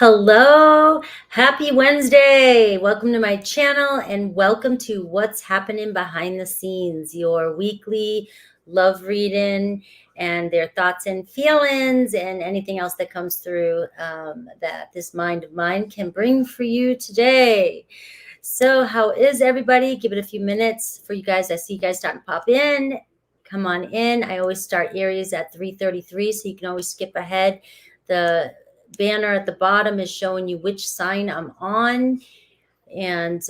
Hello, happy Wednesday. Welcome to my channel and welcome to What's Happening Behind the Scenes, your weekly love reading and their thoughts and feelings and anything else that comes through that this mind of mine can bring for you today. So how is everybody? Give it a few minutes for you guys. I see you guys starting to pop in. Come on in. I always start Aries at 3:33, so you can always skip ahead. The banner at the bottom is showing you which sign I'm on. And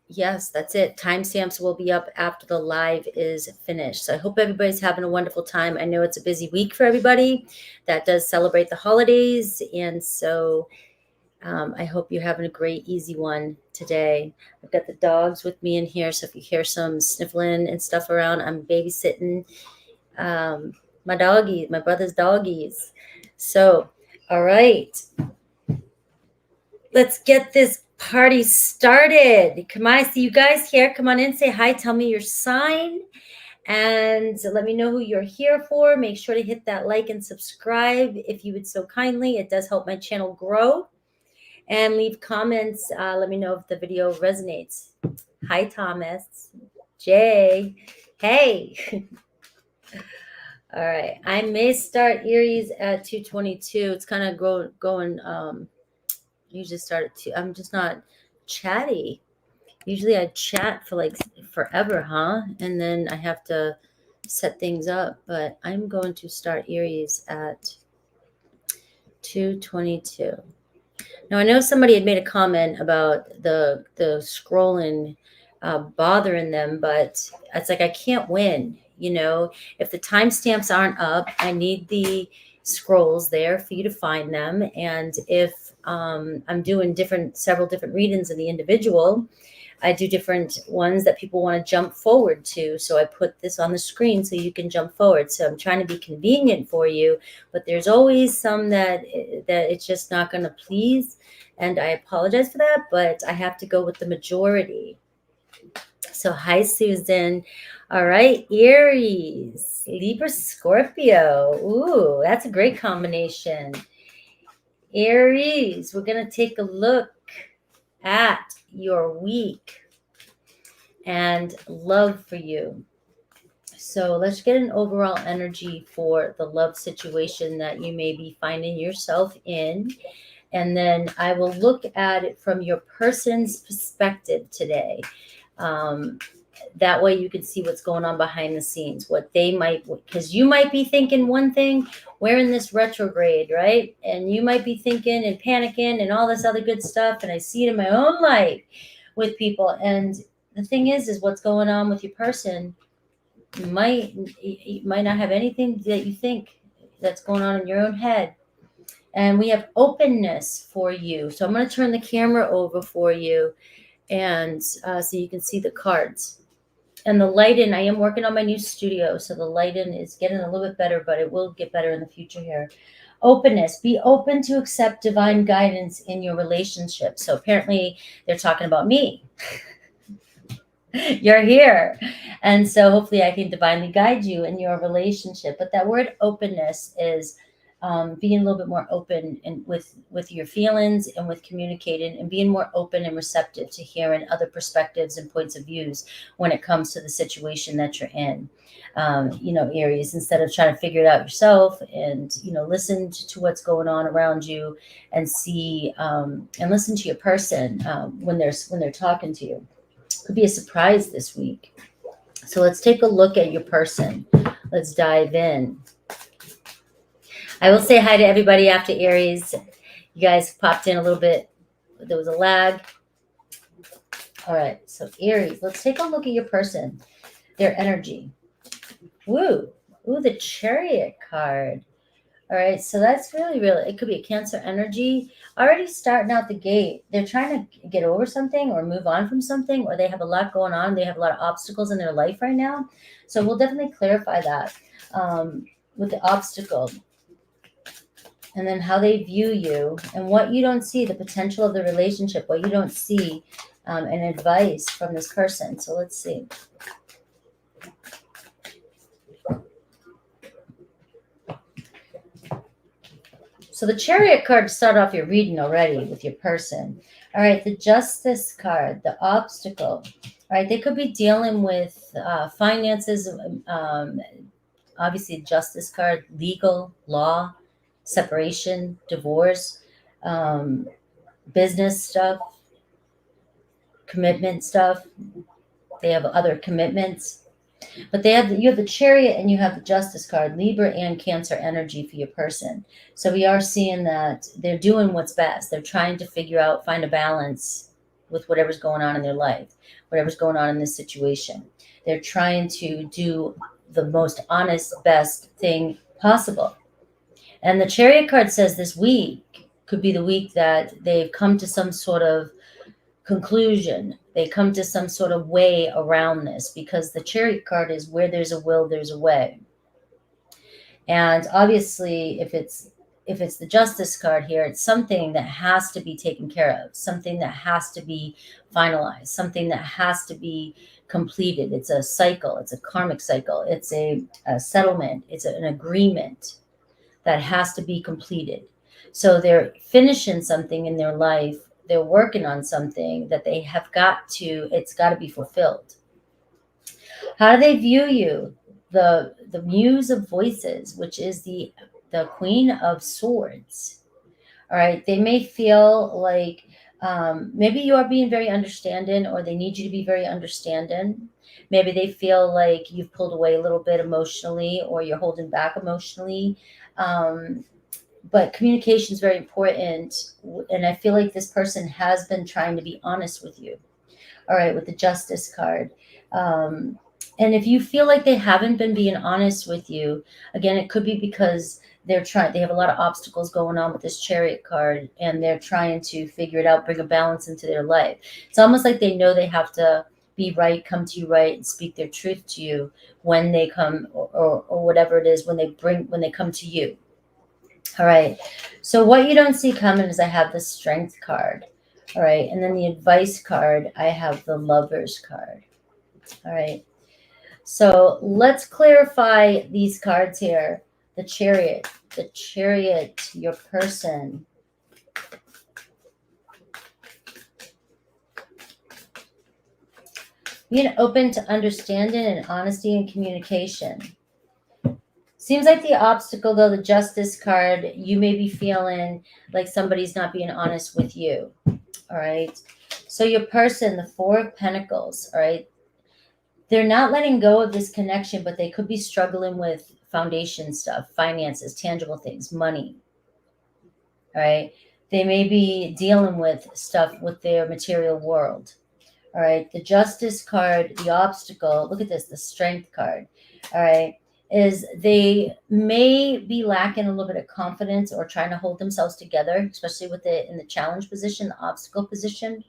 yes, that's it. Timestamps will be up after the live is finished. So I hope everybody's having a wonderful time. I know it's a busy week for everybody that does celebrate the holidays. And so I hope you're having a great, easy one today. I've got the dogs with me in here. So if you hear some sniffling and stuff around, I'm babysitting my doggies, my brother's doggies. So, all right, let's get this party started. Come on, I see you guys here. Come on in, say hi, tell me your sign, and let me know who you're here for. Make sure to hit that like and subscribe if you would so kindly. It does help my channel grow. And leave comments. Let me know if the video resonates. Hi, Thomas. Jay. Hey. All right. I may start Aries at 2:22. It's kind of going. Usually start at 2. I'm just not chatty. Usually I chat for like forever, huh? And then I have to set things up. But I'm going to start Aries at 2:22. Now, I know somebody had made a comment about the scrolling bothering them, but it's like I can't win. You know, if the timestamps aren't up, I need the scrolls there for you to find them. And if I'm doing several different readings in the individual, I do different ones that people want to jump forward to. So I put this on the screen so you can jump forward. So I'm trying to be convenient for you, but there's always some that it's just not going to please. And I apologize for that, but I have to go with the majority. So hi, Susan. All right, Aries, Libra, Scorpio. Ooh, that's a great combination. Aries, we're going to take a look at your week and love for you. So let's get an overall energy for the love situation that you may be finding yourself in. And then I will look at it from your person's perspective today. That way you can see what's going on behind the scenes, what they might, because you might be thinking one thing, we're in this retrograde, right? And you might be thinking and panicking and all this other good stuff. And I see it in my own life with people. And the thing is what's going on with your person might not have anything that you think that's going on in your own head. And we have openness for you. So I'm going to turn the camera over for you and so you can see the cards. And the lighting, I am working on my new studio, so the lighting is getting a little bit better, but it will get better in the future here. Openness. Be open to accept divine guidance in your relationship. So apparently they're talking about me. You're here. And so hopefully I can divinely guide you in your relationship. But that word openness is being a little bit more open and with your feelings and with communicating and being more open and receptive to hearing other perspectives and points of views when it comes to the situation that you're in. Aries, instead of trying to figure it out yourself and, listen to what's going on around you and see and listen to your person when they're talking to you. Could be a surprise this week. So let's take a look at your person. Let's dive in. I will say hi to everybody after Aries. You guys popped in a little bit. There was a lag. All right, so Aries, let's take a look at your person, their energy. Woo, the Chariot card. All right, so that's really, it could be a Cancer energy. Already starting out the gate, they're trying to get over something or move on from something, or they have a lot going on. They have a lot of obstacles in their life right now. So we'll definitely clarify that with the obstacle. And then how they view you and what you don't see, the potential of the relationship, what you don't see, and advice from this person. So let's see. So the Chariot card start off your reading already with your person. All right, the Justice card, the obstacle. All right, they could be dealing with finances, obviously Justice card, legal, law, separation, divorce, um, business stuff, commitment stuff. They have other commitments. But you have the Chariot and you have the Justice card, Libra and Cancer energy for your person. So we are seeing that they're doing what's best. They're trying to figure out, find a balance with whatever's going on in their life, whatever's going on in this situation. They're trying to do the most honest, best thing possible. And the Chariot card says this week could be the week that they've come to some sort of conclusion. They come to some sort of way around this, because the Chariot card is where there's a will, there's a way. And obviously, if it's the Justice card here, it's something that has to be taken care of, something that has to be finalized, something that has to be completed. It's a cycle, it's a karmic cycle, it's a settlement, it's an agreement that has to be completed. So they're finishing something in their life, they're working on something that they have it's got to be fulfilled. How do they view you? The Muse of Voices, which is the Queen of Swords. All right, they may feel like maybe you are being very understanding, or they need you to be very understanding. Maybe they feel like you've pulled away a little bit emotionally, or you're holding back emotionally. But communication is very important. And I feel like this person has been trying to be honest with you. All right, with the Justice card. And if you feel like they haven't been being honest with you, again, it could be because they have a lot of obstacles going on with this Chariot card, and they're trying to figure it out, bring a balance into their life. It's almost like they know they have to be right, come to you right, and speak their truth to you when they come, or whatever it is, when they come to you. All right. So what you don't see coming is I have the Strength card. All right. And then the Advice card, I have the Lovers card. All right. So let's clarify these cards here. The Chariot, your person. Being open to understanding and honesty and communication. Seems like the obstacle, though, the Justice card, you may be feeling like somebody's not being honest with you. All right. So your person, the Four of Pentacles, all right, they're not letting go of this connection, but they could be struggling with foundation stuff, finances, tangible things, money. All right. They may be dealing with stuff with their material world. All right. The Justice card, the obstacle, look at this, the Strength card. All right. Is they may be lacking a little bit of confidence, or trying to hold themselves together, especially in the challenge position, the obstacle position.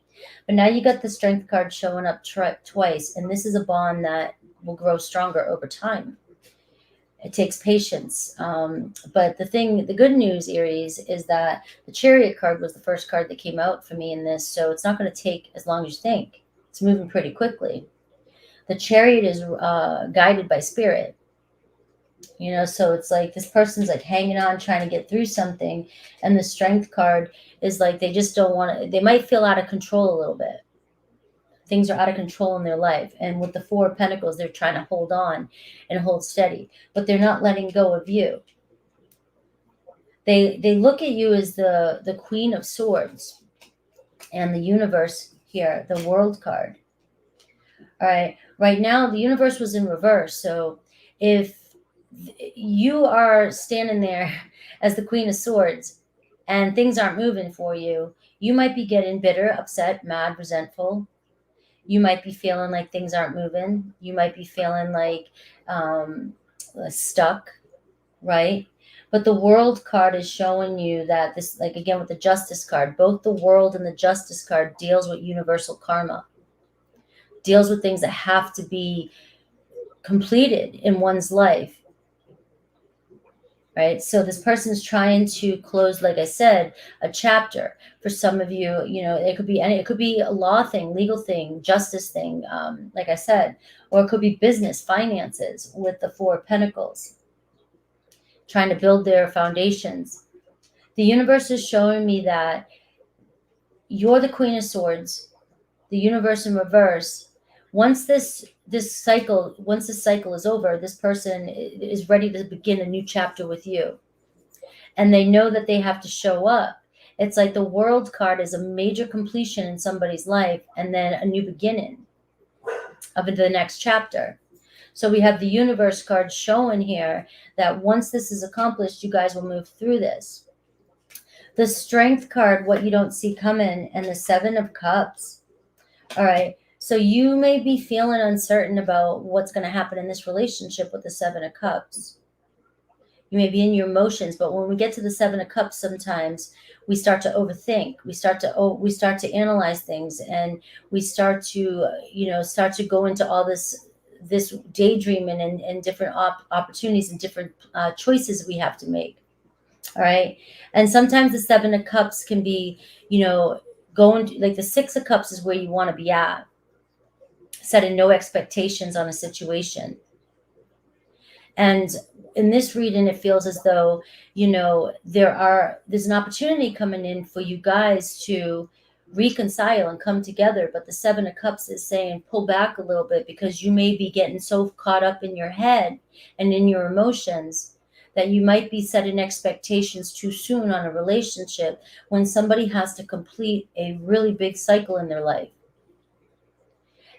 But now you got the Strength card showing up twice, and this is a bond that will grow stronger over time. It takes patience. But the good news, Aries, is that the Chariot card was the first card that came out for me in this, so it's not going to take as long as you think. It's moving pretty quickly. The Chariot is guided by spirit. So it's like this person's like hanging on, trying to get through something. And the Strength card is like they just don't want to, they might feel out of control a little bit. Things are out of control in their life. And with the Four of Pentacles, they're trying to hold on and hold steady, but they're not letting go of you. They look at you as the Queen of Swords, and the Universe here, the World card. All right. Right now, the Universe was in reverse. So if you are standing there as the Queen of Swords and things aren't moving for you, you might be getting bitter, upset, mad, resentful. You might be feeling like things aren't moving. You might be feeling like stuck, right? But the World card is showing you that this, like again with the Justice card, both the World and the Justice card deals with universal karma, deals with things that have to be completed in one's life. Right. So this person's trying to close, like I said, a chapter. For some of you, it could be a law thing, legal thing, justice thing, like I said, or it could be business, finances with the Four of Pentacles, trying to build their foundations. The universe is showing me that you're the Queen of Swords, the universe in reverse. Once this cycle is over, this person is ready to begin a new chapter with you, and they know that they have to show up. It's like the World card is a major completion in somebody's life, and then a new beginning of the next chapter. So we have the universe card showing here that once this is accomplished, you guys will move through this. The Strength card, what you don't see coming, and the Seven of Cups. All right. So you may be feeling uncertain about what's going to happen in this relationship with the Seven of Cups. You may be in your emotions, but when we get to the Seven of Cups, sometimes we start to overthink. We start to analyze things, and we start to go into all this daydreaming and different opportunities and different choices we have to make. All right. And sometimes the Seven of Cups can be, going to, like, the Six of Cups is where you want to be at, setting no expectations on a situation. And in this reading, it feels as though, there's an opportunity coming in for you guys to reconcile and come together. But the Seven of Cups is saying, pull back a little bit, because you may be getting so caught up in your head and in your emotions that you might be setting expectations too soon on a relationship when somebody has to complete a really big cycle in their life.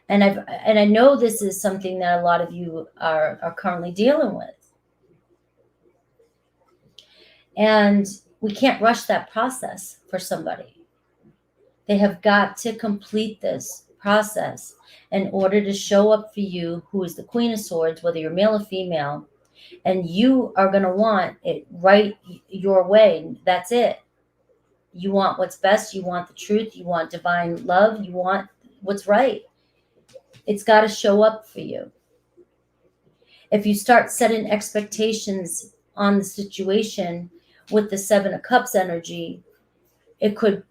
And I know this is something that a lot of you are currently dealing with. And we can't rush that process for somebody. They have got to complete this process in order to show up for you, who is the Queen of Swords, whether you're male or female. And you are going to want it right your way. That's it. You want what's best. You want the truth. You want divine love. You want what's right. It's got to show up for you. If you start setting expectations on the situation with the Seven of Cups energy, it could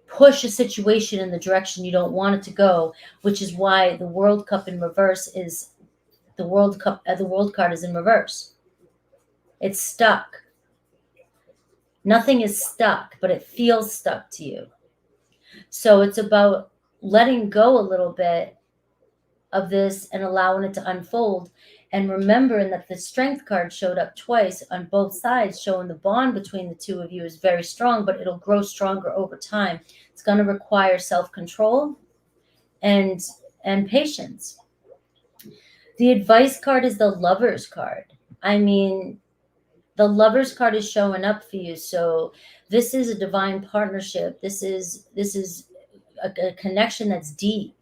push a situation in the direction you don't want it to go, which is why the World Cup in reverse is the World card is in reverse. It's stuck. Nothing is stuck, but it feels stuck to you. So it's about letting go a little bit of this and allowing it to unfold, and remembering that the Strength card showed up twice on both sides, showing the bond between the two of you is very strong, but it'll grow stronger over time. It's going to require self-control and patience. The Advice card is the Lovers card. I mean, the Lovers card is showing up for you. So this is a divine partnership. This is a connection that's deep.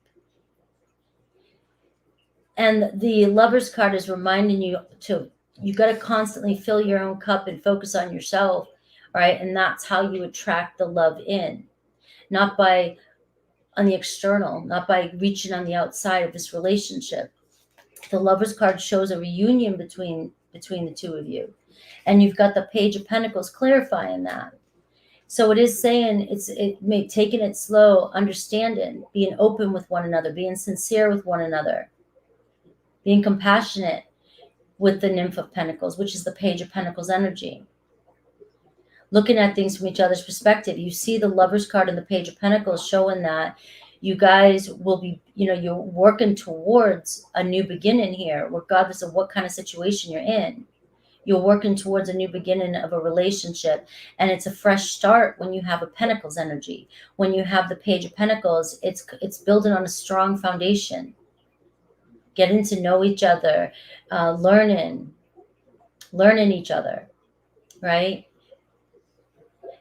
And the Lovers card is reminding you got to constantly fill your own cup and focus on yourself. All right. And that's how you attract the love in, not by on the external, not by reaching on the outside of this relationship. The Lovers card shows a reunion between the two of you. And you've got the Page of Pentacles clarifying that. So it is saying taking it slow, understanding, being open with one another, being sincere with one another, being compassionate with the Nymph of Pentacles, which is the Page of Pentacles energy. Looking at things from each other's perspective. You see the Lovers card and the Page of Pentacles showing that you guys will be, you're working towards a new beginning here, regardless of what kind of situation you're in. You're working towards a new beginning of a relationship, and it's a fresh start when you have a Pentacles energy. When you have the Page of Pentacles, it's building on a strong foundation. Getting to know each other, learning each other, right?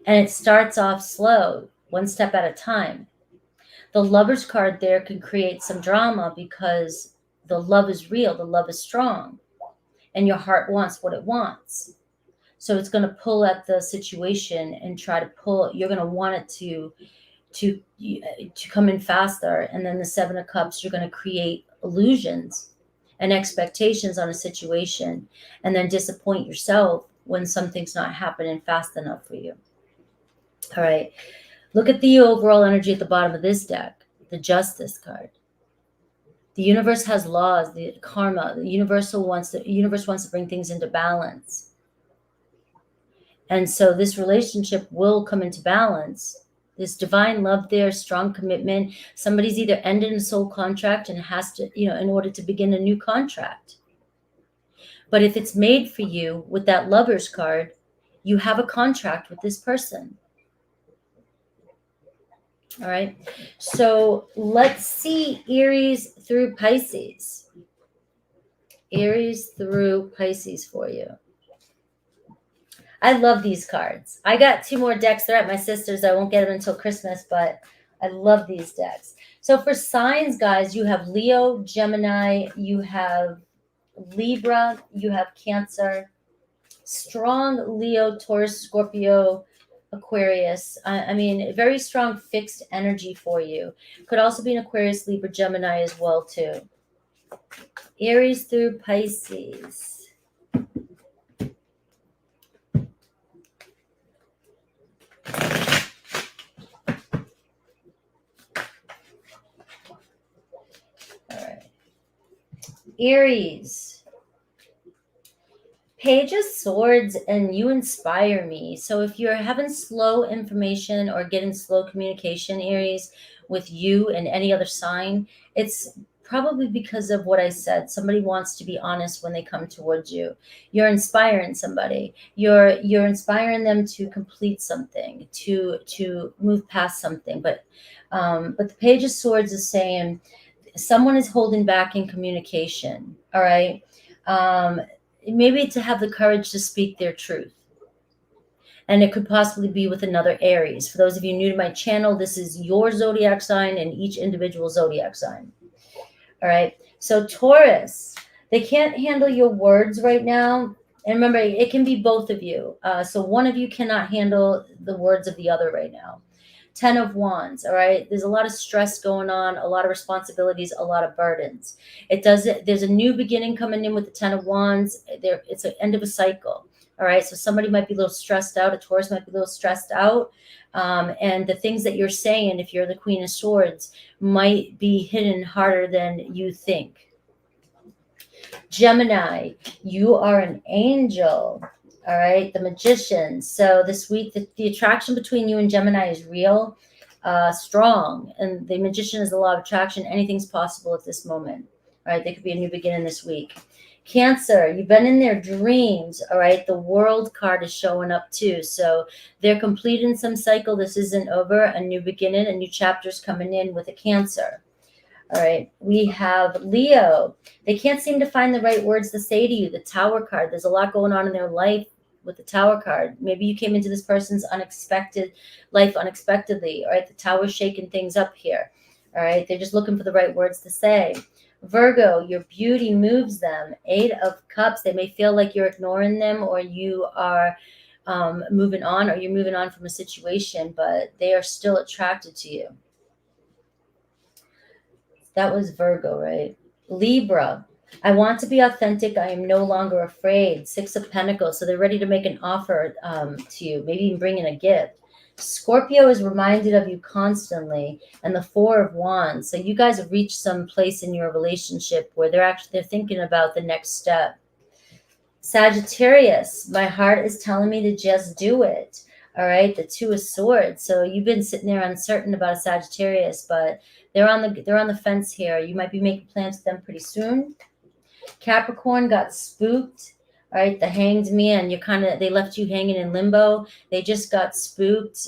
And it starts off slow, one step at a time. The Lovers card there can create some drama because the love is real, the love is strong, and your heart wants what it wants. So it's going to pull at the situation and try to pull. You're going to want it to come in faster. And then the Seven of Cups, you're going to create illusions and expectations on a situation, and then disappoint yourself when something's not happening fast enough for you. All right. Look at the overall energy at the bottom of this deck, the Justice card. The universe has laws, the karma. The universe wants to bring things into balance. And so this relationship will come into balance. This divine love there, strong commitment. Somebody's either ended a soul contract and has to, in order to begin a new contract. But if it's made for you with that Lover's card, you have a contract with this person. All right. So let's see Aries through Pisces. Aries through Pisces for you. I love these cards. I got 2 more decks. They're at my sister's. I won't get them until Christmas, but I love these decks. So for signs, guys, you have Leo, Gemini, you have Libra, you have Cancer, strong Leo, Taurus, Scorpio, Aquarius. I mean, very strong fixed energy for you. Could also be an Aquarius, Libra, Gemini as well, too. Aries through Pisces. All right. Aries. Page of Swords, and you inspire me. So if you're having slow information or getting slow communication, Aries, with you and any other sign, it's probably because of what I said. Somebody wants to be honest when they come towards you. You're inspiring somebody. You're inspiring them to complete something, to move past something. But the Page of Swords is saying someone is holding back in communication. All right. Maybe to have the courage to speak their truth. And it could possibly be with another Aries. For those of you new to my channel, this is your zodiac sign and each individual zodiac sign. All right. So Taurus, they can't handle your words right now. And remember, it can be both of you. So one of you cannot handle the words of the other right now. 10 of Wands, all right? There's a lot of stress going on, a lot of responsibilities, a lot of burdens. There's a new beginning coming in with the 10 of Wands. It's an end of a cycle, all right? So somebody might be a little stressed out. A Taurus might be a little stressed out. And the things that you're saying, if you're the Queen of Swords, might be hidden harder than you think. Gemini, you are an angel. All right, the Magician. So this week, the attraction between you and Gemini is real, strong. And the Magician is the law of attraction. Anything's possible at this moment. All right, there could be a new beginning this week. Cancer, you've been in their dreams. All right, the World card is showing up too. So they're completing some cycle. This isn't over. A new beginning, a new chapter's coming in with a Cancer. All right, we have Leo. They can't seem to find the right words to say to you. The Tower card. There's a lot going on in their life with the Tower card. Maybe you came into this person's life unexpectedly. All right, the Tower's shaking things up here. All right, they're just looking for the right words to say. Virgo, your beauty moves them. 8 of Cups. They may feel like you're ignoring them, or you are moving on, or you're moving on from a situation, but they are still attracted to you. That was Virgo, right? Libra, I want to be authentic. I am no longer afraid. 6 of Pentacles. So they're ready to make an offer to you, maybe even bring in a gift. Scorpio is reminded of you constantly, and the 4 of Wands. So you guys have reached some place in your relationship where they're thinking about the next step. Sagittarius, my heart is telling me to just do it. All right, the 2 of Swords. So you've been sitting there uncertain about a Sagittarius, but they're on the fence here. You might be making plans with them pretty soon. Capricorn got spooked. All right, the Hanged Man. They left you hanging in limbo. They just got spooked.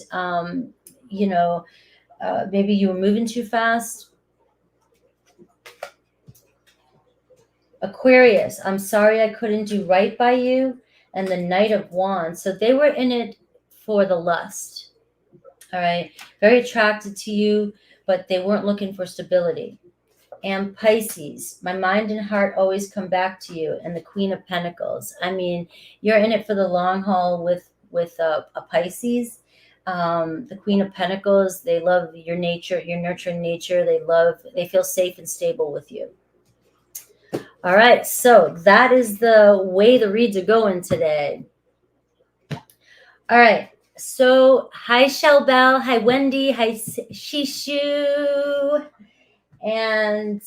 Maybe you were moving too fast. Aquarius, I'm sorry I couldn't do right by you. And the Knight of Wands. So they were in it for the lust. All right, very attracted to you, but they weren't looking for stability. And Pisces, my mind and heart always come back to you. And the Queen of Pentacles. I mean, you're in it for the long haul with a Pisces. The Queen of Pentacles, they love your nature, your nurturing nature. They feel safe and stable with you. All right, so that is the way the reads are going today. All right, so hi Shell Bell, hi Wendy, hi Shishu, and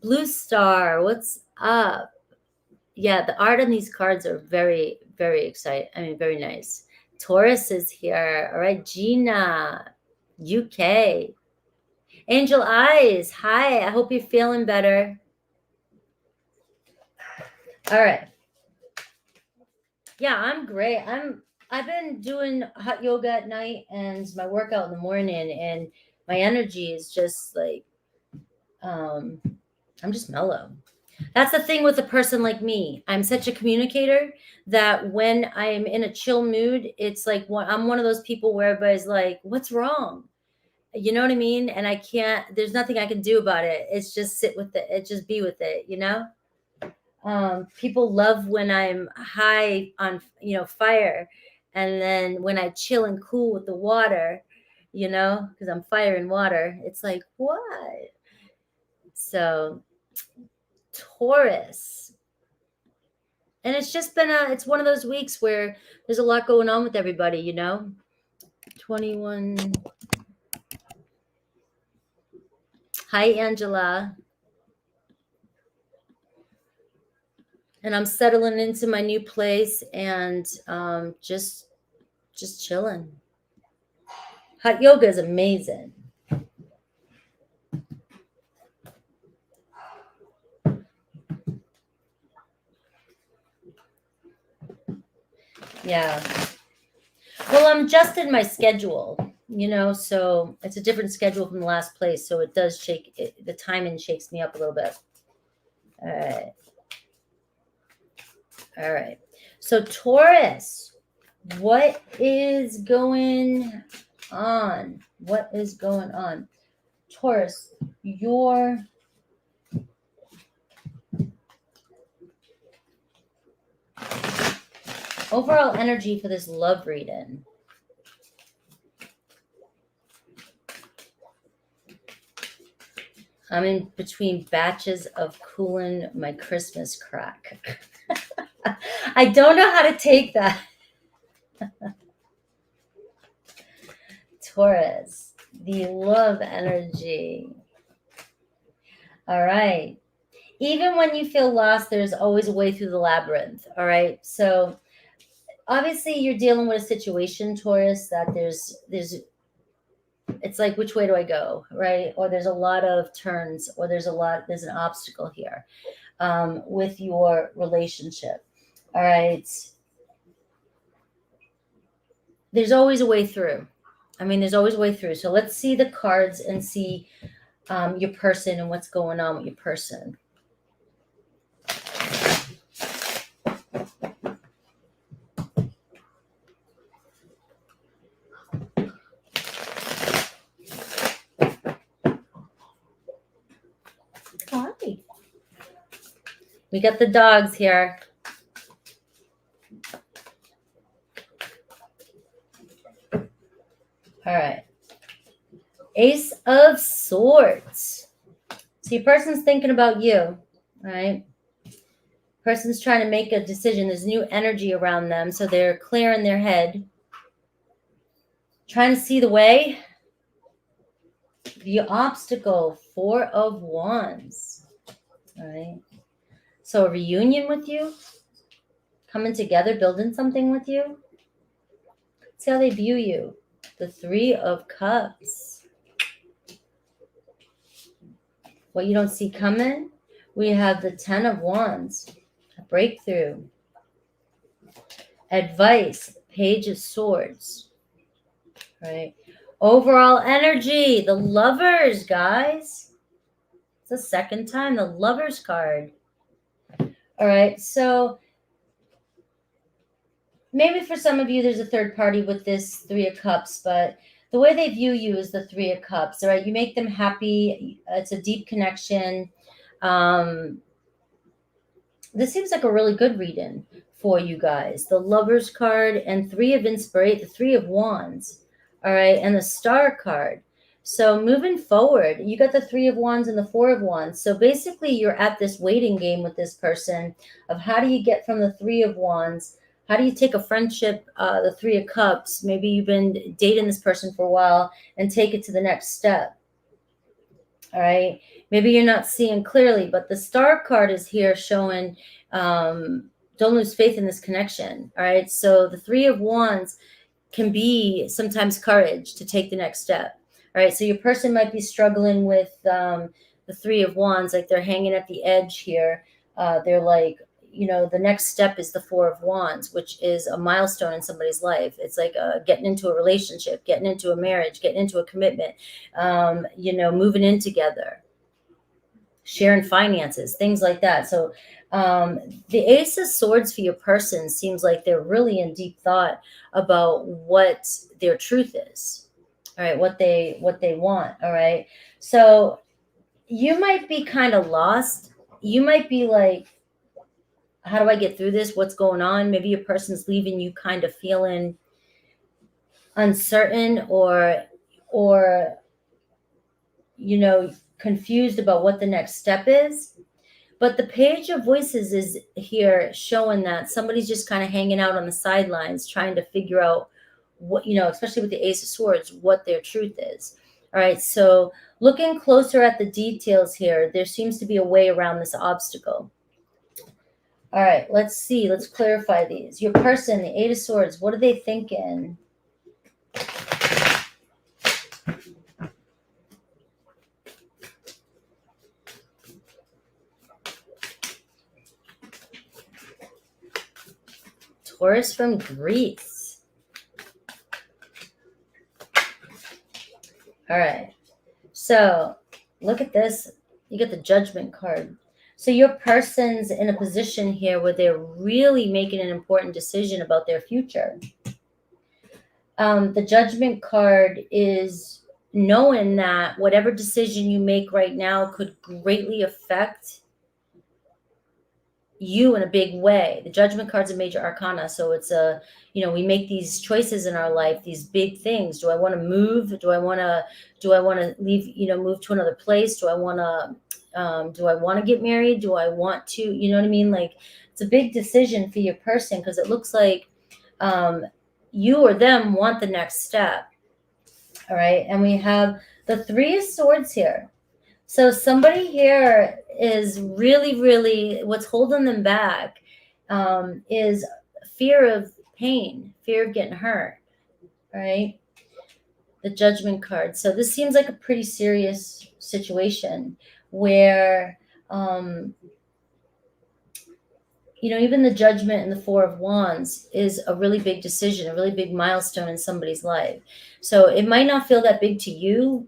Blue Star, what's up? Yeah, the art on these cards are very, Very excited. I mean, very nice. Taurus is here. All right, Gina, UK. Angel Eyes, hi. I hope you're feeling better. All right. Yeah, I'm great. I've been doing hot yoga at night and my workout in the morning, and my energy is just like I'm just mellow. That's the thing with a person like me. I'm such a communicator that when I'm in a chill mood, it's like I'm one of those people where everybody's like, "What's wrong?" You know what I mean? And I can't. There's nothing I can do about it. It's just sit with it. It just be with it. You know. People love when I'm high on fire, and then when I chill and cool with the water, because I'm fire and water. It's like what? So Taurus. And it's just been it's one of those weeks where there's a lot going on with everybody, 21. Hi, Angela. And I'm settling into my new place and just chilling. Hot yoga is amazing. Yeah. Well, I'm adjusting my schedule, so it's a different schedule from the last place. So it does the timing shakes me up a little bit. All right. All right. So Taurus, what is going on? What is going on? Taurus, your overall energy for this love reading. I'm in between batches of cooling my Christmas crack. I don't know how to take that. Taurus, the love energy. All right. Even when you feel lost, there's always a way through the labyrinth. All right. So obviously you're dealing with a situation, Taurus, that there's it's like, which way do I go? Right. Or there's a lot of turns, or there's an obstacle here with your relationship. All right. There's always a way through. There's always a way through. So let's see the cards and see your person and what's going on with your person. Hi. We got the dogs here. All right. Ace of Swords. So your person's thinking about you, right? Person's trying to make a decision. There's new energy around them, so they're clear in their head. Trying to see the way. The obstacle, 4 of Wands. All right. So a reunion with you. Coming together, building something with you. See how they view you. The 3 of Cups. What you don't see coming, we have the 10 of Wands. A breakthrough. Advice, Page of Swords. Right. Overall energy, the Lovers, guys. It's the second time, the Lovers card. All right, so maybe for some of you, there's a third party with this 3 of Cups, but the way they view you is the 3 of Cups, all right? You make them happy. It's a deep connection. This seems like a really good reading for you guys. The Lovers card and 3 of Inspiration, the 3 of Wands, all right, and the Star card. So moving forward, you got the 3 of Wands and the 4 of Wands. So basically you're at this waiting game with this person of how do you get from the 3 of Wands. How do you take a friendship, the 3 of Cups? Maybe you've been dating this person for a while and take it to the next step. All right. Maybe you're not seeing clearly, but the Star card is here showing don't lose faith in this connection. All right. So the Three of Wands can be sometimes courage to take the next step. All right. So your person might be struggling with the Three of Wands, like they're hanging at the edge here. They're like, the next step is the Four of Wands, which is a milestone in somebody's life. It's like getting into a relationship, getting into a marriage, getting into a commitment, moving in together, sharing finances, things like that. So the Ace of Swords for your person seems like they're really in deep thought about what their truth is. All right, what they want. All right. So you might be kind of lost. You might be like, how do I get through this? What's going on? Maybe your person's leaving you kind of feeling uncertain or confused about what the next step is. But the Page of Voices is here showing that somebody's just kind of hanging out on the sidelines trying to figure out what, especially with the Ace of Swords, what their truth is. All right. So looking closer at the details here, there seems to be a way around this obstacle. All right. Let's see. Let's clarify these. Your person, the Eight of Swords, what are they thinking? Taurus from Greece. All right. So look at this. You get the Judgment card. So your person's in a position here where they're really making an important decision about their future. The Judgment card is knowing that whatever decision you make right now could greatly affect you in a big way. The Judgment card's a major arcana, so it's we make these choices in our life, these big things. Do I want to move? Do I want to leave, move to another place? Do I want to get married? Do I want to, you know what I mean? Like, it's a big decision for your person because it looks like you or them want the next step. All right. And we have the Three of Swords here. So somebody here is really, really, what's holding them back is fear of pain, fear of getting hurt, right? The Judgment card. So this seems like a pretty serious situation where, even the Judgment and the Four of Wands is a really big decision, a really big milestone in somebody's life. So it might not feel that big to you.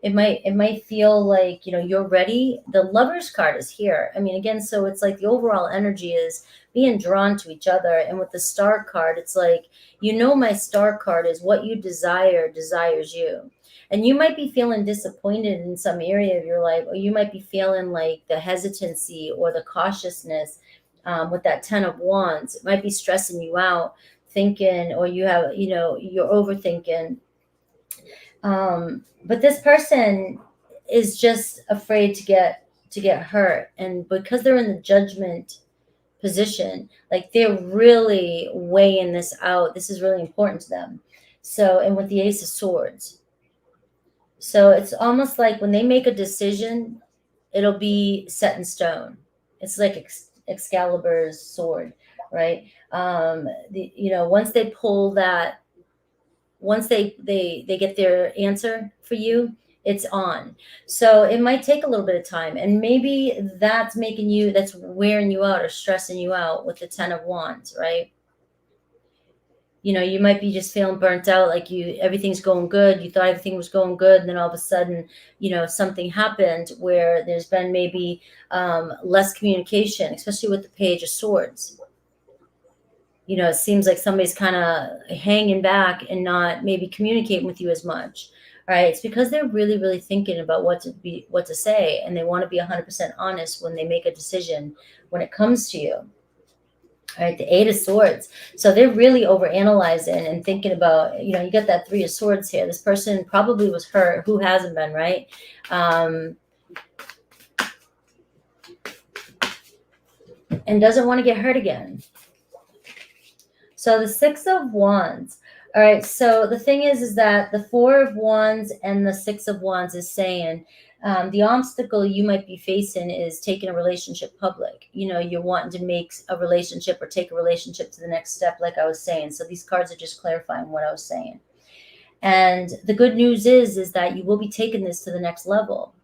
It might feel like, you're ready. The Lover's card is here. I mean, again, so it's like the overall energy is being drawn to each other. And with the Star card, it's like, my Star card is what you desire desires you. And you might be feeling disappointed in some area of your life, or you might be feeling like the hesitancy or the cautiousness with that Ten of Wands. It might be stressing you out, thinking, or you have, you're overthinking. But this person is just afraid to get hurt. And because they're in the Judgment position, like they're really weighing this out. This is really important to them. So, and with the Ace of Swords. So it's almost like when they make a decision, it'll be set in stone. It's like Excalibur's sword, right? Once they pull that, once they get their answer for you, it's on. So it might take a little bit of time, and maybe that's wearing you out or stressing you out with the Ten of Wands, right? You might be just feeling burnt out, like everything's going good. You thought everything was going good, and then all of a sudden, something happened where there's been maybe less communication, especially with the Page of Swords. It seems like somebody's kind of hanging back and not maybe communicating with you as much. All right. It's because they're really, really thinking about what to say. And they want to be 100% honest when they make a decision when it comes to you. All right. The Eight of Swords. So they're really overanalyzing and thinking about, you got that Three of Swords here. This person probably was hurt. Who hasn't been, right? And doesn't want to get hurt again. So the Six of Wands. All right. So the thing is that the Four of Wands and the Six of Wands is saying The obstacle you might be facing is taking a relationship public. You're wanting to make a relationship or take a relationship to the next step, like I was saying. So these cards are just clarifying what I was saying. And the good news is that you will be taking this to the next level.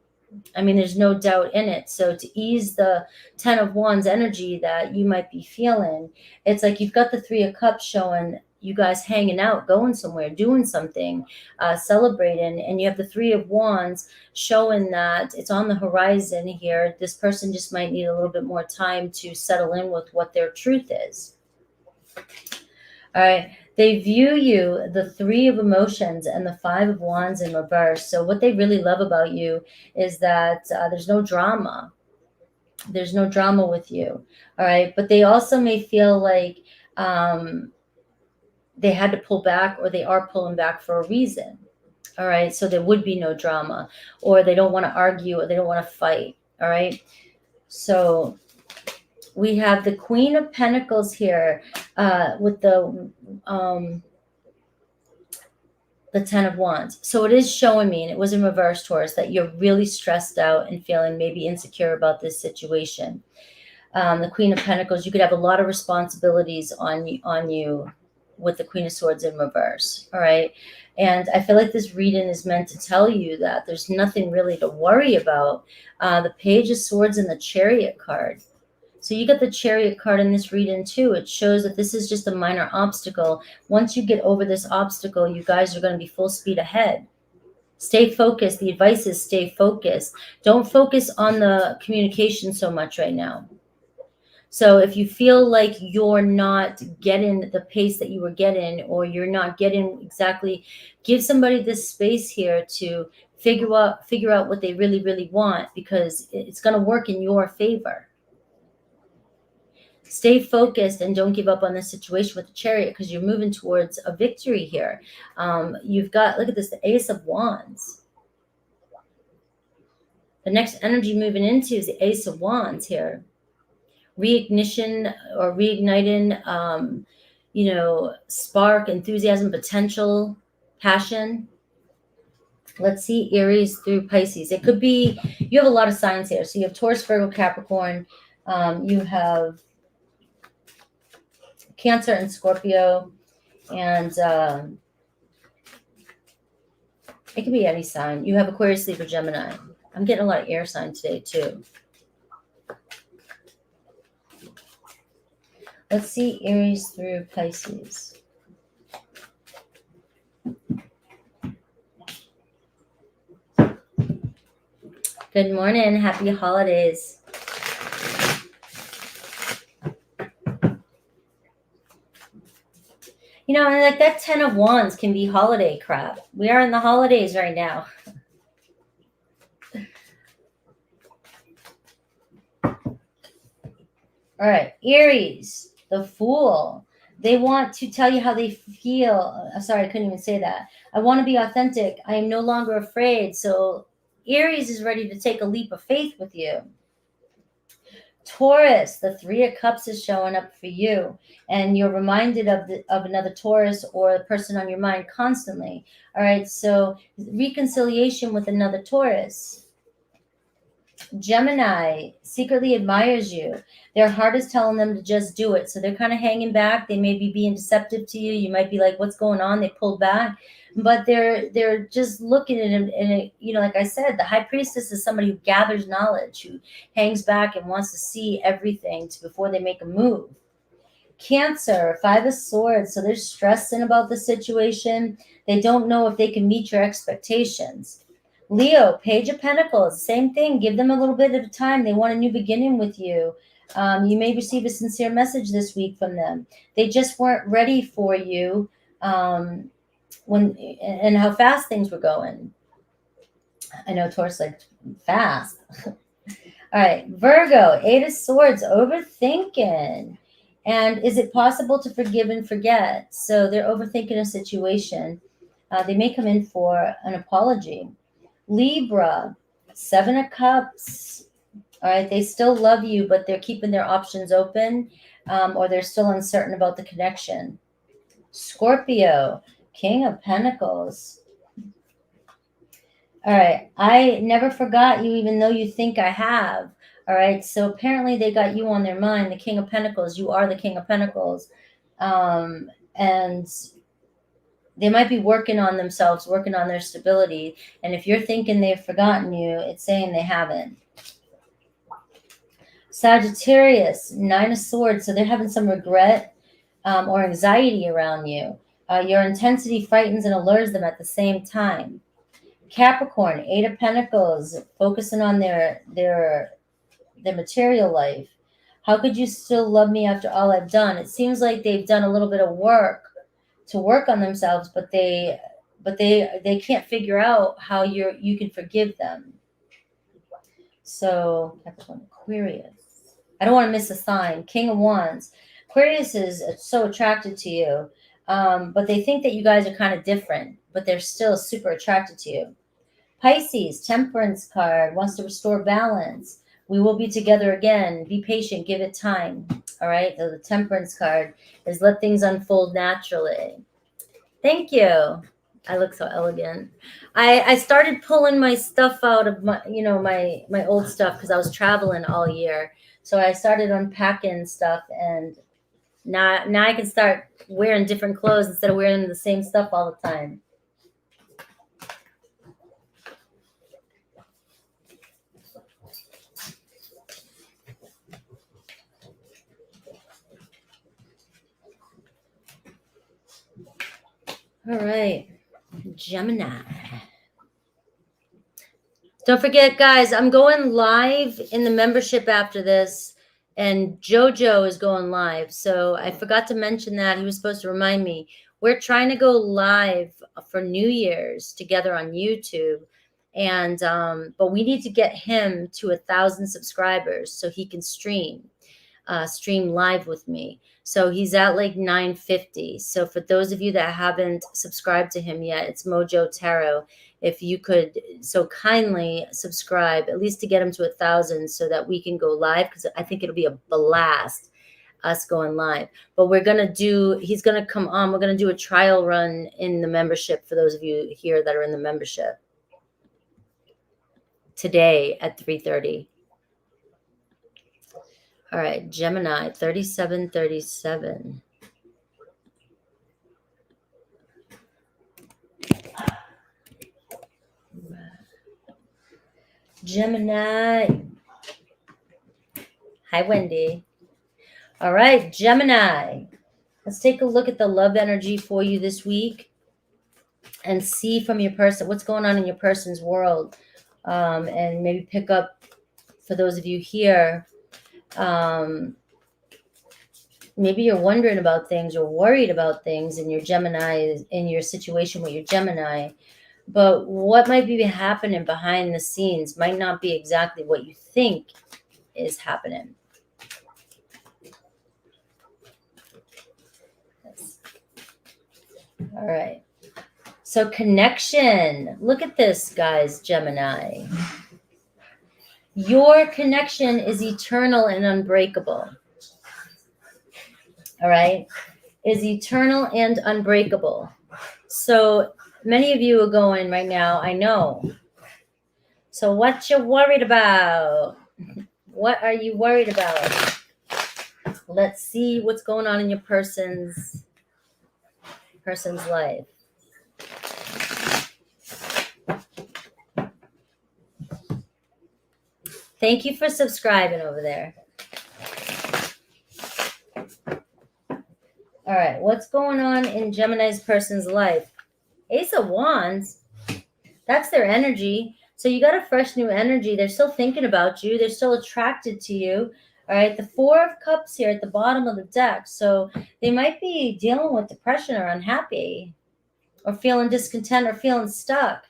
I mean, there's no doubt in it. So to ease the 10 of Wands energy that you might be feeling, it's like you've got the 3 of Cups showing you guys hanging out, going somewhere, doing something, celebrating. And you have the 3 of Wands showing that it's on the horizon here. This person just might need a little bit more time to settle in with what their truth is. All right. They view you, the 3 of emotions and the 5 of Wands in reverse. So what they really love about you is that there's no drama. There's no drama with you. All right. But they also may feel like they had to pull back, or they are pulling back for a reason. All right. So there would be no drama, or they don't want to argue, or they don't want to fight. All right. So we have the Queen of Pentacles here with the 10 of Wands. So it is showing me, and it was in reverse, Taurus, that you're really stressed out and feeling maybe insecure about this situation. The Queen of Pentacles, you could have a lot of responsibilities on you with the Queen of Swords in reverse. All right. And I feel like this reading is meant to tell you that there's nothing really to worry about. The Page of Swords and the Chariot card. So you get the Chariot card in this reading too. It shows that this is just a minor obstacle. Once you get over this obstacle, you guys are going to be full speed ahead. Stay focused. The advice is stay focused. Don't focus on the communication so much right now. So if you feel like you're not getting the pace that you were getting, or you're not getting exactly, give somebody this space here to figure out what they really, really want, because it's going to work in your favor. Stay focused and don't give up on the situation with the Chariot, because you're moving towards a victory here. You've got, look at this, the Ace of Wands. The next energy moving into is the Ace of Wands here. Reignition or reigniting, spark, enthusiasm, potential, passion. Let's see, Aries through Pisces. It could be, you have a lot of signs here. So you have Taurus, Virgo, Capricorn. You have Cancer and Scorpio, and it could be any sign. You have Aquarius, Libra, Gemini. I'm getting a lot of air sign today too. Let's see, Aries through Pisces. Good morning. Happy holidays. And like that 10 of Wands can be holiday crap. We are in the holidays right now. All right, Aries, the Fool. They want to tell you how they feel. Sorry, I couldn't even say that. I want to be authentic. I am no longer afraid. So Aries is ready to take a leap of faith with you. Taurus, the 3 of Cups is showing up for you, and you're reminded of another Taurus or a person on your mind constantly. All right, so reconciliation with another Taurus. Gemini secretly admires you. Their heart is telling them to just do it. So they're kind of hanging back. They may be being deceptive to you. You might be like, what's going on? They pulled back. But they're just looking at him. And, like I said, the High Priestess is somebody who gathers knowledge, who hangs back and wants to see everything before they make a move. Cancer, 5 of Swords. So they're stressing about the situation. They don't know if they can meet your expectations. Leo, Page of Pentacles, same thing. Give them a little bit of time. They want a new beginning with you. You may receive a sincere message this week from them. They just weren't ready for you and how fast things were going. I know Taurus like fast. All right, Virgo, 8 of Swords, overthinking. And is it possible to forgive and forget? So they're overthinking a situation. They may come in for an apology. Libra, 7 of Cups. All right, they still love you, but they're keeping their options open, or they're still uncertain about the connection. Scorpio, King of Pentacles. All right. I never forgot you, even though you think I have. All right. So apparently they got you on their mind, the King of Pentacles. You are the King of Pentacles. And they might be working on themselves, working on their stability. And if you're thinking they've forgotten you, it's saying they haven't. Sagittarius, Nine of Swords. So they're having some regret or anxiety around you. Your intensity frightens and allures them at the same time. Capricorn, Eight of Pentacles, focusing on their material life. How could you still love me after all I've done? It seems like they've done a little bit of work to work on themselves, but they can't figure out how you can forgive them. So Capricorn, Aquarius. I don't want to miss a sign. King of Wands. Aquarius is so attracted to you, but they think that you guys are kind of different, but they're still super attracted to you. Pisces, Temperance card, wants to restore balance. We will be together again. Be patient. Give it time. All right. So the Temperance card is let things unfold naturally. Thank you. I look so elegant. I started pulling my stuff out of my, my old stuff because I was traveling all year. So I started unpacking stuff, and now I can start wearing different clothes instead of wearing the same stuff all the time. All right, Gemini. Don't forget, guys, I'm going live in the membership after this, and Jojo is going live. So I forgot to mention that. He was supposed to remind me. We're trying to go live for New Year's together on YouTube. And but we need to get him to 1,000 subscribers so he can stream live with me. So he's at like 950. So for those of you that haven't subscribed to him yet, it's Mojo Tarot. If you could so kindly subscribe, at least to get him to 1,000 so that we can go live, because I think it'll be a blast us going live. But he's going to come on. We're going to do a trial run in the membership for those of you here that are in the membership today at 3:30. All right, Gemini, 3737. Gemini. Hi, Wendy. All right, Gemini. Let's take a look at the love energy for you this week and see from your person what's going on in your person's world, and maybe pick up for those of you here. Maybe you're wondering about things or worried about things in your Gemini, in your situation with your Gemini, but what might be happening behind the scenes might not be exactly what you think is happening. Yes. All right. So connection. Look at this, guys, Gemini. Your connection is eternal and unbreakable. All right, is eternal and unbreakable. So many of you are going right now, I know. So what you worried about? What are you worried about? Let's see what's going on in your person's life. Thank you for subscribing over there. All right, what's going on in Gemini's person's life? Ace of Wands, that's their energy. So you got a fresh new energy. They're still thinking about you. They're still attracted to you. All right, the Four of Cups here at the bottom of the deck. So they might be dealing with depression or unhappy or feeling discontent or feeling stuck.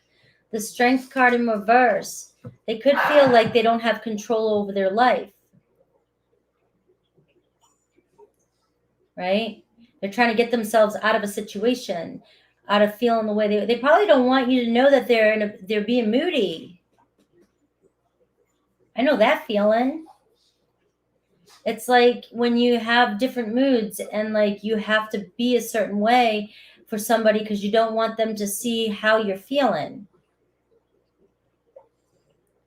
The Strength card in reverse. They could feel like they don't have control over their life. Right? They're trying to get themselves out of a situation, out of feeling the way they probably don't want you to know that they're being moody. I know that feeling. It's like when you have different moods and like you have to be a certain way for somebody because you don't want them to see how you're feeling.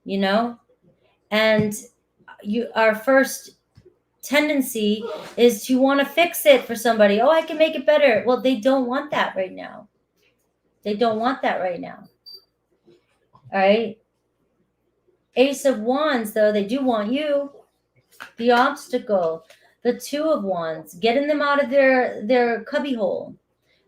you know? And our first tendency is to want to fix it for somebody. Oh, I can make it better. Well, they don't want that right now. They don't want that right now. All right. Ace of Wands, though, they do want you. The obstacle, the Two of Wands, getting them out of their cubbyhole.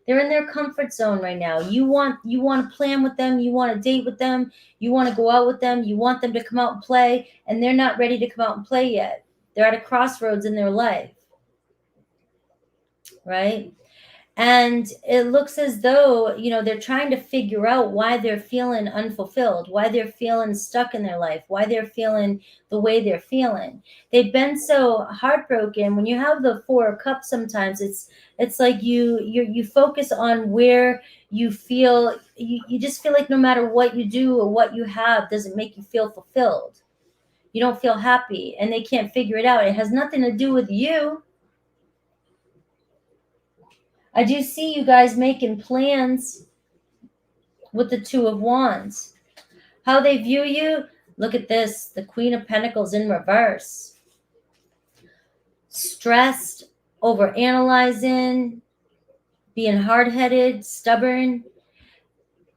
They're in their comfort zone right now. You want to plan with them. You want to date with them. You want to go out with them. You want them to come out and play, and they're not ready to come out and play yet. They're at a crossroads in their life, right? And it looks as though, they're trying to figure out why they're feeling unfulfilled, why they're feeling stuck in their life, why they're feeling the way they're feeling. They've been so heartbroken. When you have the Four of Cups, sometimes it's like you focus on where you feel, you just feel like no matter what you do or what you have doesn't make you feel fulfilled. You don't feel happy, and they can't figure it out. It has nothing to do with you. I do see you guys making plans with the Two of Wands. How they view you, look at this, the Queen of Pentacles in reverse. Stressed, overanalyzing, being hard-headed, stubborn.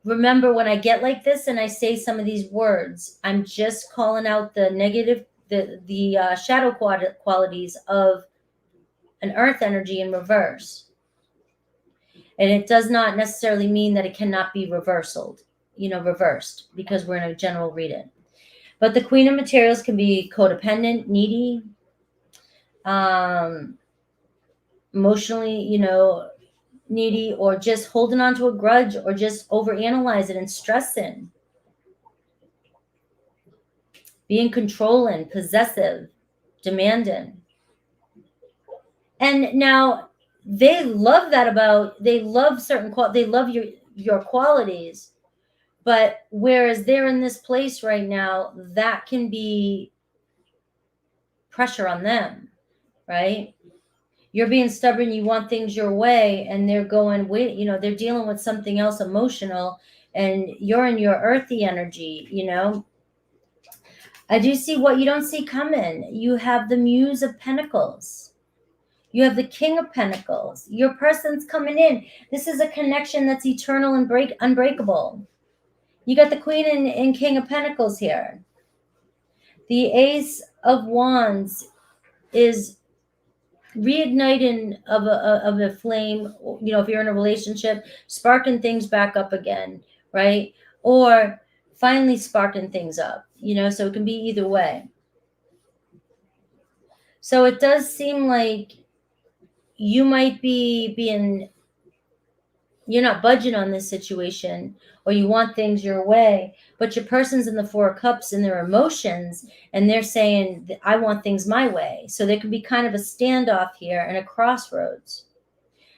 Remember, when I get like this and I say some of these words, I'm just calling out the negative, the shadow qualities of an earth energy in reverse. And it does not necessarily mean that it cannot be reversed, because we're in a general reading. But the Queen of Materials can be codependent, needy, emotionally, needy, or just holding on to a grudge, or just overanalyzing and stressing. Being controlling, possessive, demanding. And now they love they love they love your qualities, but whereas they're in this place right now, that can be pressure on them, right? You're being stubborn, you want things your way, and they're going, wait, they're dealing with something else emotional, and you're in your earthy energy, I do see what you don't see coming. You have the Muse of Pentacles. You have the King of Pentacles. Your person's coming in. This is a connection that's eternal and unbreakable. You got the Queen and King of Pentacles here. The Ace of Wands is reigniting of a flame, if you're in a relationship, sparking things back up again, right? Or finally sparking things up, so it can be either way. So it does seem like you might be you're not budging on this situation, or you want things your way, but your person's in the Four of Cups in their emotions, and they're saying, I want things my way. So there could be kind of a standoff here and a crossroads,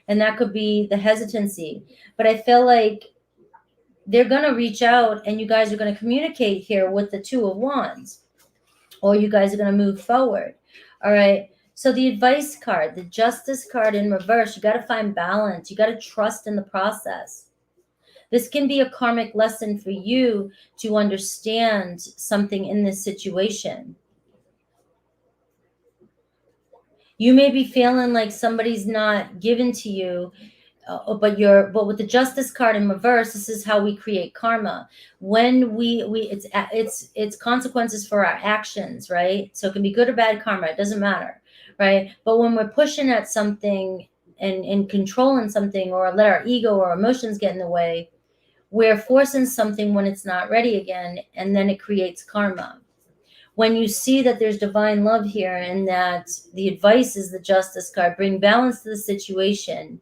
and that could be the hesitancy. But I feel like they're going to reach out, and you guys are going to communicate here with the Two of Wands, or you guys are going to move forward. All right. So the Advice card, the Justice card in reverse, you got to find balance. You got to trust in the process. This can be a karmic lesson for you to understand something in this situation. You may be feeling like somebody's not given to you, but with the Justice card in reverse, this is how we create karma. When it's consequences for our actions, right? So it can be good or bad karma, it doesn't matter, right? But when we're pushing at something and controlling something, or let our ego or emotions get in the way, we're forcing something when it's not ready again, and then it creates karma. When you see that there's divine love here, and that the Advice is the Justice card, bring balance to the situation,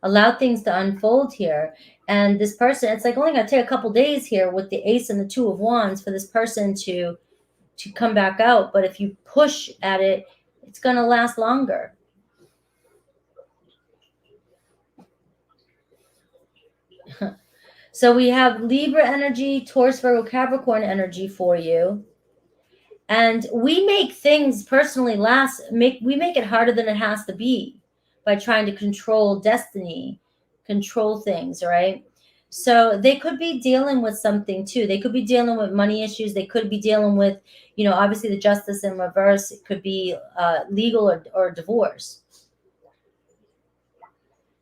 allow things to unfold here. And this person, it's like only going to take a couple days here with the Ace and the Two of Wands for this person to come back out. But if you push at it, it's going to last longer. So we have Libra energy, Taurus, Virgo, Capricorn energy for you. And we make things personally we make it harder than it has to be by trying to control destiny, control things, right? So they could be dealing with something too. They could be dealing with money issues. They could be dealing with, obviously the justice in reverse. It could be legal or divorce.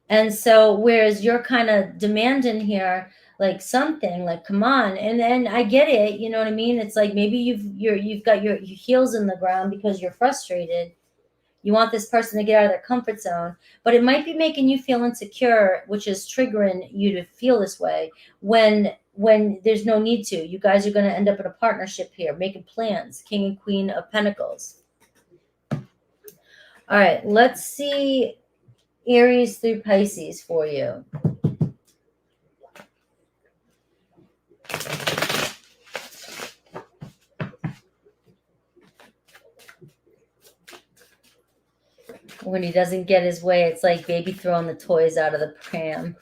And so, whereas you're kind of demanding here, like something, like come on, and I get it, you know what I mean? It's like maybe you've got your heels in the ground because you're frustrated. You want this person to get out of their comfort zone, but it might be making you feel insecure, which is triggering you to feel this way when there's no need to. You guys are going to end up in a partnership here, making plans. King and Queen of Pentacles. All right, let's see Aries through Pisces for you. When he doesn't get his way, it's like baby throwing the toys out of the pram.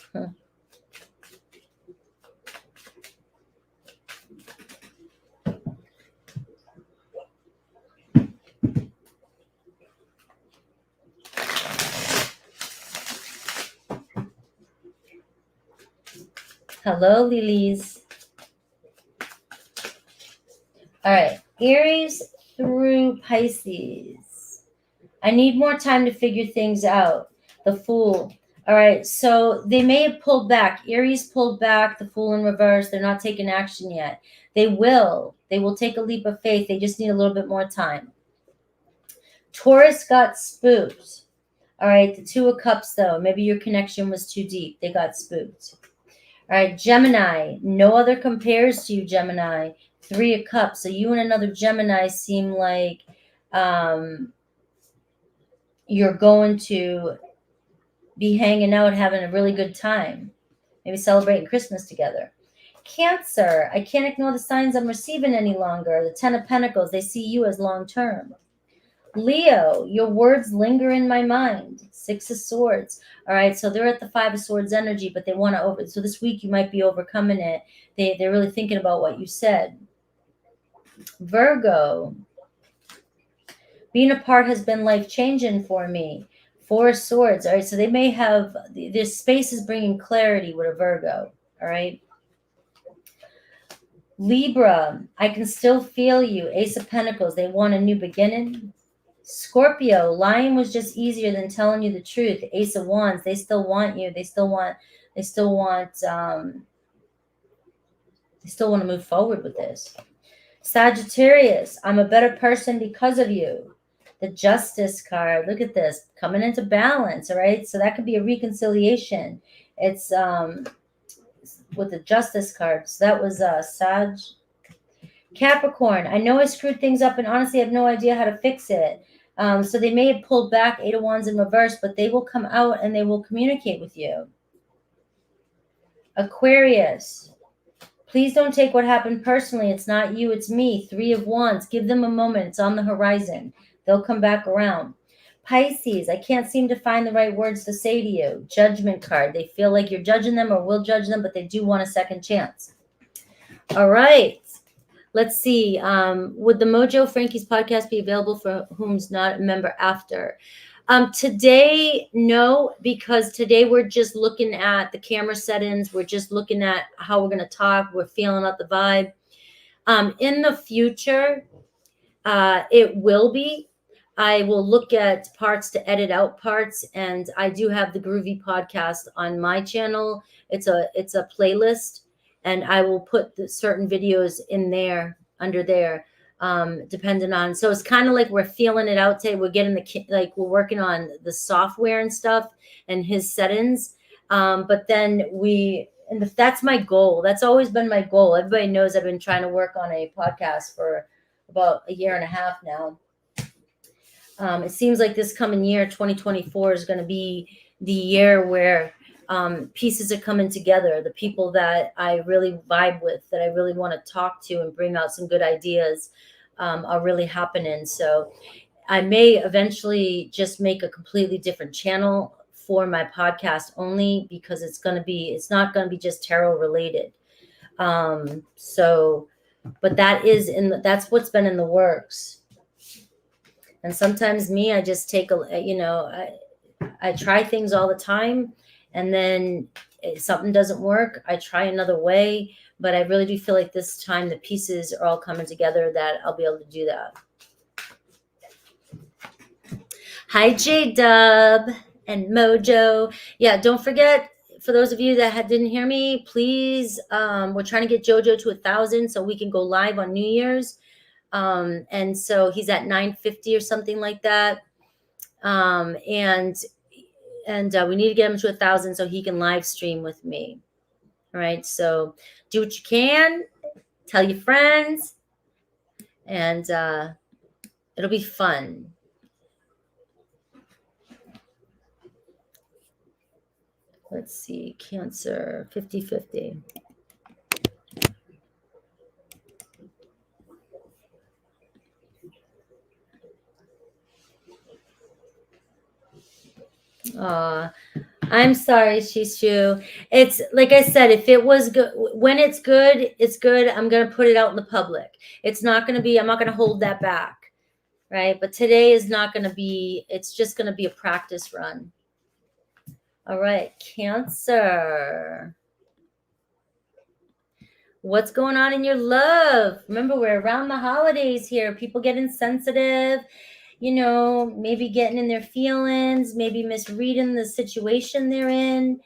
Hello, lilies. All right, Aries through Pisces. I need more time to figure things out. The Fool. All right, so they may have pulled back. Aries pulled back, the Fool in reverse. They're not taking action yet. They will. They will take a leap of faith. They just need a little bit more time. Taurus got spooked. All right, the Two of Cups, though. Maybe your connection was too deep. They got spooked. All right, Gemini. No other compares to you, Gemini. Three of Cups. So you and another Gemini seem like you're going to be hanging out, having a really good time. Maybe celebrating Christmas together. Cancer. I can't ignore the signs I'm receiving any longer. The Ten of Pentacles. They see you as long-term. Leo, your words linger in my mind. Six of Swords. All right, so they're at the Five of Swords energy, but they want to so this week you might be overcoming it. They're really thinking about what you said. Virgo, being apart has been life-changing for me. Four of Swords. All right, so they may have, this space is bringing clarity with a Virgo. All right. Libra, I can still feel you. Ace of Pentacles, they want a new beginning. Scorpio, lying was just easier than telling you the truth. Ace of Wands, they still want you. They still want to move forward with this. Sagittarius, I'm a better person because of you. The Justice card, look at this, coming into balance, all right? So that could be a reconciliation. It's with the Justice card. So that was Sag. Capricorn, I know I screwed things up and honestly I have no idea how to fix it. So they may have pulled back. Eight of Wands in reverse, but they will come out and they will communicate with you. Aquarius, please don't take what happened personally. It's not you, it's me. Three of Wands, give them a moment. It's on the horizon. They'll come back around. Pisces, I can't seem to find the right words to say to you. Judgment card, they feel like you're judging them or will judge them, but they do want a second chance. All right. Let's see. Would the Mojo Frankie's podcast be available for whom's not a member after? Today, no, because today we're just looking at the camera settings. We're just looking at how we're going to talk. We're feeling out the vibe. In the future, it will be. I will look at parts to edit out parts, and I do have the Groovy podcast on my channel. It's a playlist. And I will put the certain videos in there, under there, depending on. So it's kind of like we're feeling it out today. We're getting we're working on the software and stuff and his settings. But then that's my goal. That's always been my goal. Everybody knows I've been trying to work on a podcast for about a year and a half now. It seems like this coming year, 2024, is going to be the year where pieces are coming together. The people that I really vibe with, that I really want to talk to and bring out some good ideas are really happening. So I may eventually just make a completely different channel for my podcast only, because it's not going to be just tarot related. But that's what's been in the works. And sometimes I just take I try things all the time. And then something doesn't work, I try another way. But I really do feel like this time the pieces are all coming together that I'll be able to do that. Hi, J-Dub and Mojo. Yeah, don't forget, for those of you that didn't hear me, please, we're trying to get Jojo to 1,000 so we can go live on New Year's. And so he's at 950 or something like that. And we need to get him to 1,000 so he can live stream with me. All right, so do what you can, tell your friends, and it'll be fun. Let's see, Cancer, 50-50. I'm sorry, Shishu. It's like I said, if it was good, when it's good, it's good. I'm going to put it out in the public. It's not going to be, I'm not going to hold that back. Right. But today is not going to be, it's just going to be a practice run. All right. Cancer. What's going on in your love? Remember, we're around the holidays here. People getting sensitive, maybe getting in their feelings, maybe misreading the situation they're in.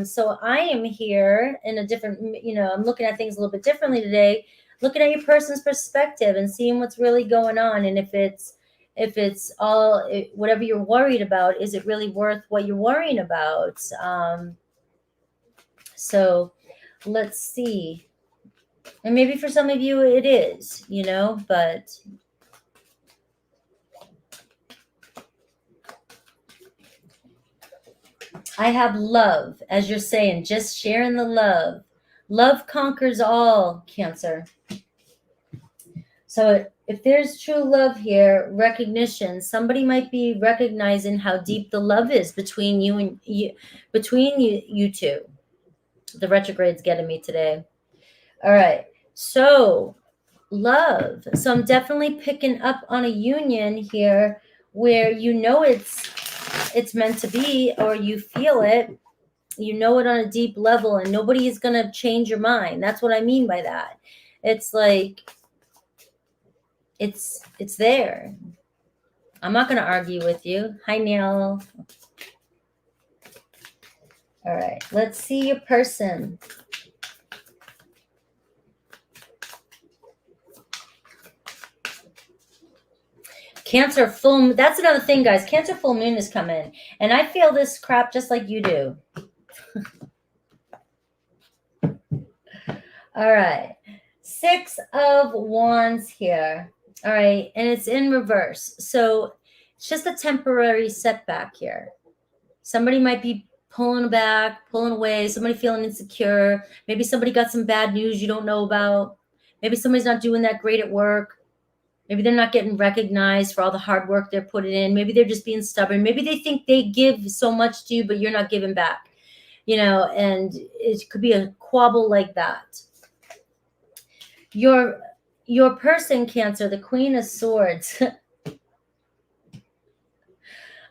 So I am here in a different, I'm looking at things a little bit differently today, looking at your person's perspective and seeing what's really going on. And if it's all, whatever you're worried about, is it really worth what you're worrying about? So let's see. And maybe for some of you it is, but I have love, as you're saying, just sharing the love. Love conquers all, Cancer. So if there's true love here, recognition, somebody might be recognizing how deep the love is between you two. The retrograde's getting me today. All right. So love. So I'm definitely picking up on a union here where it's meant to be, or you feel it, it on a deep level, and nobody is going to change your mind. That's what I mean by that. It's like, it's there. I'm not going to argue with you. Hi, Neil. All right. Let's see your person. Cancer full moon. That's another thing, guys. Cancer full moon is coming. And I feel this crap just like you do. All right. 6 of Wands here. All right. And it's in reverse. So it's just a temporary setback here. Somebody might be pulling back, pulling away. Somebody feeling insecure. Maybe somebody got some bad news you don't know about. Maybe somebody's not doing that great at work. Maybe they're not getting recognized for all the hard work they're putting in. Maybe they're just being stubborn. Maybe they think they give so much to you, but you're not giving back, and it could be a quabble like that. Your person, Cancer, the Queen of Swords.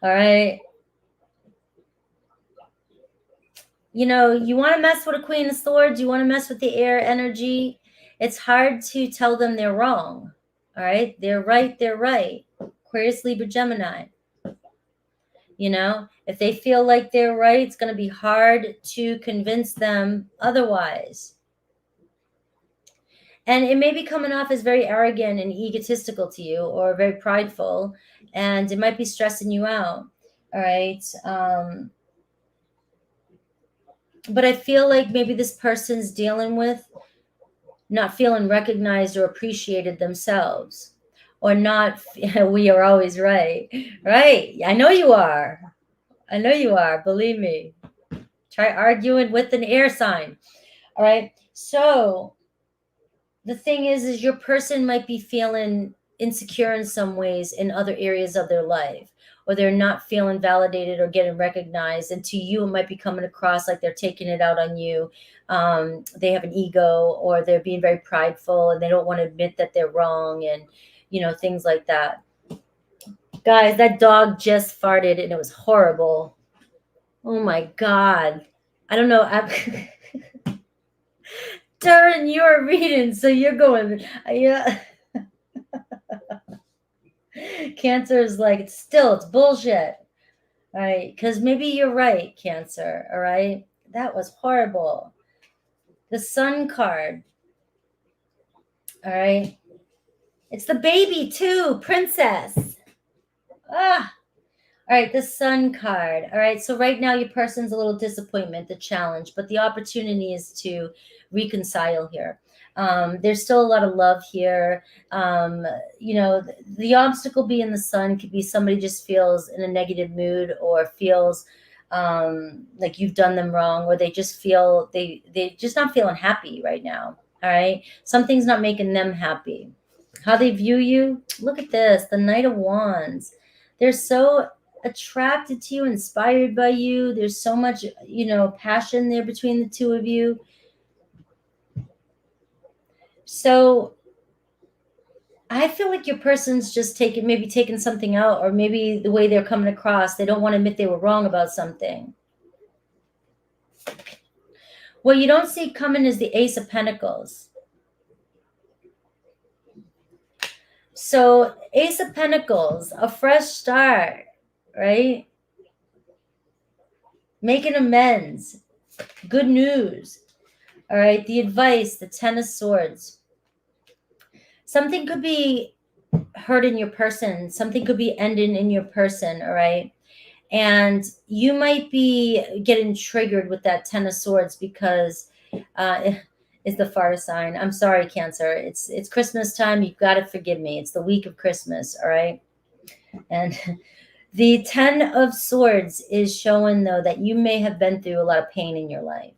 All right. You want to mess with a Queen of Swords. You want to mess with the air energy. It's hard to tell them they're wrong. All right. They're right. They're right. Aquarius, Libra, Gemini. If they feel like they're right, it's going to be hard to convince them otherwise. And it may be coming off as very arrogant and egotistical to you, or very prideful, and it might be stressing you out. All right. But I feel like maybe this person's dealing with not feeling recognized or appreciated themselves, or not. We are always right. Right. I know you are. Believe me. Try arguing with an air sign. All right. So the thing is your person might be feeling insecure in some ways in other areas of their life, or they're not feeling validated or getting recognized. And to you, it might be coming across like they're taking it out on you. They have an ego, or they're being very prideful, and they don't want to admit that they're wrong, and, things like that. Guys, that dog just farted, and it was horrible. Oh, my God. I don't know. During your reading, so you're going, yeah. Cancer is like, it's bullshit. All right. Because maybe you're right, Cancer. All right. That was horrible. The Sun card. All right. It's the baby, too. Princess. Ah. All right, the Sun card. All right, so right now your person's a little disappointment, the challenge, but the opportunity is to reconcile here. There's still a lot of love here. The obstacle being the Sun could be somebody just feels in a negative mood or feels like you've done them wrong, or they just feel they just not feeling happy right now. All right, something's not making them happy. How they view you? Look at this, the Knight of Wands. They're so attracted to you, inspired by you. There's so much, passion there between the two of you. So I feel like your person's just taking something out, or maybe the way they're coming across, they don't want to admit they were wrong about something. What you don't see coming is the Ace of Pentacles. So Ace of Pentacles, a fresh start, right? Making amends, good news. All right, the advice, the Ten of Swords. Something could be hurting your person. Something could be ending in your person, all right? And you might be getting triggered with that Ten of Swords because it's the fire sign. I'm sorry, Cancer. It's Christmas time. You've got to forgive me. It's the week of Christmas, all right? And the Ten of Swords is showing, though, that you may have been through a lot of pain in your life.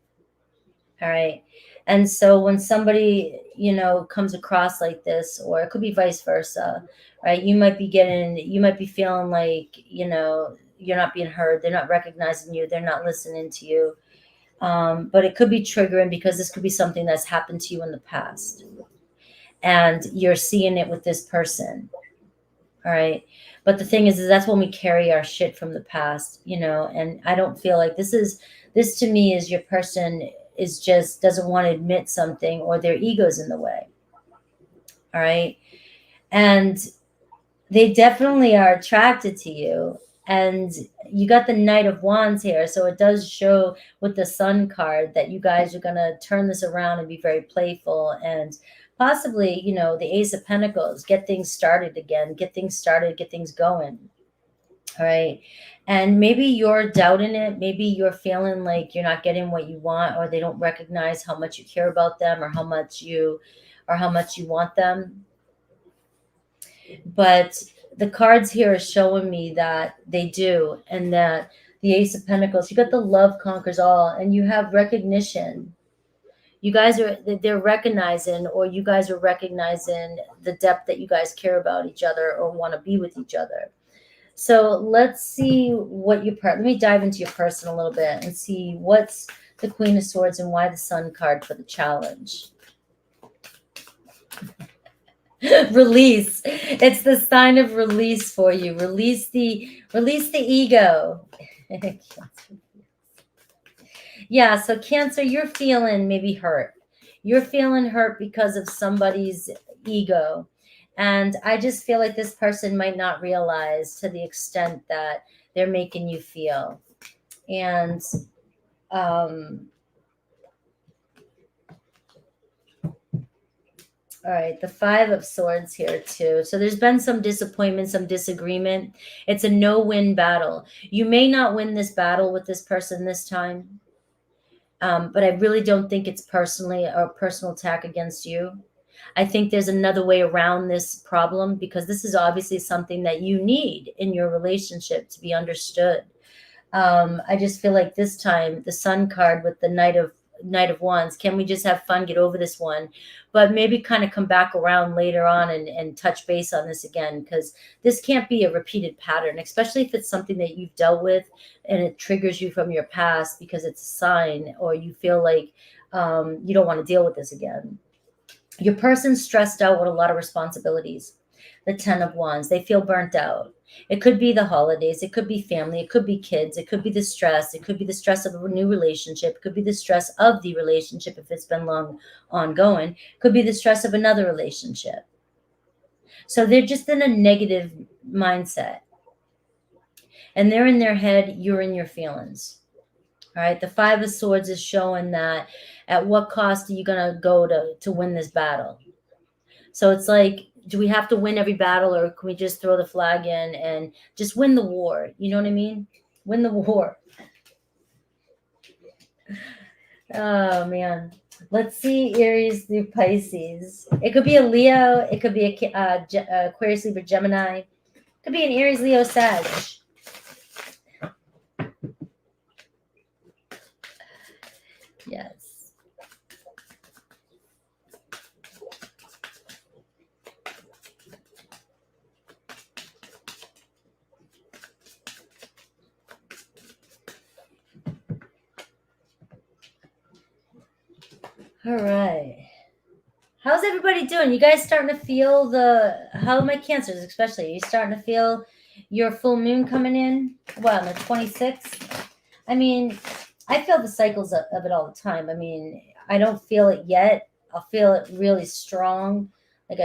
All right. And so when somebody, comes across like this, or it could be vice versa, right? You might be feeling like, you're not being heard. They're not recognizing you. They're not listening to you. But it could be triggering because this could be something that's happened to you in the past. And you're seeing it with this person. All right. But the thing is that's when we carry our shit from the past, and I don't feel like this to me is your person is just doesn't want to admit something, or their ego's in the way. All right. And they definitely are attracted to you. And you got the Knight of Wands here. So it does show with the Sun card that you guys are going to turn this around and be very playful, and possibly, the Ace of Pentacles, get things started again, get things going. All right. And maybe you're doubting it. Maybe you're feeling like you're not getting what you want, or they don't recognize how much you care about them, or how much you want them. But the cards here are showing me that they do, and that the Ace of Pentacles, you got the Love conquers all, and you have recognition. They're recognizing, or you guys are recognizing the depth that you guys care about each other or want to be with each other. So let's see let me dive into your person a little bit and see what's the Queen of Swords and why the Sun card for the challenge. Release. It's the sign of release for you. Release the ego. Yeah, so Cancer, you're feeling maybe hurt. You're feeling hurt because of somebody's ego. And I just feel like this person might not realize to the extent that they're making you feel. And all right, the Five of Swords here too. So there's been some disappointment, some disagreement. It's a no-win battle. You may not win this battle with this person this time, but I really don't think it's personally a personal attack against you. I think there's another way around this problem, because this is obviously something that you need in your relationship to be understood. I just feel like this time, the Sun card with the Knight of Wands, can we just have fun, get over this one, but maybe kind of come back around later on and touch base on this again, because this can't be a repeated pattern, especially if it's something that you've dealt with and it triggers you from your past because it's a sign, or you feel like you don't want to deal with this again. Your person's stressed out with a lot of responsibilities. The Ten of Wands, they feel burnt out. It could be the holidays. It could be family. It could be kids. It could be the stress. It could be the stress of a new relationship. It could be the stress of the relationship if it's been long ongoing. It could be the stress of another relationship. So they're just in a negative mindset. And they're in their head, you're in your feelings. All right. The Five of Swords is showing that at what cost are you going to go to win this battle? So it's like, do we have to win every battle, or can we just throw the flag in and just win the war? You know what I mean? Win the war. Oh, man. Let's see Aries through Pisces. It could be a Leo. It could be a Aquarius, Libra, Gemini. It could be an Aries, Leo, Sag. Yes. All right. How's everybody doing? You guys starting to feel how are my Cancers especially? Are you starting to feel your full moon coming in? Well, on the 26th? I mean, I feel the cycles of it all the time. I mean, I don't feel it yet. I'll feel it really strong. Like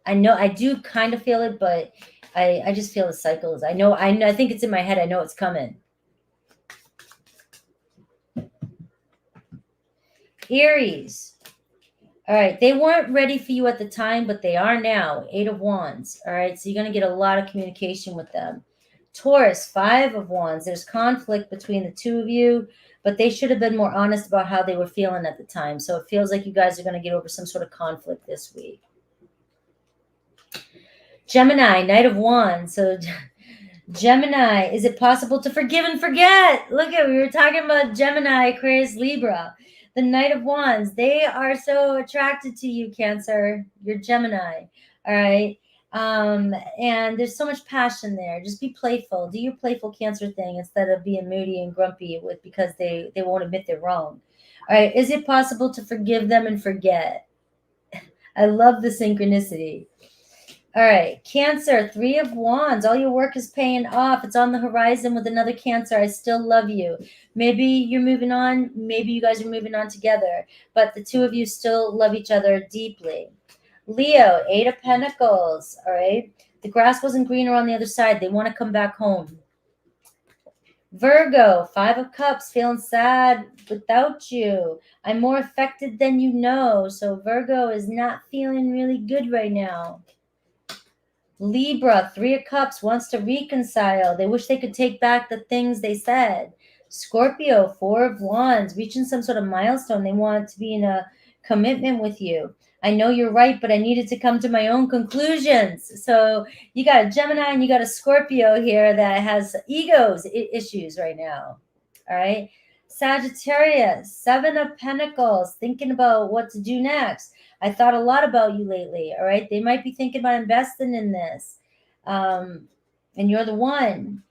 I know I do kind of feel it, but I just feel the cycles. I know, I think it's in my head. I know it's coming. Aries. All right. They weren't ready for you at the time, but they are now. 8 of Wands. All right. So you're going to get a lot of communication with them. Taurus, 5 of Wands. There's conflict between the two of you, but they should have been more honest about how they were feeling at the time. So it feels like you guys are going to get over some sort of conflict this week. Gemini, Knight of Wands. So Gemini, is it possible to forgive and forget? Look at, we were talking about Gemini, Aquarius, Libra. The Knight of Wands, they are so attracted to you, Cancer. You're Gemini, all right? And there's so much passion there. Just be playful. Do your playful Cancer thing instead of being moody and grumpy because they won't admit they're wrong. All right, is it possible to forgive them and forget? I love the synchronicity. All right, Cancer, 3 of Wands. All your work is paying off. It's on the horizon with another Cancer. I still love you. Maybe you're moving on. Maybe you guys are moving on together. But the two of you still love each other deeply. Leo, 8 of Pentacles. All right. The grass wasn't greener on the other side. They want to come back home. Virgo, 5 of Cups, feeling sad without you. I'm more affected than you know. So Virgo is not feeling really good right now. Libra, 3 of Cups, wants to reconcile. They wish they could take back the things they said. Scorpio, 4 of Wands, reaching some sort of milestone. They want to be in a commitment with you. I know you're right, but I needed to come to my own conclusions. So you got a Gemini and you got a Scorpio here that has egos issues right now. All right. Sagittarius, 7 of Pentacles, thinking about what to do next. I thought a lot about you lately. All right. They might be thinking about investing in this. And you're the one.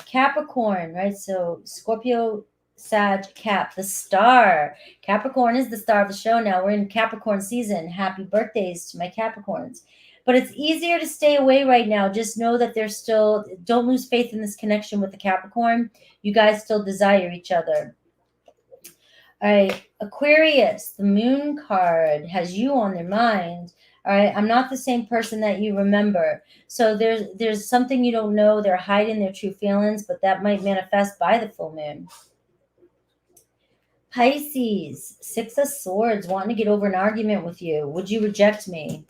Capricorn, right? So Scorpio, Sag, Cap, the star. Capricorn is the star of the show now. We're in Capricorn season. Happy birthdays to my Capricorns. But it's easier to stay away right now. Just know that there's still, don't lose faith in this connection with the Capricorn. You guys still desire each other. All right, Aquarius, the moon card has you on their mind. All right, I'm not the same person that you remember. So there's something you don't know. They're hiding their true feelings, but that might manifest by the full moon. Pisces, 6 of Swords, wanting to get over an argument with you. Would you reject me?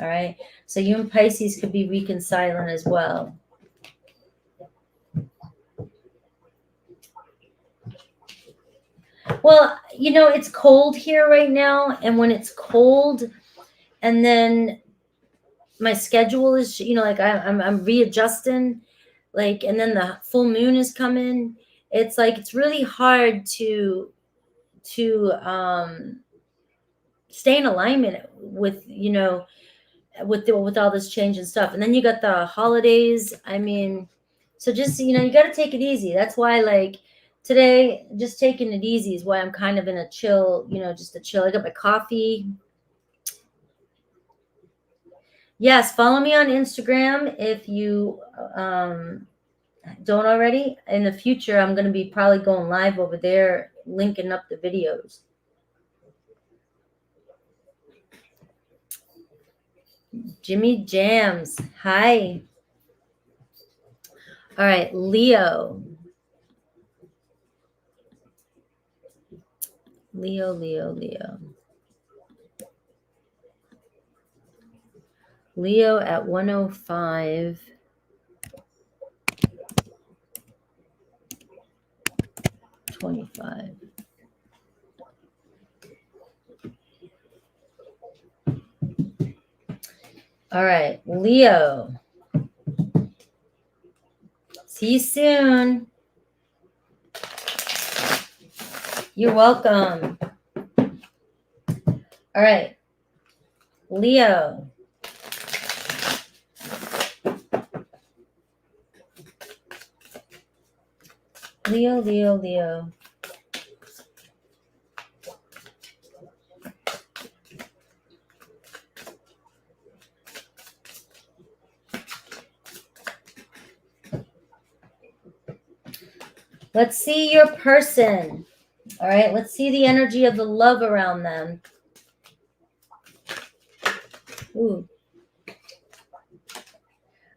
All right, so you and Pisces could be reconciling as well. Well, you know, it's cold here right now. And when it's cold, and then my schedule is, you know, like I'm readjusting, like, and then the full moon is coming. It's like, it's really hard to stay in alignment with, you know, with all this change and stuff. And then you got the holidays. I mean, so just, you know, you got to take it easy. That's why, like, today, just taking it easy is why I'm kind of in a chill, you know, just a chill. I got my coffee. Yes, follow me on Instagram if you don't already. In the future, I'm going to be probably going live over there, linking up the videos. Jimmy Jams. Hi. All right, Leo. Leo, Leo, Leo. Leo at 105. 25. All right, Leo. See you soon. You're welcome. All right, Leo. Leo, Leo, Leo. Let's see your person. All right, let's see the energy of the love around them. Ooh.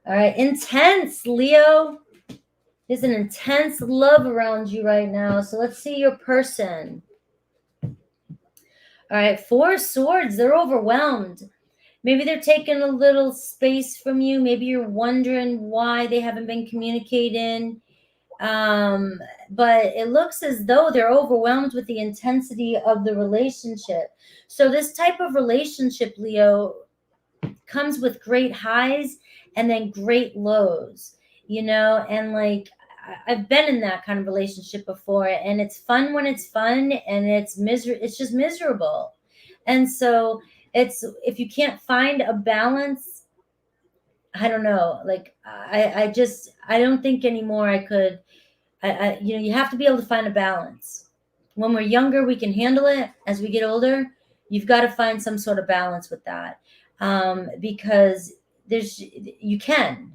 All right, intense, Leo. There's an intense love around you right now. So let's see your person. All right, 4 swords. They're overwhelmed. Maybe they're taking a little space from you. Maybe you're wondering why they haven't been communicating. But it looks as though they're overwhelmed with the intensity of the relationship. So this type of relationship, Leo, comes with great highs and then great lows, and like I've been in that kind of relationship before, and it's fun when it's fun, and it's just miserable. And so it's, if you can't find a balance, I don't know, like I don't think anymore I could. You have to be able to find a balance. When we're younger, we can handle it. As we get older, you've got to find some sort of balance with that, because you can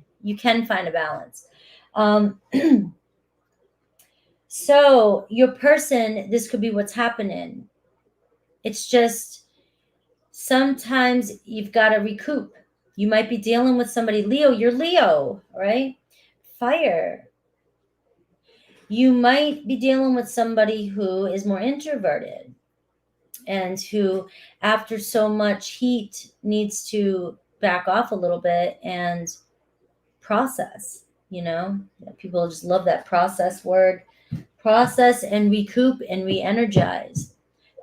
find a balance. So your person, this could be what's happening. It's just sometimes you've got to recoup. You might be dealing with somebody, Leo. You're Leo, right? Fire. You might be dealing with somebody who is more introverted and who, after so much heat, needs to back off a little bit and process. People just love that process word. Process and recoup and re-energize.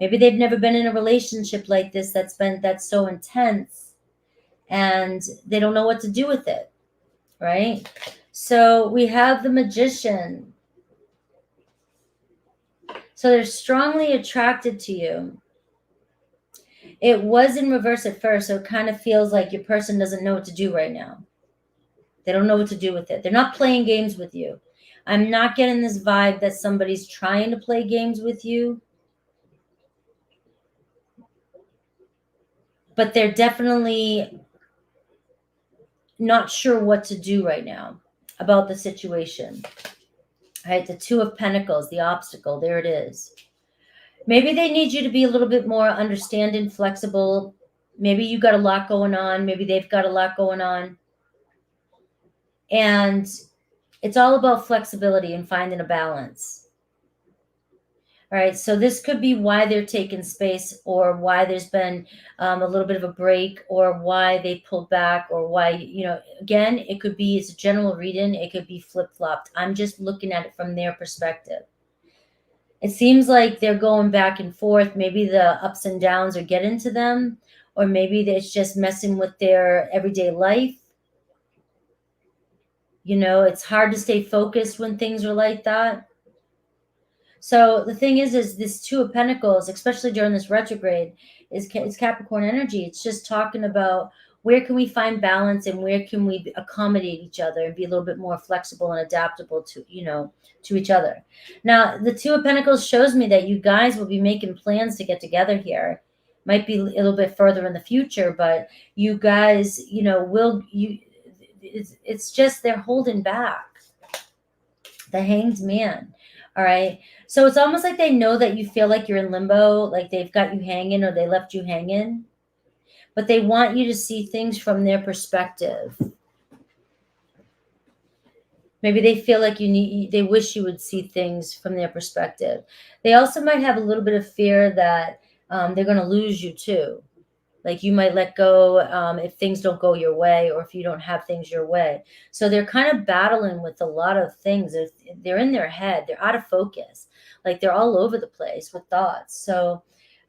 Maybe they've never been in a relationship like this that's so intense, and they don't know what to do with it, right? So we have the Magician. So they're strongly attracted to you. It was in reverse at first, so it kind of feels like your person doesn't know what to do right now. They don't know what to do with it. They're not playing games with you. I'm not getting this vibe that somebody's trying to play games with you, but they're definitely not sure what to do right now about the situation. Right? The 2 of Pentacles, the obstacle, there it is. Maybe they need you to be a little bit more understanding, flexible. Maybe you got a lot going on. Maybe they've got a lot going on. And it's all about flexibility and finding a balance. All right, so this could be why they're taking space, or why there's been a little bit of a break, or why they pulled back, or why, again, it could be, it's a general reading. It could be flip-flopped. I'm just looking at it from their perspective. It seems like they're going back and forth. Maybe the ups and downs are getting to them, or maybe it's just messing with their everyday life. It's hard to stay focused when things are like that. So the thing is this 2 of Pentacles, especially during this retrograde, is Capricorn energy. It's just talking about where can we find balance, and where can we accommodate each other and be a little bit more flexible and adaptable to each other. Now, the 2 of Pentacles shows me that you guys will be making plans to get together here. Might be a little bit further in the future, but you guys, it's just they're holding back. The Hanged Man. All right. So it's almost like they know that you feel like you're in limbo, like they've got you hanging or they left you hanging, but they want you to see things from their perspective. Maybe they feel like they wish you would see things from their perspective. They also might have a little bit of fear that they're going to lose you too. Like you might let go if things don't go your way, or if you don't have things your way. So they're kind of battling with a lot of things. They're in their head. They're out of focus. Like they're all over the place with thoughts. So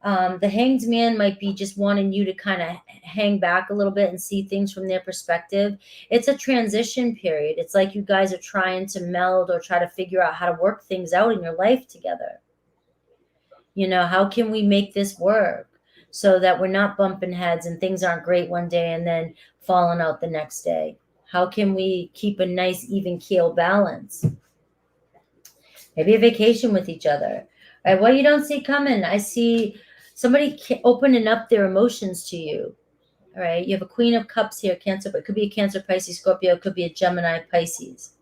the Hanged Man might be just wanting you to kind of hang back a little bit and see things from their perspective. It's a transition period. It's like you guys are trying to meld or try to figure out how to work things out in your life together. How can we make this work so that we're not bumping heads and things aren't great one day and then falling out the next day? How can we keep a nice even keel balance? Maybe a vacation with each other. All right, what you don't see coming, I see somebody opening up their emotions to you. All right, you have a Queen of Cups here, Cancer, but it could be a Cancer, Pisces, Scorpio, it could be a Gemini, Pisces.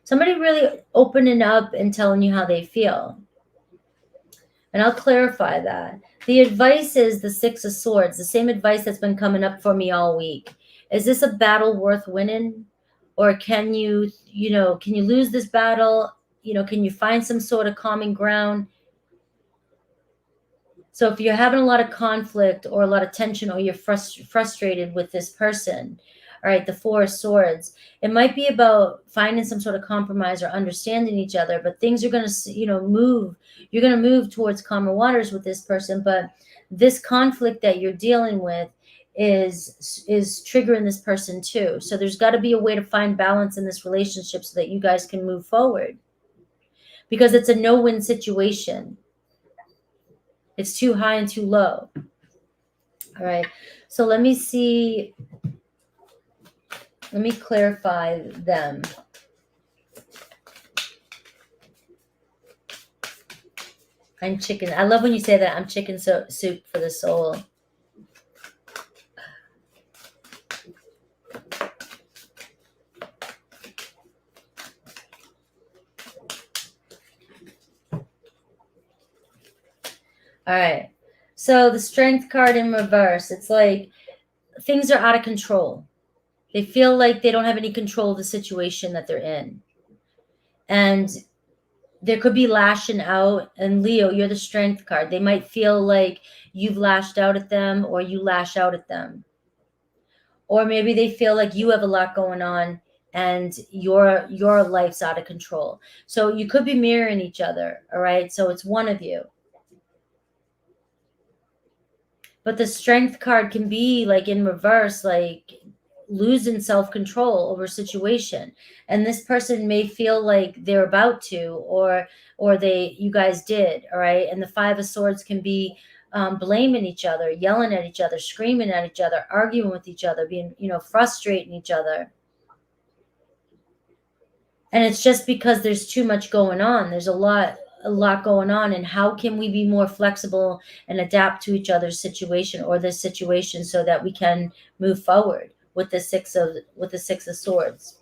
Somebody really opening up and telling you how they feel. And I'll clarify that. The advice is the Six of Swords, the same advice that's been coming up for me all week. Is this a battle worth winning? Or can you lose this battle? Can you find some sort of common ground? So if you're having a lot of conflict or a lot of tension, or you're frustrated with this person, all right, the Four of Swords, it might be about finding some sort of compromise or understanding each other, but things are going to, move. You're going to move towards calmer waters with this person, but this conflict that you're dealing with is triggering this person too. So there's got to be a way to find balance in this relationship so that you guys can move forward, because it's a no-win situation. It's too high and too low. All right. So let me see. Let me clarify them. I'm chicken. I love when you say that. I'm chicken soup for the soul. All right. So the Strength card in reverse, it's like things are out of control. They feel like they don't have any control of the situation that they're in. And there could be lashing out. And Leo, you're the Strength card. They might feel like you've lashed out at them, or you lash out at them. Or maybe they feel like you have a lot going on and your life's out of control. So you could be mirroring each other. All right. So it's one of you. But the Strength card can be like in reverse, like losing self-control over a situation. And this person may feel like they're about to, or you guys did. All right. And the Five of Swords can be blaming each other, yelling at each other, screaming at each other, arguing with each other, being, frustrating each other. And it's just because there's too much going on. There's a lot going on. And how can we be more flexible and adapt to each other's situation or this situation so that we can move forward with the Six of Swords?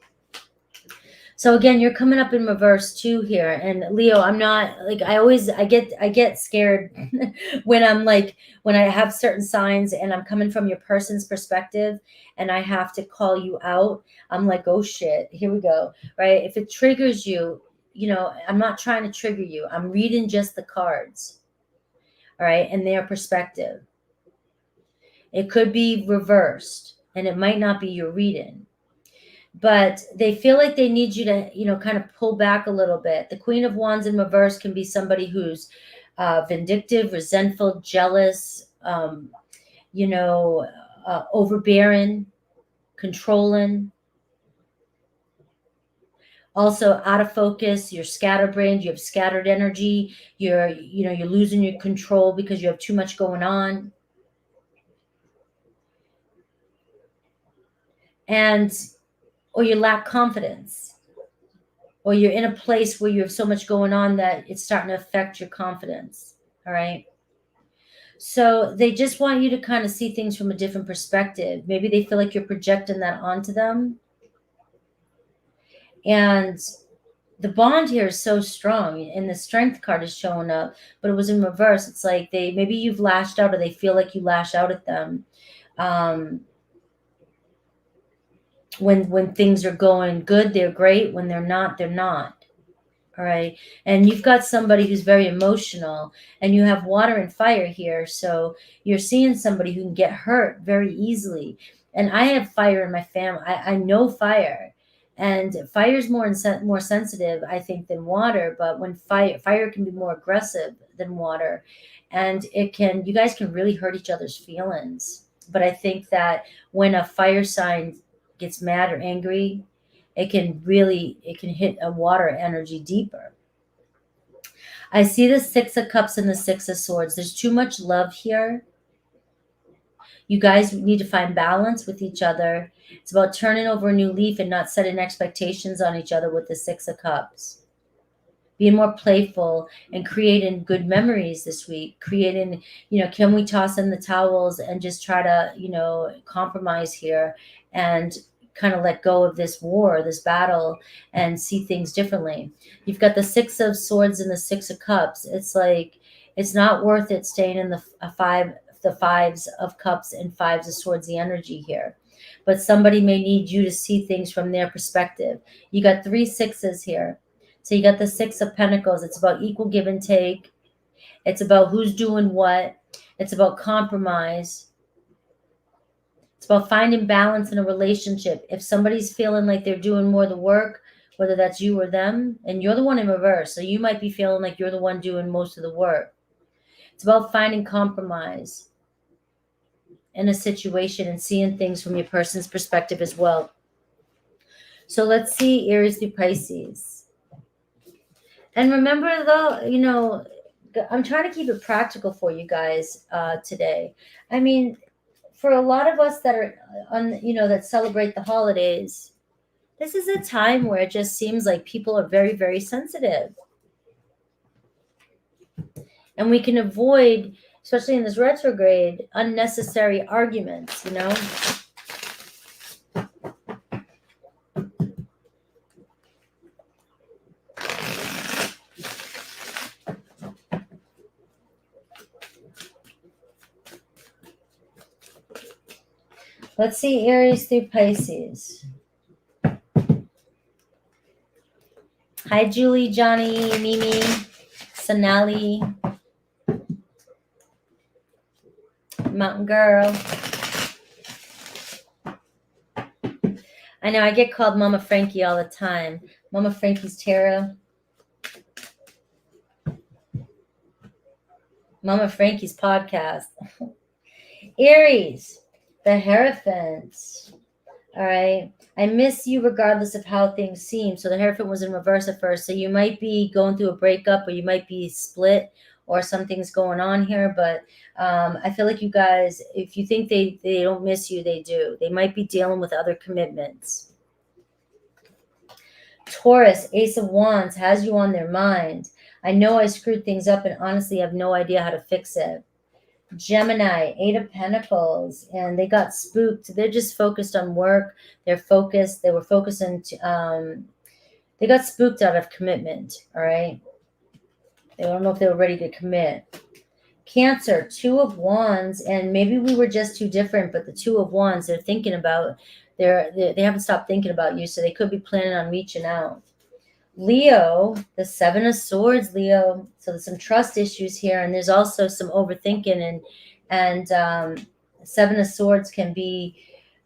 So again, you're coming up in reverse too here. And Leo, I'm not like, I get scared when when I have certain signs and I'm coming from your person's perspective and I have to call you out. I'm like, oh shit, here we go. Right. If it triggers you, I'm not trying to trigger you. I'm reading just the cards. All right. And their perspective. It could be reversed and it might not be your reading. But they feel like they need you to, kind of pull back a little bit. The Queen of Wands in reverse can be somebody who's vindictive, resentful, jealous, overbearing, controlling. Also out of focus, you're scatterbrained, you have scattered energy, you're losing your control because you have too much going on. Or you lack confidence, or you're in a place where you have so much going on that it's starting to affect your confidence. All right. So they just want you to kind of see things from a different perspective. Maybe they feel like you're projecting that onto them. And the bond here is so strong, and the strength card is showing up, but it was in reverse. It's like maybe you've lashed out, or they feel like you lash out at them. When things are going good, they're great. When they're not, they're not. All right. And you've got somebody who's very emotional, and you have water and fire here. So you're seeing somebody who can get hurt very easily. And I have fire in my family. I know fire, and fire is more sensitive, I think, than water. But when fire can be more aggressive than water, and you guys can really hurt each other's feelings. But I think that when a fire sign gets mad or angry, it can hit a water energy deeper. I see the Six of Cups and the Six of Swords. There's too much love here. You guys need to find balance with each other. It's about turning over a new leaf and not setting expectations on each other with the Six of Cups. Being more playful and creating good memories this week. Creating, can we toss in the towels and just try to, compromise here and kind of let go of this war, this battle, and see things differently. You've got the Six of Swords and the Six of Cups. It's like, it's not worth it staying in the Fives of Cups and Fives of Swords, the energy here. But somebody may need you to see things from their perspective. You got 3 sixes here. So you got the Six of Pentacles. It's about equal give and take. It's about who's doing what. It's about compromise. It's about finding balance in a relationship. If somebody's feeling like they're doing more of the work, whether that's you or them, and you're the one in reverse, so you might be feeling like you're the one doing most of the work. It's about finding compromise in a situation and seeing things from your person's perspective as well. So let's see Aries through Pisces. And remember, though, I'm trying to keep it practical for you guys today. I mean, for a lot of us that are that celebrate the holidays, this is a time where it just seems like people are very, very sensitive. And we can avoid, especially in this retrograde, unnecessary arguments, Let's see Aries through Pisces. Hi, Julie, Johnny, Mimi, Sonali, Mountain Girl. I know I get called Mama Frankie all the time. Mama Frankie's Tarot. Mama Frankie's podcast. Aries, the Hierophant. All right. I miss you regardless of how things seem. So the Hierophant was in reverse at first. So you might be going through a breakup, or you might be split, or something's going on here. But I feel like you guys, if you think they don't miss you, they do. They might be dealing with other commitments. Taurus, Ace of Wands, has you on their mind. I know I screwed things up and honestly have no idea how to fix it. Gemini, Eight of Pentacles, and they got spooked. They're just focused on work. They're focused. They were focusing. They got spooked out of commitment. All right. They don't know if they were ready to commit. Cancer, Two of Wands, and maybe we were just too different. But the Two of Wands, they're thinking about. They haven't stopped thinking about you, so they could be planning on reaching out. Leo, the Seven of Swords, Leo. So there's some trust issues here, and there's also some overthinking, and Seven of Swords can be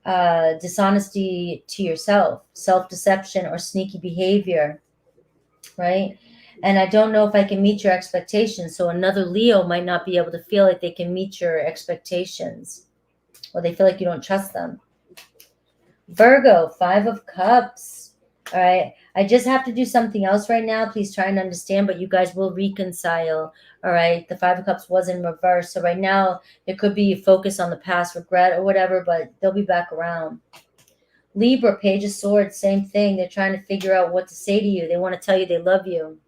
dishonesty to yourself, self-deception, or sneaky behavior, right? And I don't know if I can meet your expectations. So another Leo might not be able to feel like they can meet your expectations, or they feel like you don't trust them. Virgo, Five of Cups. All right. I just have to do something else right now. Please try and understand, but you guys will reconcile. All right. The Five of Cups was in reverse. So right now there could be a focus on the past, regret or whatever, but they'll be back around. Libra, Page of Swords, same thing. They're trying to figure out what to say to you. They want to tell you they love you.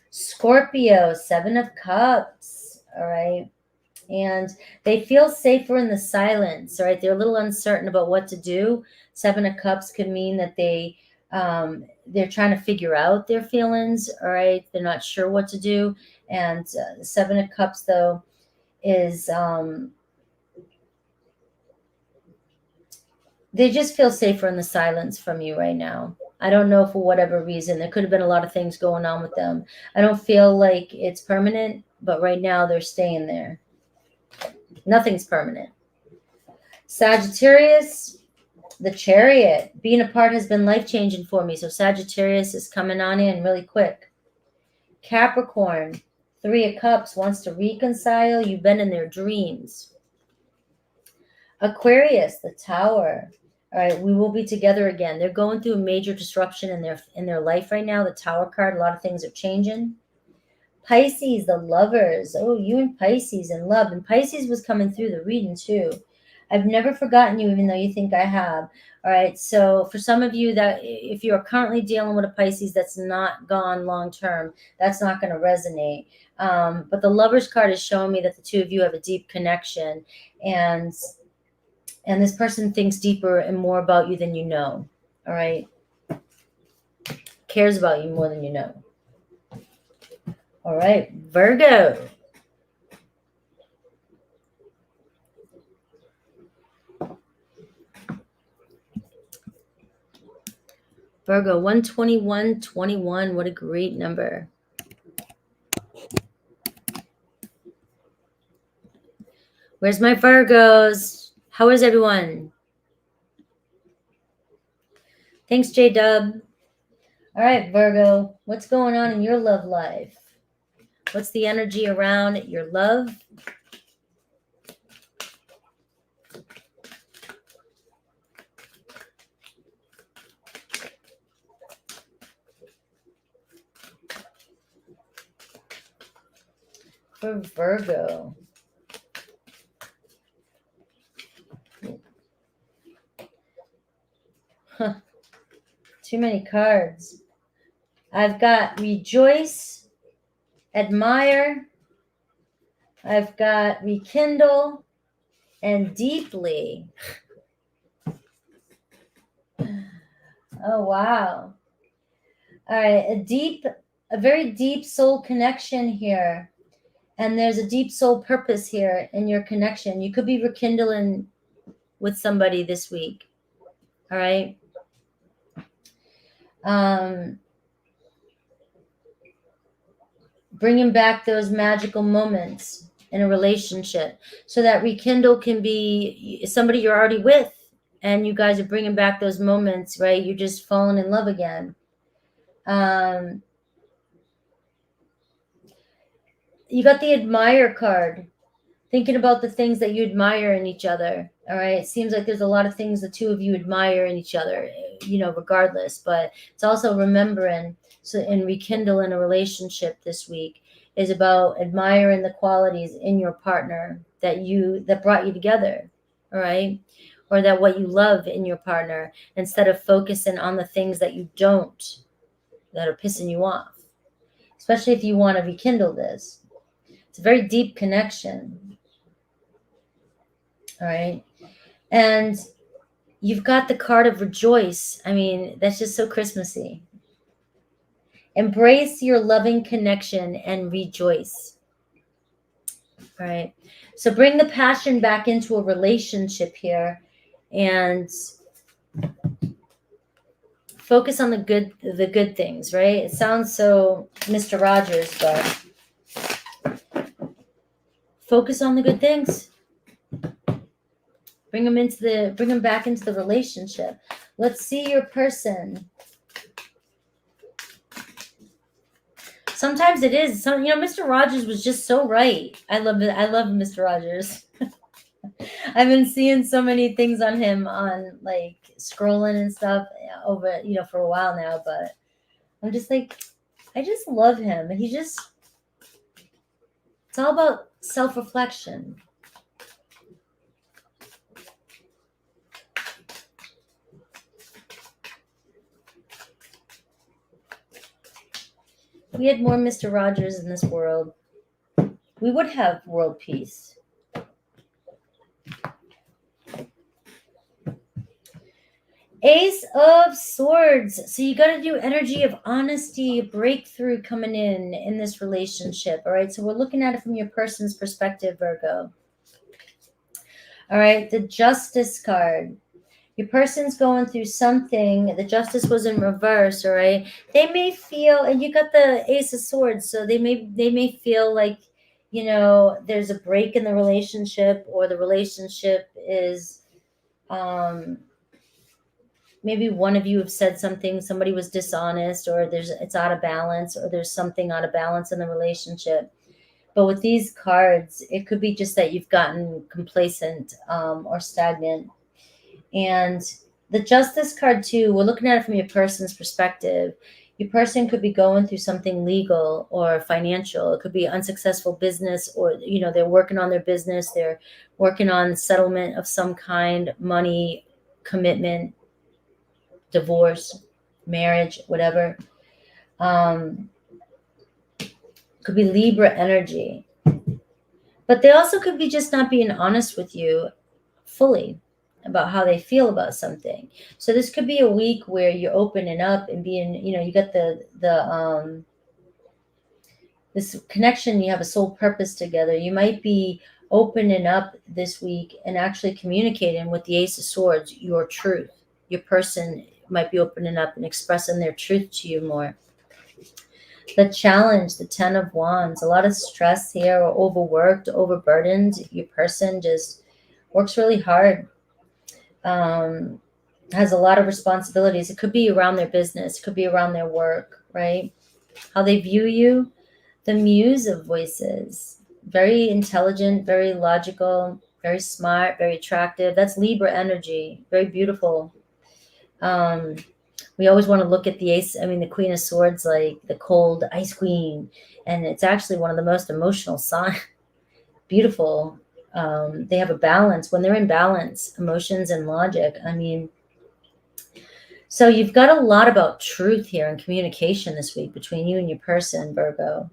Scorpio, Seven of Cups. All right. and they feel safer in the silence, right? They're a little uncertain about what to do. Seven of Cups could mean that they're trying to figure out their feelings, all right? They're not sure what to do. And Seven of Cups, though, is they just feel safer in the silence from you right now. I don't know, for whatever reason. There could have been a lot of things going on with them. I don't feel like it's permanent, but right now they're staying there. Nothing's permanent. Sagittarius, the Chariot. Being apart has been life-changing for me. So Sagittarius is coming on in really quick. Capricorn, Three of Cups, wants to reconcile. You've been in their dreams. Aquarius, the Tower. All right, we will be together again. They're going through a major disruption in their life right now. The Tower card, a lot of things are changing. Pisces, the Lovers. Oh, you and Pisces in love. And Pisces was coming through the reading too. I've never forgotten you, even though you think I have. All right, so for some of you, that if you're currently dealing with a Pisces that's not gone long term, that's not going to resonate. But the Lovers card is showing me that the two of you have a deep connection, and this person thinks deeper and more about you than you know. All right, cares about you more than you know. All right, Virgo. Virgo, 12121. What a great number. Where's my Virgos? How is everyone? Thanks, J-Dub. All right, Virgo, what's going on in your love life? What's the energy around your love? For Virgo. Huh. Too many cards. I've got rejoice, admire. I've got rekindle and deeply. Oh, wow. All right, a very deep soul connection here. And there's a deep soul purpose here in your connection. You could be rekindling with somebody this week. All right. Bringing back those magical moments in a relationship. So that rekindle can be somebody you're already with, and you guys are bringing back those moments, right? You're just falling in love again. You got the admire card, thinking about the things that you admire in each other. All right. It seems like there's a lot of things the two of you admire in each other, regardless, but it's also remembering. So, and rekindle in a relationship this week is about admiring the qualities in your partner that brought you together. All right. Or that what you love in your partner, instead of focusing on the things that you don't, that are pissing you off, especially if you want to rekindle this. It's a very deep connection. All right. And you've got the card of rejoice. I mean, that's just so Christmassy. Embrace your loving connection and rejoice. All right. So bring the passion back into a relationship here and focus on the good things, right? It sounds so Mr. Rogers, but focus on the good things. Bring them back into the relationship. Let's see your person. Sometimes it is. Mr. Rogers was just so right. I love it. I love Mr. Rogers. I've been seeing so many things on him on like scrolling and stuff over, for a while now, but I'm just like, I just love him. It's all about self-reflection. If we had more Mr. Rogers in this world, we would have world peace. Ace of Swords. So you got to do energy of honesty, breakthrough coming in this relationship. All right. So we're looking at it from your person's perspective, Virgo. All right. The Justice card. Your person's going through something. The Justice was in reverse. All right. They may feel, and you got the Ace of Swords. So they may feel like, there's a break in the relationship, or the relationship is, maybe one of you have said something, somebody was dishonest, or it's out of balance, or there's something out of balance in the relationship. But with these cards, it could be just that you've gotten complacent, or stagnant. And the Justice card too, we're looking at it from your person's perspective. Your person could be going through something legal or financial. It could be unsuccessful business, or they're working on their business, they're working on settlement of some kind, money, commitment, divorce, marriage, whatever. Could be Libra energy. But they also could be just not being honest with you fully about how they feel about something. So this could be a week where you're opening up and being, you got the this connection, you have a soul purpose together. You might be opening up this week and actually communicating with the Ace of Swords your truth. Your person might be opening up and expressing their truth to you more. The Challenge, the Ten of Wands, a lot of stress here, or overworked, overburdened. Your person just works really hard, has a lot of responsibilities. It could be around their business, it could be around their work, right? How they view you. The Muse of Voices, very intelligent, very logical, very smart, very attractive. That's Libra energy, very beautiful. We always want to look at the Queen of Swords, like the cold ice queen, and it's actually one of the most emotional signs. Beautiful. They have a balance. When they're in balance, emotions and logic. So you've got a lot about truth here and communication this week between you and your person, Virgo.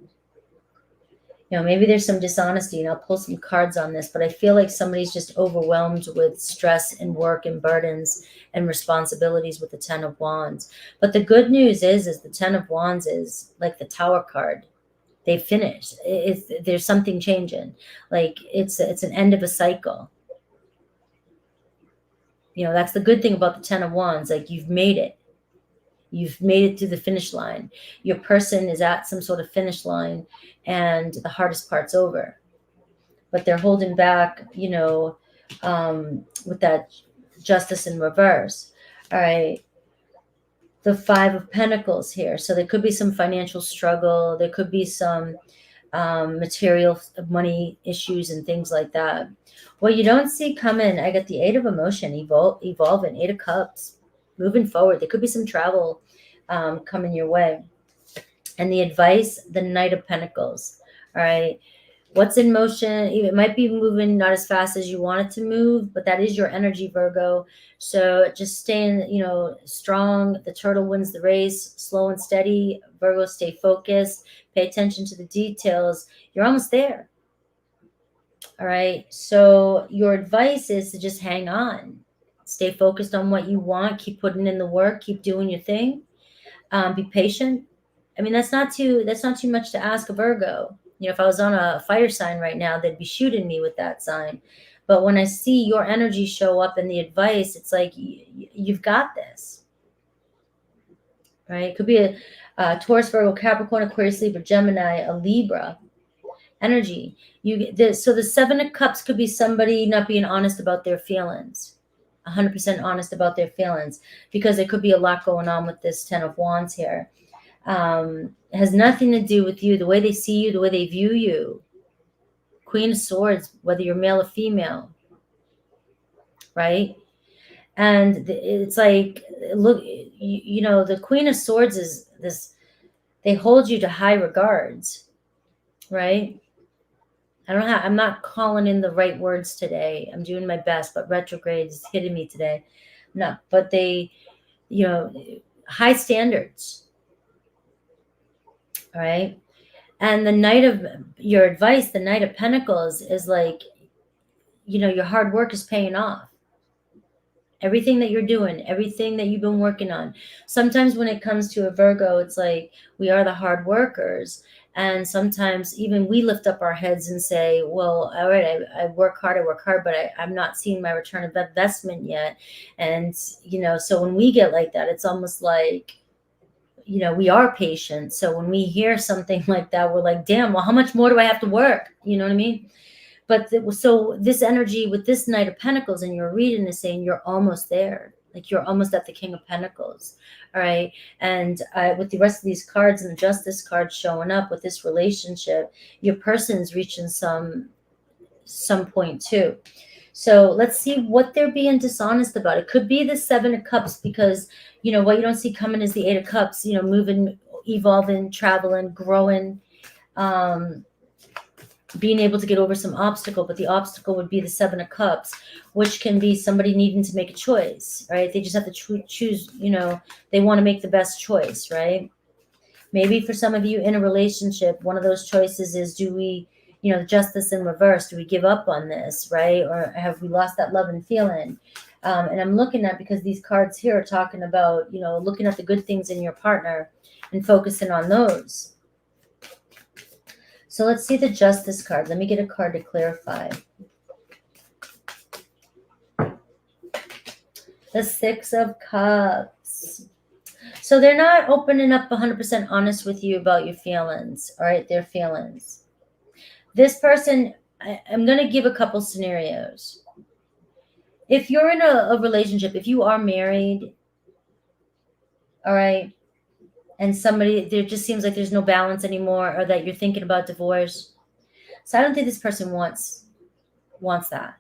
Maybe there's some dishonesty, and I'll pull some cards on this, but I feel like somebody's just overwhelmed with stress and work and burdens and responsibilities with the Ten of Wands. But the good news is the Ten of Wands is like the Tower card. They finished. There's something changing. Like it's an end of a cycle. That's the good thing about the Ten of Wands. Like you've made it. You've made it to the finish line. Your person is at some sort of finish line, and the hardest part's over. But they're holding back, with that Justice in reverse. All right. The Five of Pentacles here. So there could be some financial struggle. There could be some material money issues and things like that. What you don't see coming, I got the Eight of Emotion, evolving, Eight of Cups. Moving forward, there could be some travel coming your way. And the advice, the Knight of Pentacles. All right. What's in motion? It might be moving not as fast as you want it to move, but that is your energy, Virgo. So just staying, strong. The turtle wins the race. Slow and steady. Virgo, stay focused. Pay attention to the details. You're almost there. All right. So your advice is to just hang on. Stay focused on what you want. Keep putting in the work. Keep doing your thing. Be patient. That's not too much to ask a Virgo. If I was on a fire sign right now, they'd be shooting me with that sign. But when I see your energy show up in the advice, it's like you've got this. Right? It could be a Taurus, Virgo, Capricorn, Aquarius, Libra, Gemini, a Libra energy. So the Seven of Cups could be somebody not being honest about their feelings. 100% honest about their feelings, because there could be a lot going on with this Ten of Wands here. It has nothing to do with you, the way they see you, the way they view you. Queen of Swords, whether you're male or female, right? And it's like, look, the Queen of Swords is this, they hold you to high regards, right? I'm not calling in the right words today. I'm doing my best, but retrograde is hitting me today. No, but they, high standards. All right. And the Knight of your advice, the Knight of Pentacles is like, your hard work is paying off. everything that you're doing, everything that you've been working on. Sometimes when it comes to a Virgo, it's like we are the hard workers. And sometimes even we lift up our heads and say, well, all right, I work hard, but I'm not seeing my return of investment yet. And, so when we get like that, it's almost like, we are patient. So when we hear something like that, we're like, damn, well, how much more do I have to work? You know what I mean? But so this energy with this Knight of Pentacles in your reading is saying you're almost there. Like you're almost at the King of Pentacles. All right. And with the rest of these cards and the Justice card showing up with this relationship, your person's reaching some point too. So let's see what they're being dishonest about. It could be the Seven of Cups because, what you don't see coming is the Eight of Cups, moving, evolving, traveling, growing, being able to get over some obstacle, but the obstacle would be the Seven of Cups, which can be somebody needing to make a choice, right? They just have to choose, they want to make the best choice, right? Maybe for some of you in a relationship, one of those choices is, do we, Justice in reverse, do we give up on this, right? Or have we lost that love and feeling? And I'm looking at, because these cards here are talking about, looking at the good things in your partner and focusing on those. So let's see the Justice card. Let me get a card to clarify. The Six of Cups. So they're not opening up 100% honest with you about your feelings, all right? Their feelings. This person, I'm going to give a couple scenarios. If you're in a relationship, if you are married, all right, and somebody, there just seems like there's no balance anymore, or that you're thinking about divorce. So I don't think this person wants that.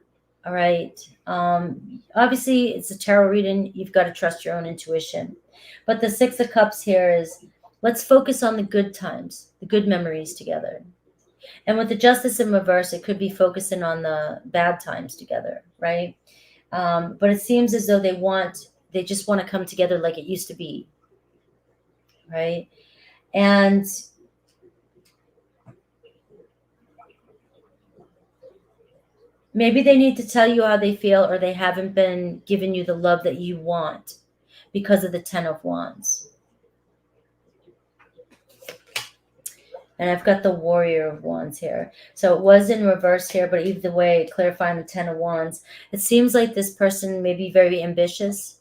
All right. Obviously, it's a tarot reading. You've got to trust your own intuition. But the Six of Cups here is, let's focus on the good times, the good memories together. And with the Justice in reverse, it could be focusing on the bad times together, right? But it seems as though they just want to come together like it used to be, right? And maybe they need to tell you how they feel, or they haven't been giving you the love that you want because of the Ten of Wands. And I've got the Warrior of Wands here. So it was in reverse here, but either way, clarifying the Ten of Wands. It seems like this person may be very ambitious.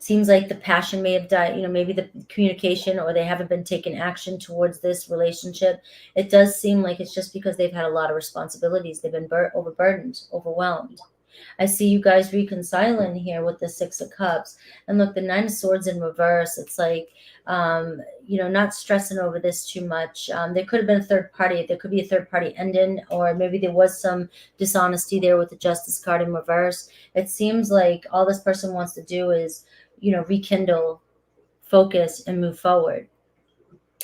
Seems like the passion may have died, maybe the communication, or they haven't been taking action towards this relationship. It does seem like it's just because they've had a lot of responsibilities. They've been overburdened, overwhelmed. I see you guys reconciling here with the Six of Cups. And look, the Nine of Swords in reverse. It's like, not stressing over this too much. There could have been a third party. There could be a third party ending, or maybe there was some dishonesty there with the Justice card in reverse. It seems like all this person wants to do is, rekindle, focus, and move forward.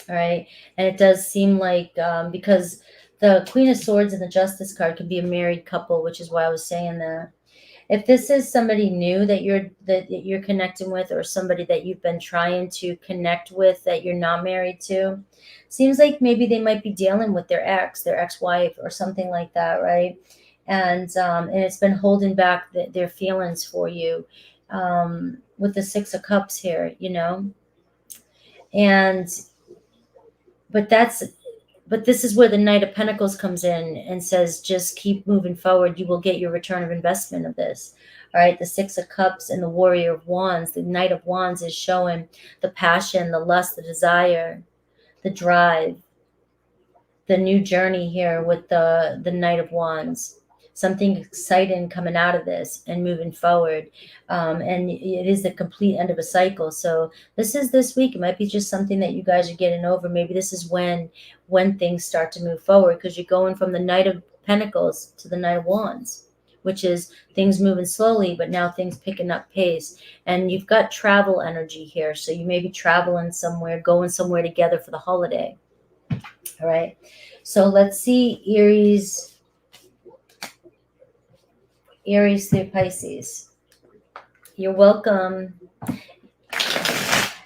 All right. And it does seem like, because the Queen of Swords and the Justice card can be a married couple, which is why I was saying that. If this is somebody new that you're connecting with, or somebody that you've been trying to connect with that you're not married to, seems like maybe they might be dealing with their ex-wife, or something like that, right? And it's been holding back their feelings for you, with the Six of Cups here, and but this is where the Knight of Pentacles comes in and says, just keep moving forward. You will get your return of investment of this. All right. The Six of Cups and the Warrior of Wands. The Knight of Wands is showing the passion, the lust, the desire, the drive, the new journey here with the Knight of Wands. Something exciting coming out of this and moving forward. And it is the complete end of a cycle. So this week. It might be just something that you guys are getting over. Maybe this is when things start to move forward, because you're going from the Knight of Pentacles to the Knight of Wands, which is things moving slowly, but now things picking up pace. And you've got travel energy here. So you may be traveling somewhere, going somewhere together for the holiday. All right. So let's see Aries through Pisces. You're welcome.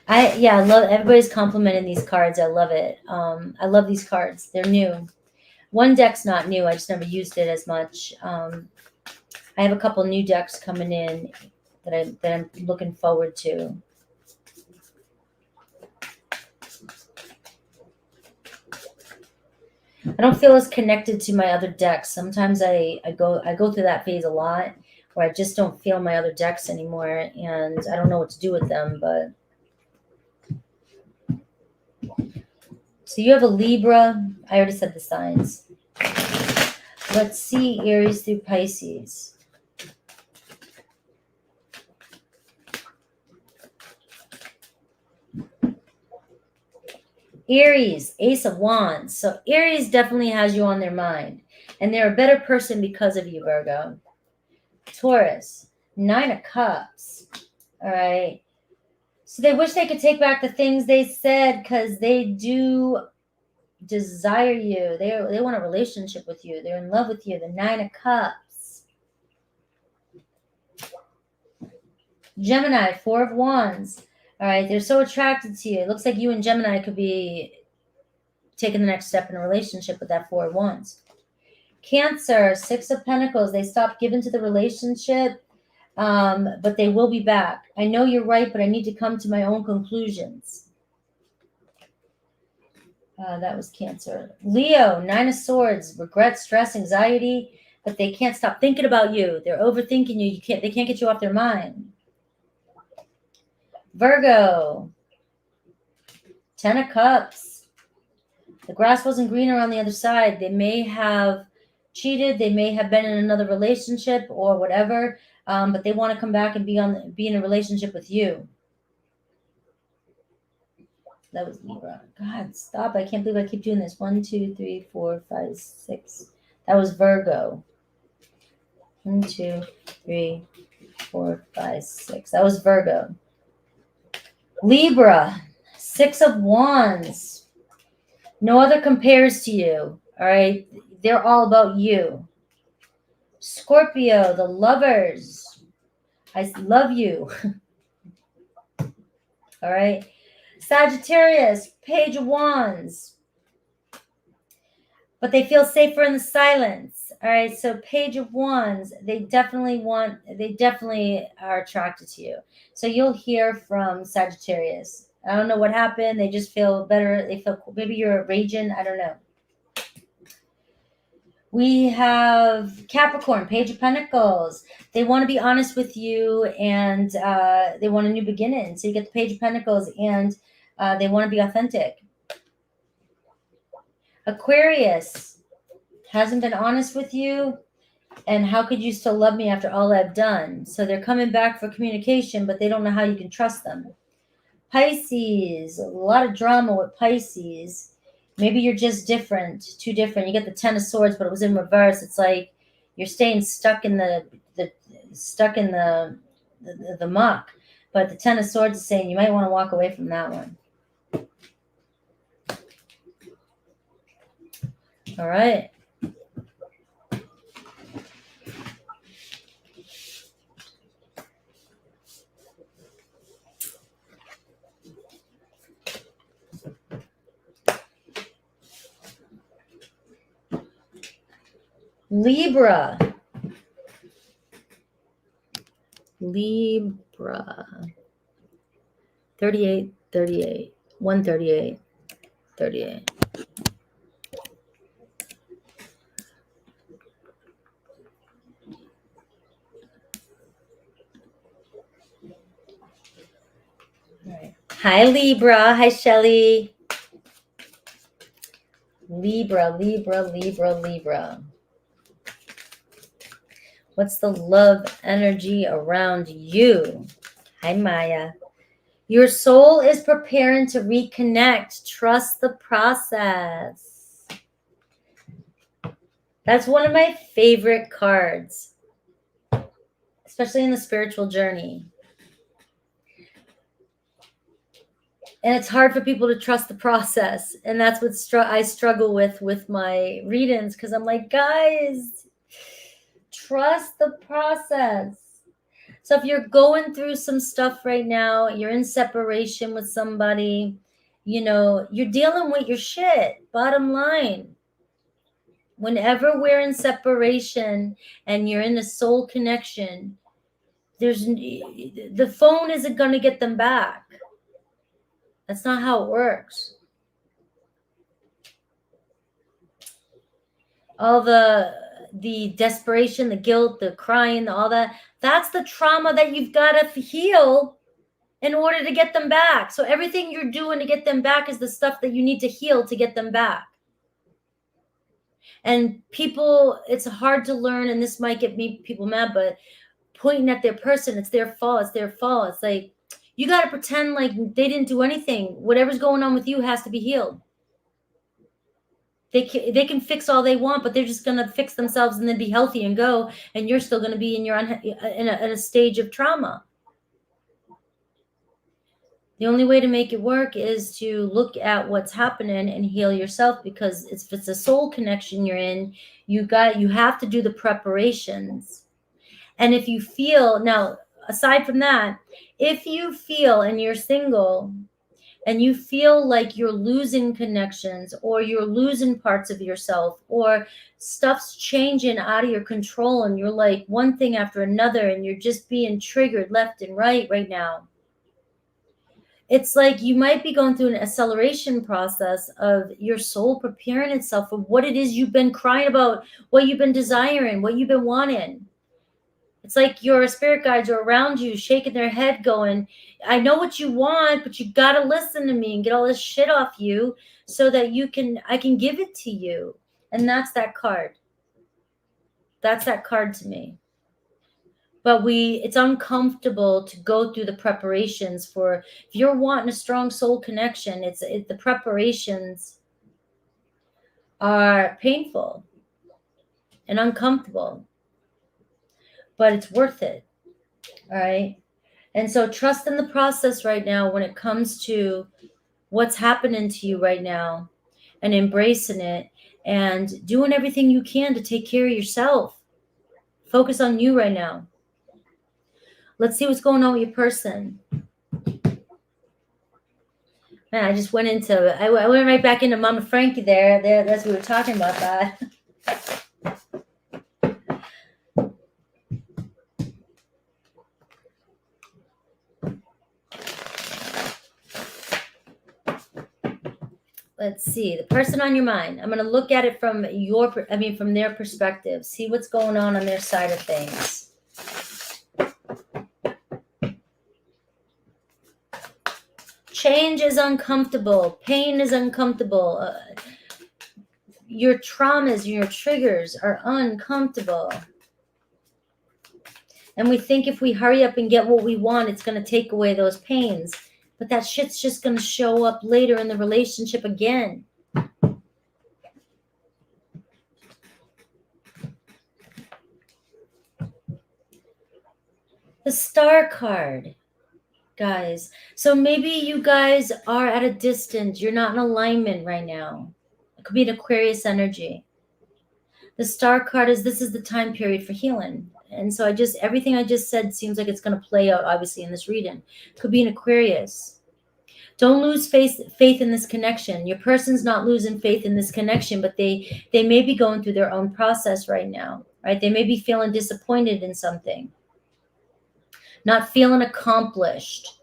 I love everybody's complimenting these cards. I love it. I love these cards. They're new. One deck's not new. I just never used it as much. I I have a couple new decks coming in that I'm looking forward to. I don't feel as connected to my other decks. Sometimes I go through that phase a lot where I just don't feel my other decks anymore, and I don't know what to do with them. But so you have a Libra. I already said the signs. Let's see Aries through Pisces. Aries, Ace of Wands. So Aries definitely has you on their mind, and they're a better person because of you, Virgo. Taurus, Nine of Cups. All right. So they wish they could take back the things they said because they do desire you. They want a relationship with you. They're in love with you. The Nine of Cups. Gemini, Four of Wands. All right. They're so attracted to you. It looks like you and Gemini could be taking the next step in a relationship with that Four of Wands. Cancer, Six of Pentacles. They stopped giving to the relationship, but they will be back. I know you're right, but I need to come to my own conclusions. That was Cancer. Leo, Nine of Swords. Regret, stress, anxiety, but they can't stop thinking about you. They're overthinking you. They can't get you off their mind. Virgo, Ten of Cups. The grass wasn't greener on the other side. They may have cheated. They may have been in another relationship or whatever, but they want to come back and be in a relationship with you. That was Libra. God, stop. I can't believe I keep doing this. 1, 2, 3, 4, 5, 6. That was Virgo. 1, 2, 3, 4, 5, 6. That was Virgo. Libra, Six of Wands. No other compares to you. All right. They're all about you. Scorpio, the Lovers. I love you. All right. Sagittarius, Page of Wands. But they feel safer in the silence. All right. So Page of Wands, they definitely are attracted to you. So you'll hear from Sagittarius. I don't know what happened. They just feel better. They feel maybe you're raging. I don't know. We have Capricorn, Page of Pentacles. They want to be honest with you, and they want a new beginning. So you get the Page of Pentacles, and they want to be authentic. Aquarius hasn't been honest with you, and how could you still love me after all I've done? So they're coming back for communication, but they don't know how you can trust them. Pisces, a lot of drama with Pisces. Maybe you're just different, too different. You get the Ten of Swords, but it was in reverse. It's like you're staying stuck in the muck. But the Ten of Swords is saying you might want to walk away from that one. All right. Libra. 38, 38. 138, 38. All right. Hi, Libra. Hi, Shelly. Libra, Libra, Libra, Libra. What's the love energy around you? Hi, Maya. Your soul is preparing to reconnect. Trust the process. That's one of my favorite cards, especially in the spiritual journey. And it's hard for people to trust the process. And that's what I struggle with my readings, because I'm like, guys, trust the process. So if you're going through some stuff right now, you're in separation with somebody, you're dealing with your shit, bottom line. Whenever we're in separation and you're in a soul connection, the phone isn't going to get them back. That's not how it works. All the desperation, the guilt, the crying, all that's the trauma that you've got to heal in order to get them back. So everything you're doing to get them back is the stuff that you need to heal to get them back. And people, it's hard to learn, and this might get people mad, but pointing at their person, it's their fault, it's their fault. It's like, you got to pretend like they didn't do anything. Whatever's going on with you has to be healed. They can fix all they want, but they're just going to fix themselves and then be healthy and go, and you're still going to be in a stage of trauma. The only way to make it work is to look at what's happening and heal yourself, because if it's a soul connection you're in, you have to do the preparations. And if you feel, now, aside from that, if you feel and you're single and you feel like you're losing connections or you're losing parts of yourself or stuff's changing out of your control and you're like one thing after another and you're just being triggered left and right now, it's like you might be going through an acceleration process of your soul preparing itself for what it is you've been crying about, what you've been desiring, what you've been wanting. It's like your spirit guides are around you, shaking their head, going, I know what you want, but you got to listen to me and get all this shit off you so that I can give it to you. And that's that card. That's that card to me. But it's uncomfortable to go through the preparations for, if you're wanting a strong soul connection, the preparations are painful and uncomfortable, but it's worth it. All right. And so trust in the process right now when it comes to what's happening to you right now, and embracing it and doing everything you can to take care of yourself. Focus on you right now. Let's see what's going on with your person. Man, I just went right back into Mama Frankie there. That's what we were talking about that. Let's see, the person on your mind. I'm going to look at it from their perspective. See what's going on their side of things. Change is uncomfortable. Pain is uncomfortable. Your traumas, your triggers are uncomfortable. And we think if we hurry up and get what we want, it's going to take away those pains. But that shit's just going to show up later in the relationship again. The Star card, guys. So maybe you guys are at a distance. You're not in alignment right now. It could be an Aquarius energy. The Star card this is the time period for healing. And so everything I just said seems like it's going to play out, obviously, in this reading. Could be an Aquarius. Don't lose faith in this connection. Your person's not losing faith in this connection, but they may be going through their own process right now, right? They may be feeling disappointed in something, not feeling accomplished,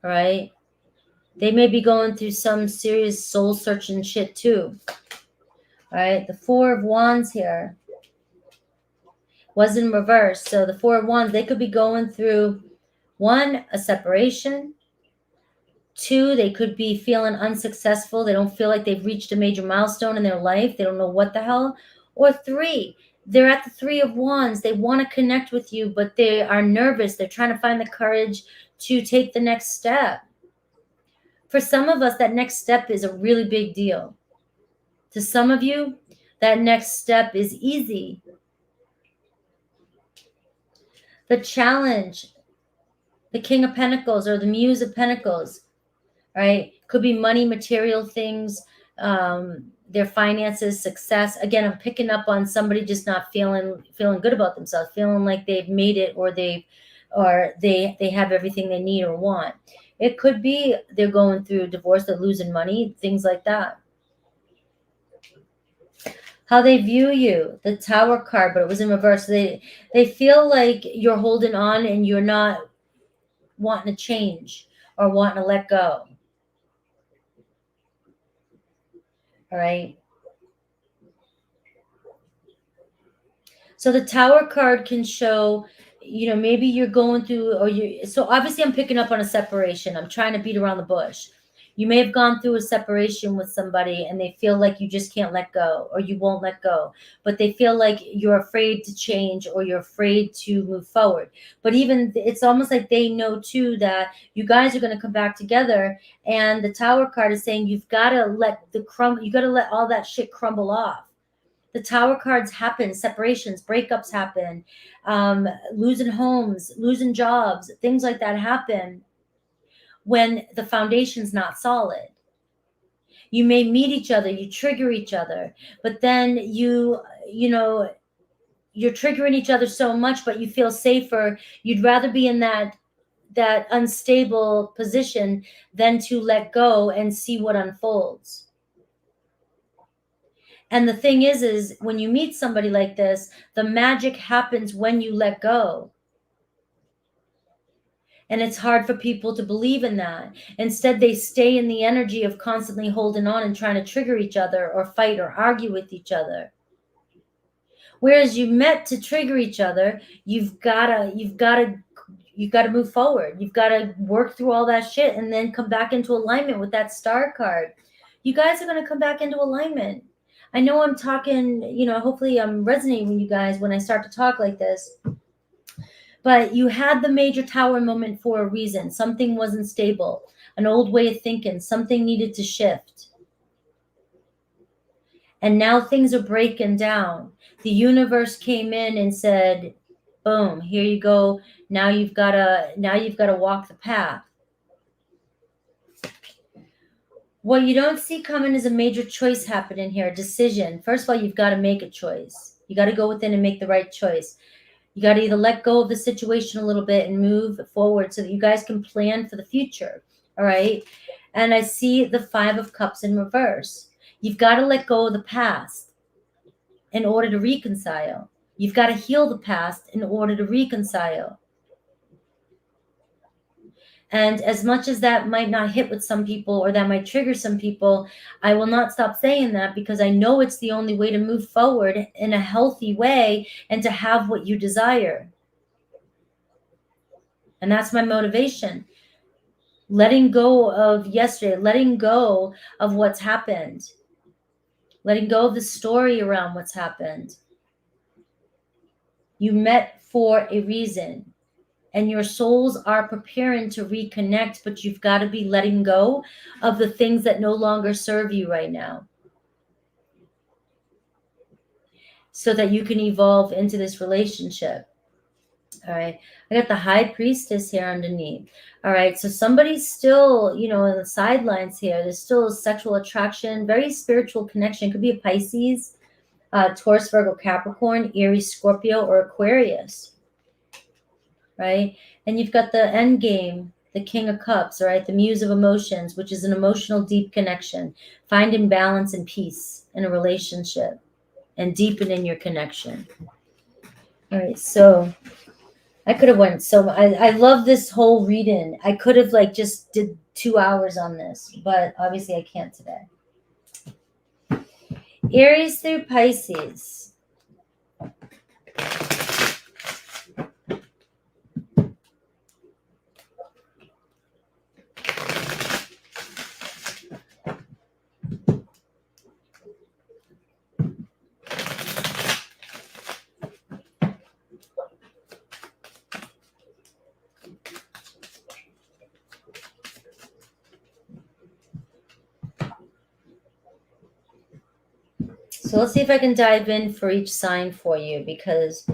right? They may be going through some serious soul-searching shit too. All right, the Four of Wands here was in reverse. So the Four of Wands, they could be going through, 1, a separation. 2, they could be feeling unsuccessful. They don't feel like they've reached a major milestone in their life. They don't know what the hell. Or 3, they're at the Three of Wands. They want to connect with you, but they are nervous. They're trying to find the courage to take the next step. For some of us, that next step is a really big deal. To some of you, that next step is easy. The challenge, the King of Pentacles or the Muse of Pentacles, right? Could be money, material things, their finances, success. Again, I'm picking up on somebody just not feeling good about themselves, feeling like they've made it, or they have everything they need or want. It could be they're going through a divorce, they're losing money, things like that. How they view you, the Tower card, but it was in reverse. They feel like you're holding on and you're not wanting to change or wanting to let go. All right. So the Tower card can show, maybe you're going through, so obviously I'm picking up on a separation. I'm trying to beat around the bush. You may have gone through a separation with somebody and they feel like you just can't let go or you won't let go, but they feel like you're afraid to change or you're afraid to move forward. But even it's almost like they know too that you guys are going to come back together. And the Tower card is saying you've got to let you got to let all that shit crumble off. The Tower cards happen, separations, breakups happen, losing homes, losing jobs, things like that happen when the foundation's not solid. You may meet each other, you trigger each other, but then you're triggering each other so much, but you feel safer. You'd rather be in that unstable position than to let go and see what unfolds. And the thing is when you meet somebody like this, the magic happens when you let go. And it's hard for people to believe in that. Instead, they stay in the energy of constantly holding on and trying to trigger each other or fight or argue with each other. Whereas you met to trigger each other, you've gotta move forward. You've got to work through all that shit and then come back into alignment with that star card. You guys are going to come back into alignment. I know I'm talking, hopefully I'm resonating with you guys when I start to talk like this. But you had the major Tower moment for a reason. Something wasn't stable, an old way of thinking, something needed to shift. And now things are breaking down. The universe came in and said, boom, here you go. Now you've got to walk the path. What you don't see coming is a major choice happening here, a decision. First of all, you've got to make a choice. You got to go within and make the right choice. You got to either let go of the situation a little bit and move forward so that you guys can plan for the future. All right. And I see the 5 of Cups in reverse. You've got to let go of the past in order to reconcile. You've got to heal the past in order to reconcile. And as much as that might not hit with some people or that might trigger some people, I will not stop saying that because I know it's the only way to move forward in a healthy way and to have what you desire. And that's my motivation. Letting go of yesterday, letting go of what's happened, letting go of the story around what's happened. You met for a reason. And your souls are preparing to reconnect, but you've got to be letting go of the things that no longer serve you right now so that you can evolve into this relationship. All right. I got the High Priestess here underneath. All right. So somebody's still, in the sidelines here. There's still sexual attraction, very spiritual connection. Could be a Pisces, Taurus, Virgo, Capricorn, Aries, Scorpio, or Aquarius. Right? And you've got the end game, the King of Cups, right? The Muse of Emotions, which is an emotional deep connection. Finding balance and peace in a relationship and deepening your connection. All right, so I could have went I love this whole reading. I could have just did 2 hours on this, but obviously I can't today. Aries through Pisces. So let's see if I can dive in for each sign for you, because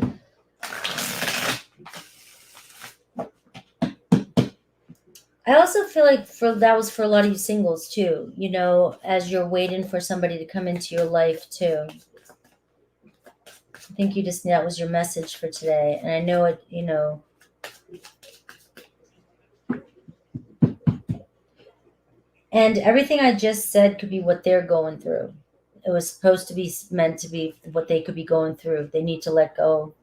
I also feel like that was for a lot of you singles too, as you're waiting for somebody to come into your life too. I think that was your message for today. And I know it, And everything I just said could be what they're going through. It was supposed to be meant to be what they could be going through. They need to let go.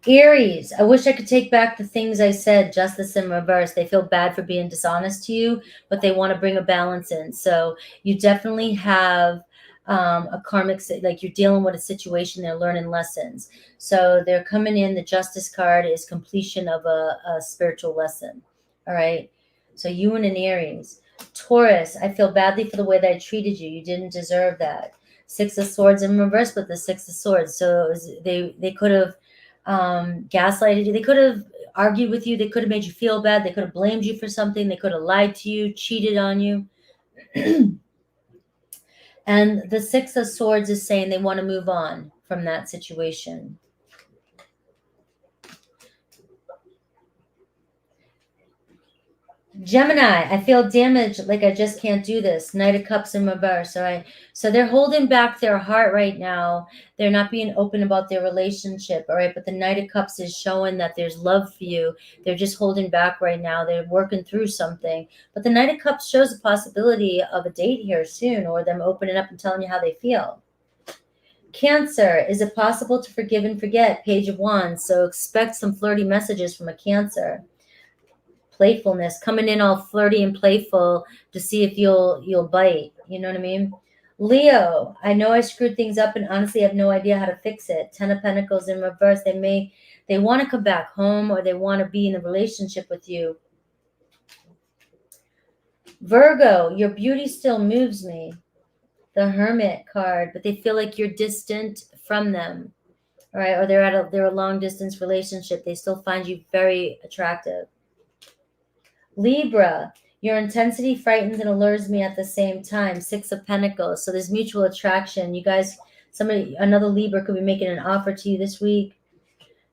Aries, I wish I could take back the things I said. Justice in reverse. They feel bad for being dishonest to you, but they want to bring a balance in. So you definitely have a karmic, like you're dealing with a situation, they're learning lessons. So they're coming in. The justice card is completion of a spiritual lesson. All right. So you and an Aries. Taurus, I feel badly for the way that I treated you. You didn't deserve that. Six of Swords in reverse, but the Six of Swords. So it was, they could have gaslighted you. They could have argued with you. They could have made you feel bad. They could have blamed you for something. They could have lied to you, cheated on you. And the Six of Swords is saying they want to move on from that situation. Gemini, I feel damaged, like I just can't do this. Knight of Cups in reverse. All right. So they're holding back their heart right now. They're not being open about their relationship. All right. But the Knight of Cups is showing that there's love for you. They're just holding back right now. They're working through something. But the Knight of Cups shows a possibility of a date here soon, or them opening up and telling you how they feel. Cancer, is it possible to forgive and forget? Page of Wands. So expect some flirty messages from a Cancer. Playfulness, coming in all flirty and playful to see if you'll bite. You know what I mean? Leo, I know I screwed things up and honestly have no idea how to fix it. Ten of Pentacles in reverse. They want to come back home, or they want to be in a relationship with you. Virgo, your beauty still moves me. The Hermit card, but they feel like you're distant from them. All right, or they're a long distance relationship. They still find you very attractive. Libra, your intensity frightens and allures me at the same time. Six of Pentacles. So there's mutual attraction. You guys, another Libra could be making an offer to you this week.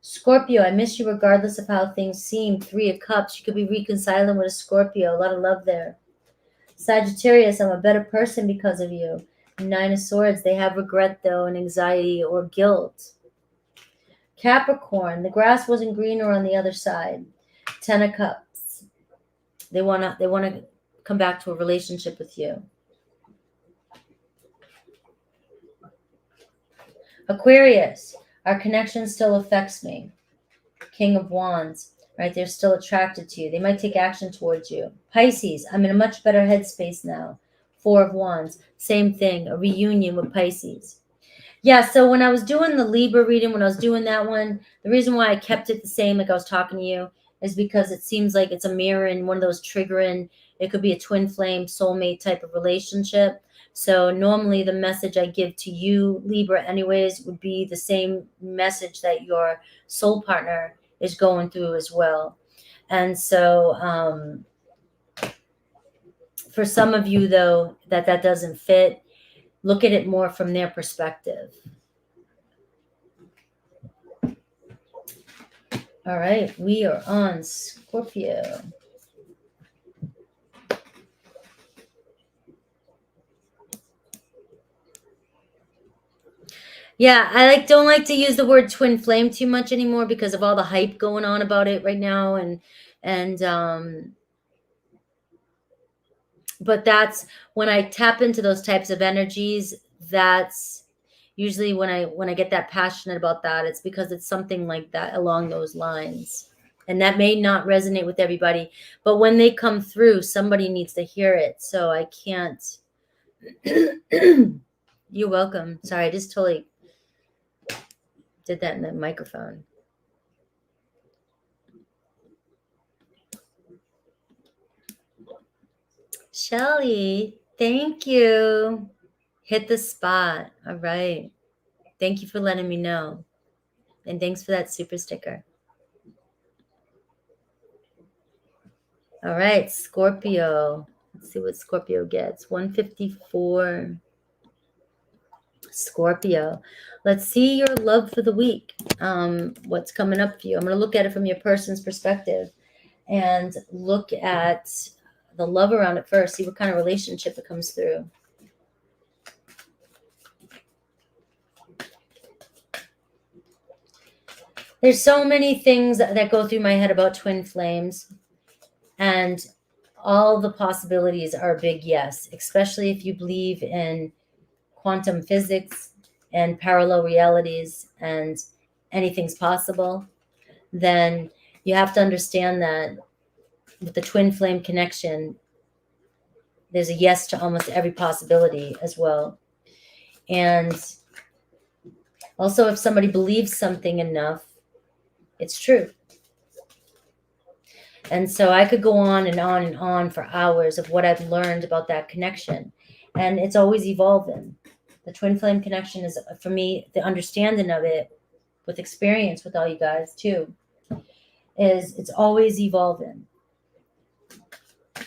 Scorpio, I miss you regardless of how things seem. Three of Cups. You could be reconciling with a Scorpio. A lot of love there. Sagittarius, I'm a better person because of you. Nine of Swords. They have regret, though, and anxiety or guilt. Capricorn, the grass wasn't greener on the other side. Ten of Cups. They want to come back to a relationship with you. Aquarius, our connection still affects me. King of Wands, right? They're still attracted to you. They might take action towards you. Pisces, I'm in a much better headspace now. Four of Wands, same thing, a reunion with Pisces. Yeah, so when I was doing the Libra reading, when I was doing that one, the reason why I kept it the same, like I was talking to you, is because it seems like it's a mirror and one of those triggering, it could be a twin flame soulmate type of relationship. So normally the message I give to you, Libra, anyways, would be the same message that your soul partner is going through as well. And so for some of you, though, that doesn't fit, look at it more from their perspective. All right, we are on Scorpio. Yeah, I don't like to use the word twin flame too much anymore because of all the hype going on about it right now, and but that's when I tap into those types of energies. That's usually when I get that passionate about that. It's because it's something like that along those lines, and that may not resonate with everybody. But when they come through, somebody needs to hear it. So I can't. You're welcome. Sorry, I just totally did that in the microphone. Shelly, thank you. Hit the spot. All right. Thank you for letting me know. And thanks for that super sticker. All right, Scorpio. Let's see what Scorpio gets. 154. Scorpio. Let's see your love for the week. What's coming up for you? I'm going to look at it from your person's perspective and look at the love around it first. See what kind of relationship it comes through. There's so many things that go through my head about twin flames. And all the possibilities are a big yes, especially if you believe in quantum physics and parallel realities and anything's possible. Then you have to understand that with the twin flame connection, there's a yes to almost every possibility as well. And also, if somebody believes something enough, it's true. And so I could go on and on and on for hours of what I've learned about that connection. And it's always evolving. The twin flame connection is, for me, the understanding of it with experience with all you guys too, is it's always evolving.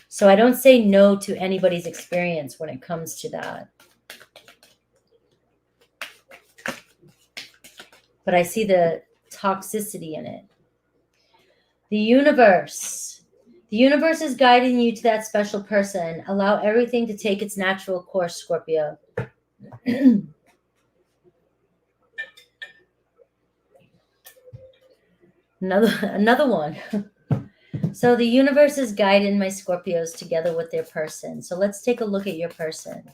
So I don't say no to anybody's experience when it comes to that. But I see the toxicity in it. The universe. The universe is guiding you to that special person. Allow everything to take its natural course, Scorpio. Another one. So the universe is guiding my Scorpios together with their person. So let's take a look at your person.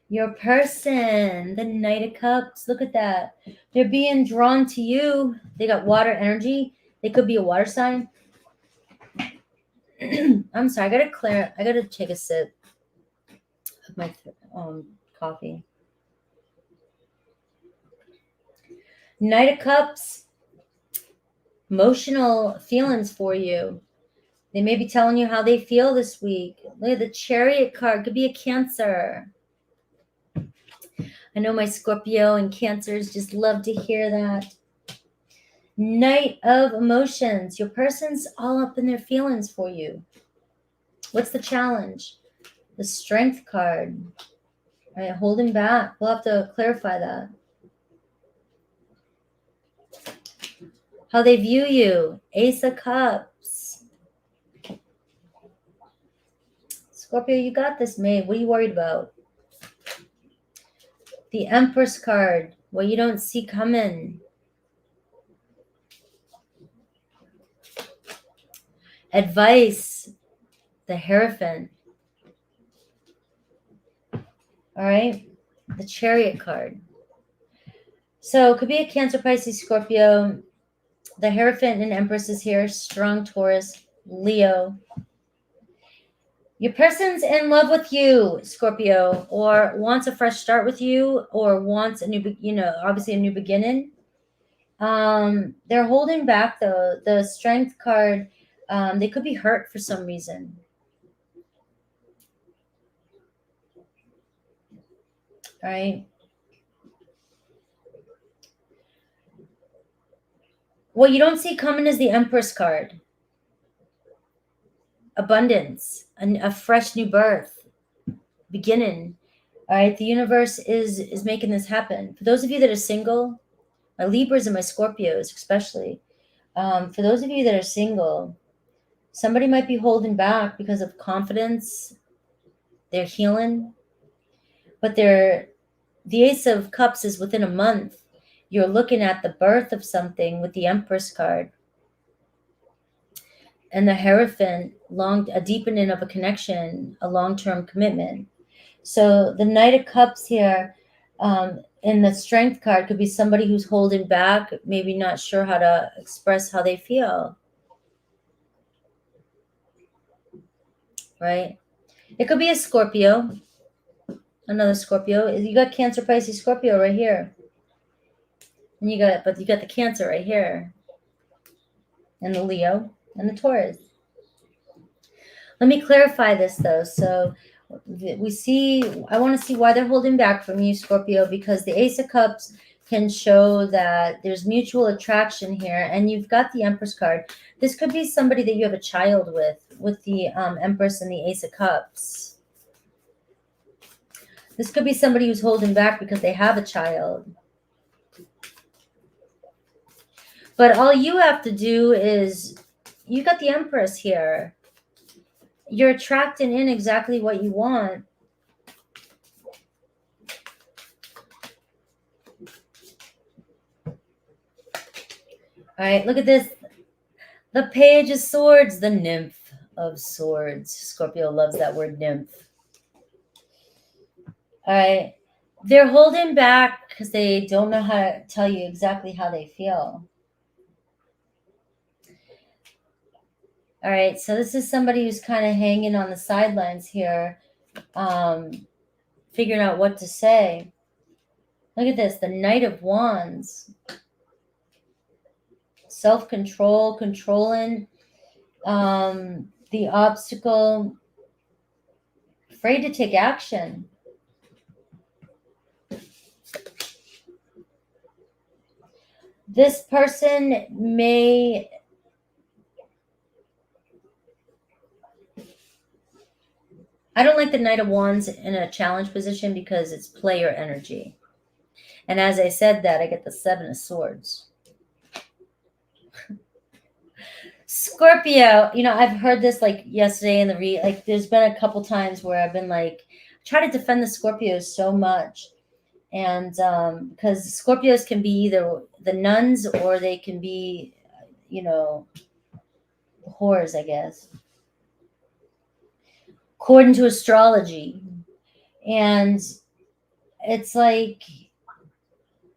Your person, the Knight of Cups. Look at that. They're being drawn to you. They got water energy. They could be a water sign. I'm sorry. I gotta take a sip of my coffee. Knight of Cups. Emotional feelings for you. They may be telling you how they feel this week. Look at the Chariot card. Could be a Cancer. I know my Scorpio and Cancers just love to hear that. Knight of Emotions. Your person's all up in their feelings for you. What's the challenge? The Strength card. All right, holding back. We'll have to clarify that. How they view you. Ace of Cups. Scorpio, you got this, mate. What are you worried about? The Empress card. What you don't see coming. Advice. The Hierophant. All right. The Chariot card. So it could be a Cancer, Pisces, Scorpio. The Hierophant and Empress is here. Strong Taurus, Leo. Your person's in love with you, Scorpio, or wants a fresh start with you, or wants a new, obviously a new beginning. They're holding back though. The Strength card, they could be hurt for some reason. All right. What you don't see coming is the Empress card. Abundance, a fresh new birth, beginning. All right, the universe is making this happen. For those of you that are single, my Libras and my Scorpios especially, for those of you that are single, somebody might be holding back because of confidence. They're healing, but the Ace of Cups is within a month. You're looking at the birth of something with the Empress card. And the Hierophant, a deepening of a connection, a long-term commitment. So the Knight of Cups here in the Strength card could be somebody who's holding back, maybe not sure how to express how they feel. Right? It could be a Scorpio, another Scorpio. You got Cancer, Pisces, Scorpio right here. And you got the Cancer right here. And the Leo and the Taurus. Let me clarify this though. So I want to see why they're holding back from you, Scorpio, because the Ace of Cups can show that there's mutual attraction here, and you've got the Empress card. This could be somebody that you have a child with the Empress and the Ace of Cups. This could be somebody who's holding back because they have a child. But all you have to do is You got the Empress here. You're attracting in exactly what you want. All right, look at this. The Page of Swords, the Nymph of Swords. Scorpio loves that word, nymph. All right. They're holding back because they don't know how to tell you exactly how they feel. All right. So this is somebody who's kind of hanging on the sidelines here, figuring out what to say. Look at this. The Knight of Wands. Self-control, controlling the obstacle, afraid to take action. This person may I don't like the Knight of Wands in a challenge position because it's player energy. And as I said that, I get the Seven of Swords. Scorpio, I've heard this like yesterday in the like there's been a couple times where I've been like try to defend the Scorpios so much. And because Scorpios can be either the nuns or they can be, whores, I guess, according to astrology. And it's like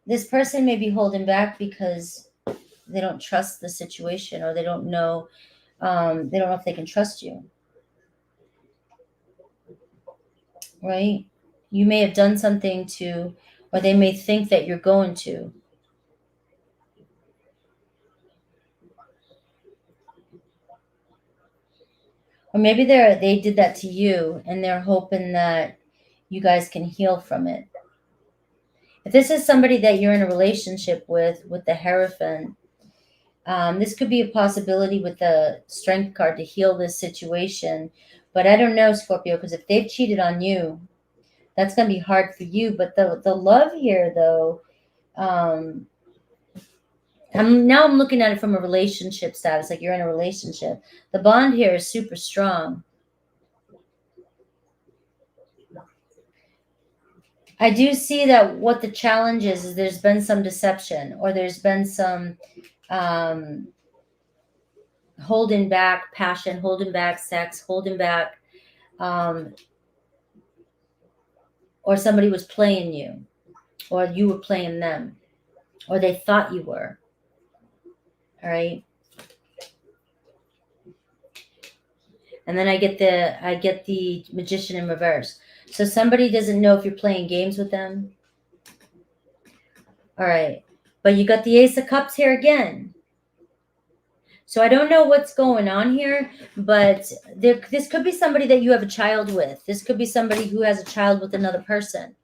this person may be holding back because they don't trust the situation, or they don't know if they can trust you, right? You may have done something to, or they may think that you're going to. Or maybe they did that to you and they're hoping that you guys can heal from it. If this is somebody that you're in a relationship with the Hierophant, this could be a possibility with the Strength card to heal this situation. But I don't know, Scorpio, because if they've cheated on you, that's going to be hard for you. But the love here, though, I'm looking at it from a relationship status, like you're in a relationship. The bond here is super strong. I do see that what the challenge is there's been some deception, or there's been some holding back passion, holding back sex, holding back, or somebody was playing you, or you were playing them, or they thought you were. All right. And then I get the Magician in reverse. So somebody doesn't know if you're playing games with them. All right. But you got the Ace of Cups here again. So I don't know what's going on here, but this could be somebody that you have a child with. This could be somebody who has a child with another person.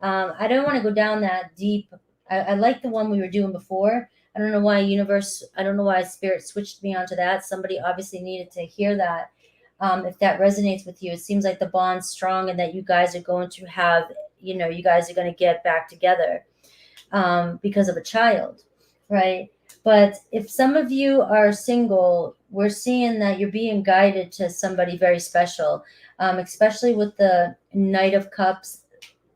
I don't want to go down that deep. I like the one we were doing before. I don't know why Spirit switched me onto that. Somebody obviously needed to hear that. If that resonates with you, it seems like the bond's strong and that you guys are going to have, you guys are going to get back together because of a child, right? But if some of you are single, we're seeing that you're being guided to somebody very special, especially with the Knight of Cups,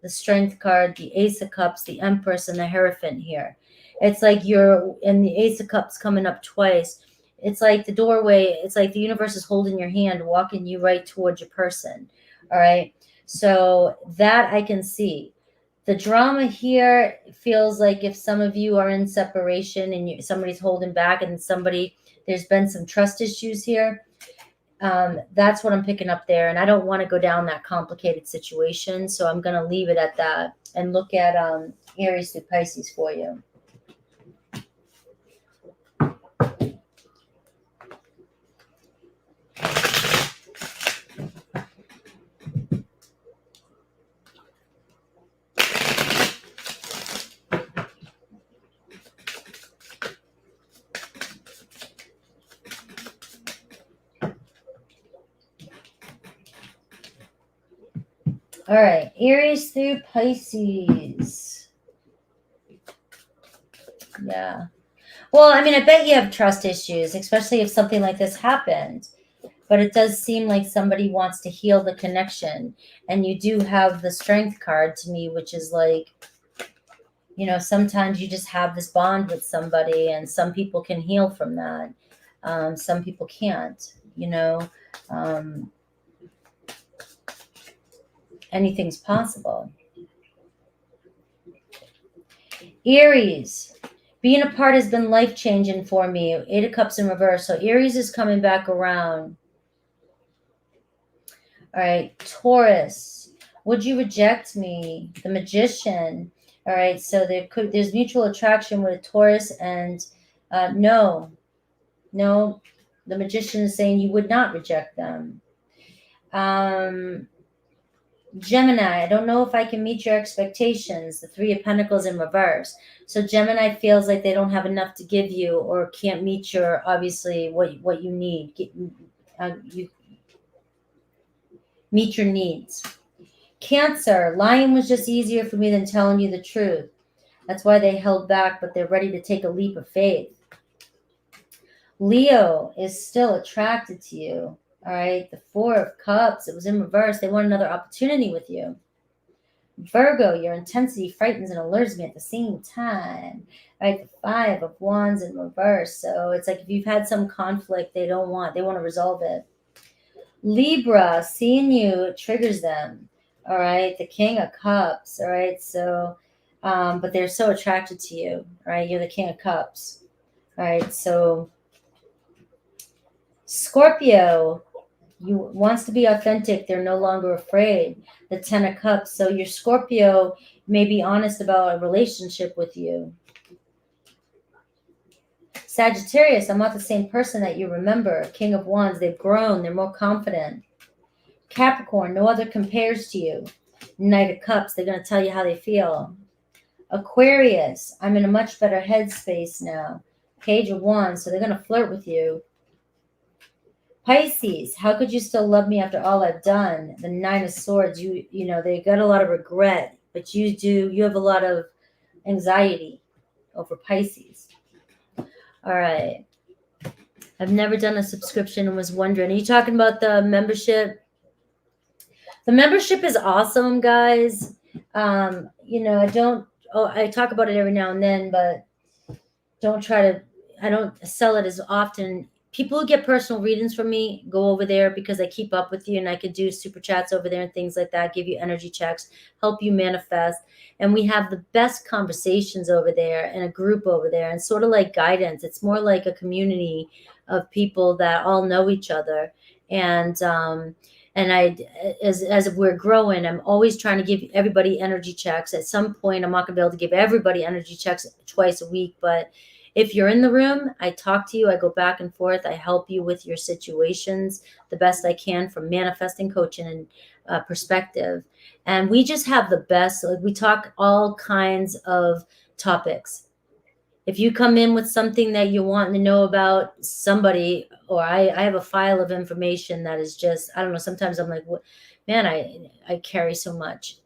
the Strength card, the Ace of Cups, the Empress, and the Hierophant here. It's like you're in the Ace of Cups coming up twice. It's like the doorway. It's like the universe is holding your hand, walking you right towards your person. All right. So that I can see. The drama here feels like if some of you are in separation and somebody's holding back, and there's been some trust issues here. That's what I'm picking up there. And I don't want to go down that complicated situation. So I'm going to leave it at that and look at Aries through Pisces for you. All right, Aries through Pisces. Yeah. Well, I mean, I bet you have trust issues, especially if something like this happened. But it does seem like somebody wants to heal the connection. And you do have the strength card to me, which is like, sometimes you just have this bond with somebody, and some people can heal from that. Some people can't, um, anything's possible. Aries, being apart has been life changing for me. 8 of Cups in reverse. So Aries is coming back around. All right, Taurus, would you reject me? The Magician. All right, so there's mutual attraction with a Taurus, and no, the Magician is saying you would not reject them. Gemini, I don't know if I can meet your expectations. The 3 of Pentacles in reverse. So Gemini feels like they don't have enough to give you, or can't meet your, obviously, what you need. You meet your needs. Cancer, lying was just easier for me than telling you the truth. That's why they held back, but they're ready to take a leap of faith. Leo is still attracted to you. All right, the 4 of Cups, it was in reverse. They want another opportunity with you. Virgo, your intensity frightens and allures me at the same time. All right, the 5 of Wands in reverse. So it's like if you've had some conflict, they want to resolve it. Libra, seeing you triggers them. All right, the King of Cups. All right, so, but they're so attracted to you. All right, you're the King of Cups. All right, so Scorpio, you wants to be authentic. They're no longer afraid. The 10 of Cups. So your Scorpio may be honest about a relationship with you. Sagittarius, I'm not the same person that you remember. King of Wands, they've grown. They're more confident. Capricorn, no other compares to you. Knight of Cups, they're going to tell you how they feel. Aquarius, I'm in a much better headspace now. Page of Wands, so they're going to flirt with you. Pisces, how could you still love me after all I've done? The 9 of Swords, they got a lot of regret, but you have a lot of anxiety over Pisces. All right. I've never done a subscription and was wondering, are you talking about the membership? The membership is awesome, guys. I talk about it every now and then, but I don't sell it as often. People who get personal readings from me go over there because I keep up with you, and I could do super chats over there and things like that, give you energy checks, help you manifest. And we have the best conversations over there and a group over there, and sort of like guidance. It's more like a community of people that all know each other. And as we're growing, I'm always trying to give everybody energy checks. At some point, I'm not going to be able to give everybody energy checks twice a week, but if you're in the room, I talk to you, I go back and forth, I help you with your situations the best I can from manifesting, coaching, and perspective. And we just have the best, we talk all kinds of topics. If you come in with something that you want to know about somebody, or I have a file of information that is just, I don't know, sometimes I'm like, what, man, I carry so much,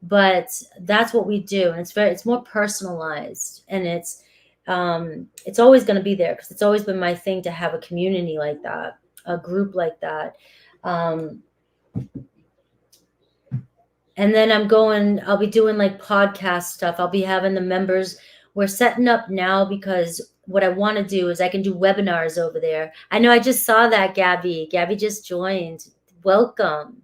but that's what we do. And it's more personalized, and it's always going to be there because it's always been my thing to have a community like that, a group like that. And then I'll be doing like podcast stuff. I'll be having the members. We're setting up now because what I want to do is I can do webinars over there. I know I just saw that, Gabby. Gabby just joined. Welcome.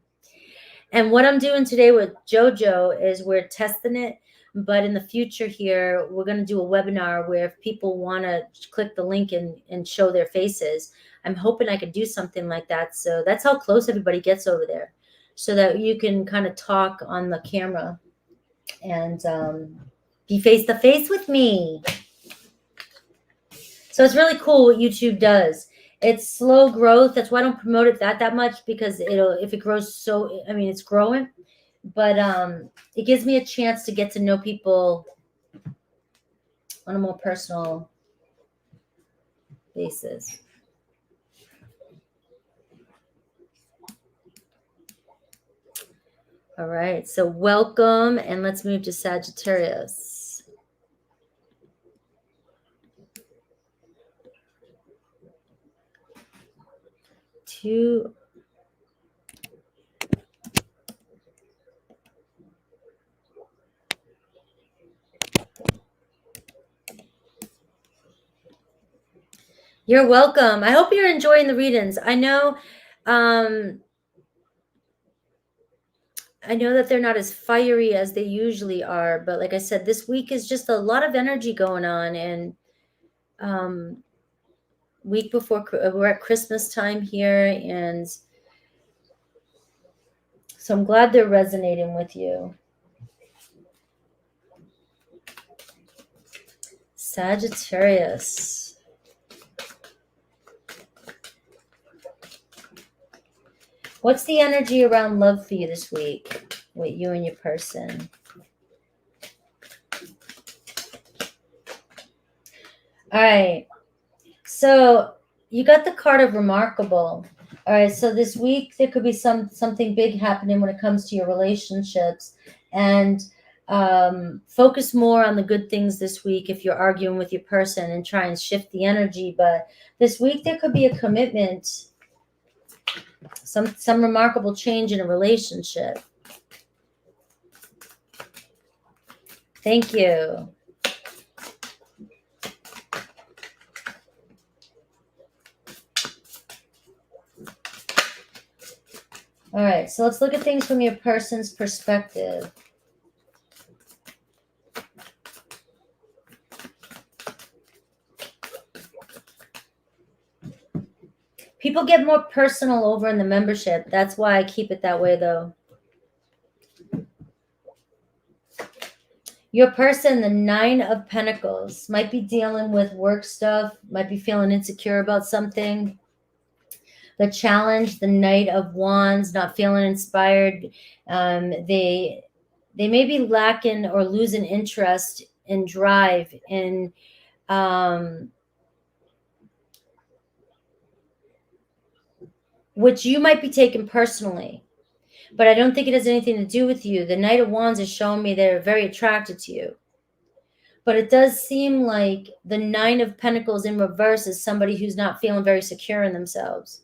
And what I'm doing today with JoJo is we're testing it. But in the future here, we're going to do a webinar where if people want to click the link and show their faces, I'm hoping I could do something like that. So that's how close everybody gets over there, so that you can kind of talk on the camera and be face to face with me. So it's really cool what YouTube does. It's slow growth. That's why I don't promote it that much, because if it grows it's growing. But it gives me a chance to get to know people on a more personal basis. All right, so welcome, and let's move to Sagittarius. 2. You're welcome. I hope you're enjoying the readings. I know that they're not as fiery as they usually are, but like I said, this week is just a lot of energy going on, and week before we're at Christmas time here, and so I'm glad they're resonating with you. Sagittarius. What's the energy around love for you this week with you and your person? All right. So you got the card of remarkable. All right. So this week there could be something big happening when it comes to your relationships, and focus more on the good things this week if you're arguing with your person, and try and shift the energy. But this week there could be a commitment, some remarkable change in a relationship. Thank you. All right, so let's look at things from your person's perspective. People get more personal over in the membership. That's why I keep it that way, though. Your person, the 9 of Pentacles, might be dealing with work stuff, might be feeling insecure about something. The Challenge, the Knight of Wands, not feeling inspired. They may be lacking or losing interest and drive in which you might be taking personally, but I don't think it has anything to do with you. The Knight of Wands is showing me they're very attracted to you, but it does seem like the 9 of Pentacles in reverse is somebody who's not feeling very secure in themselves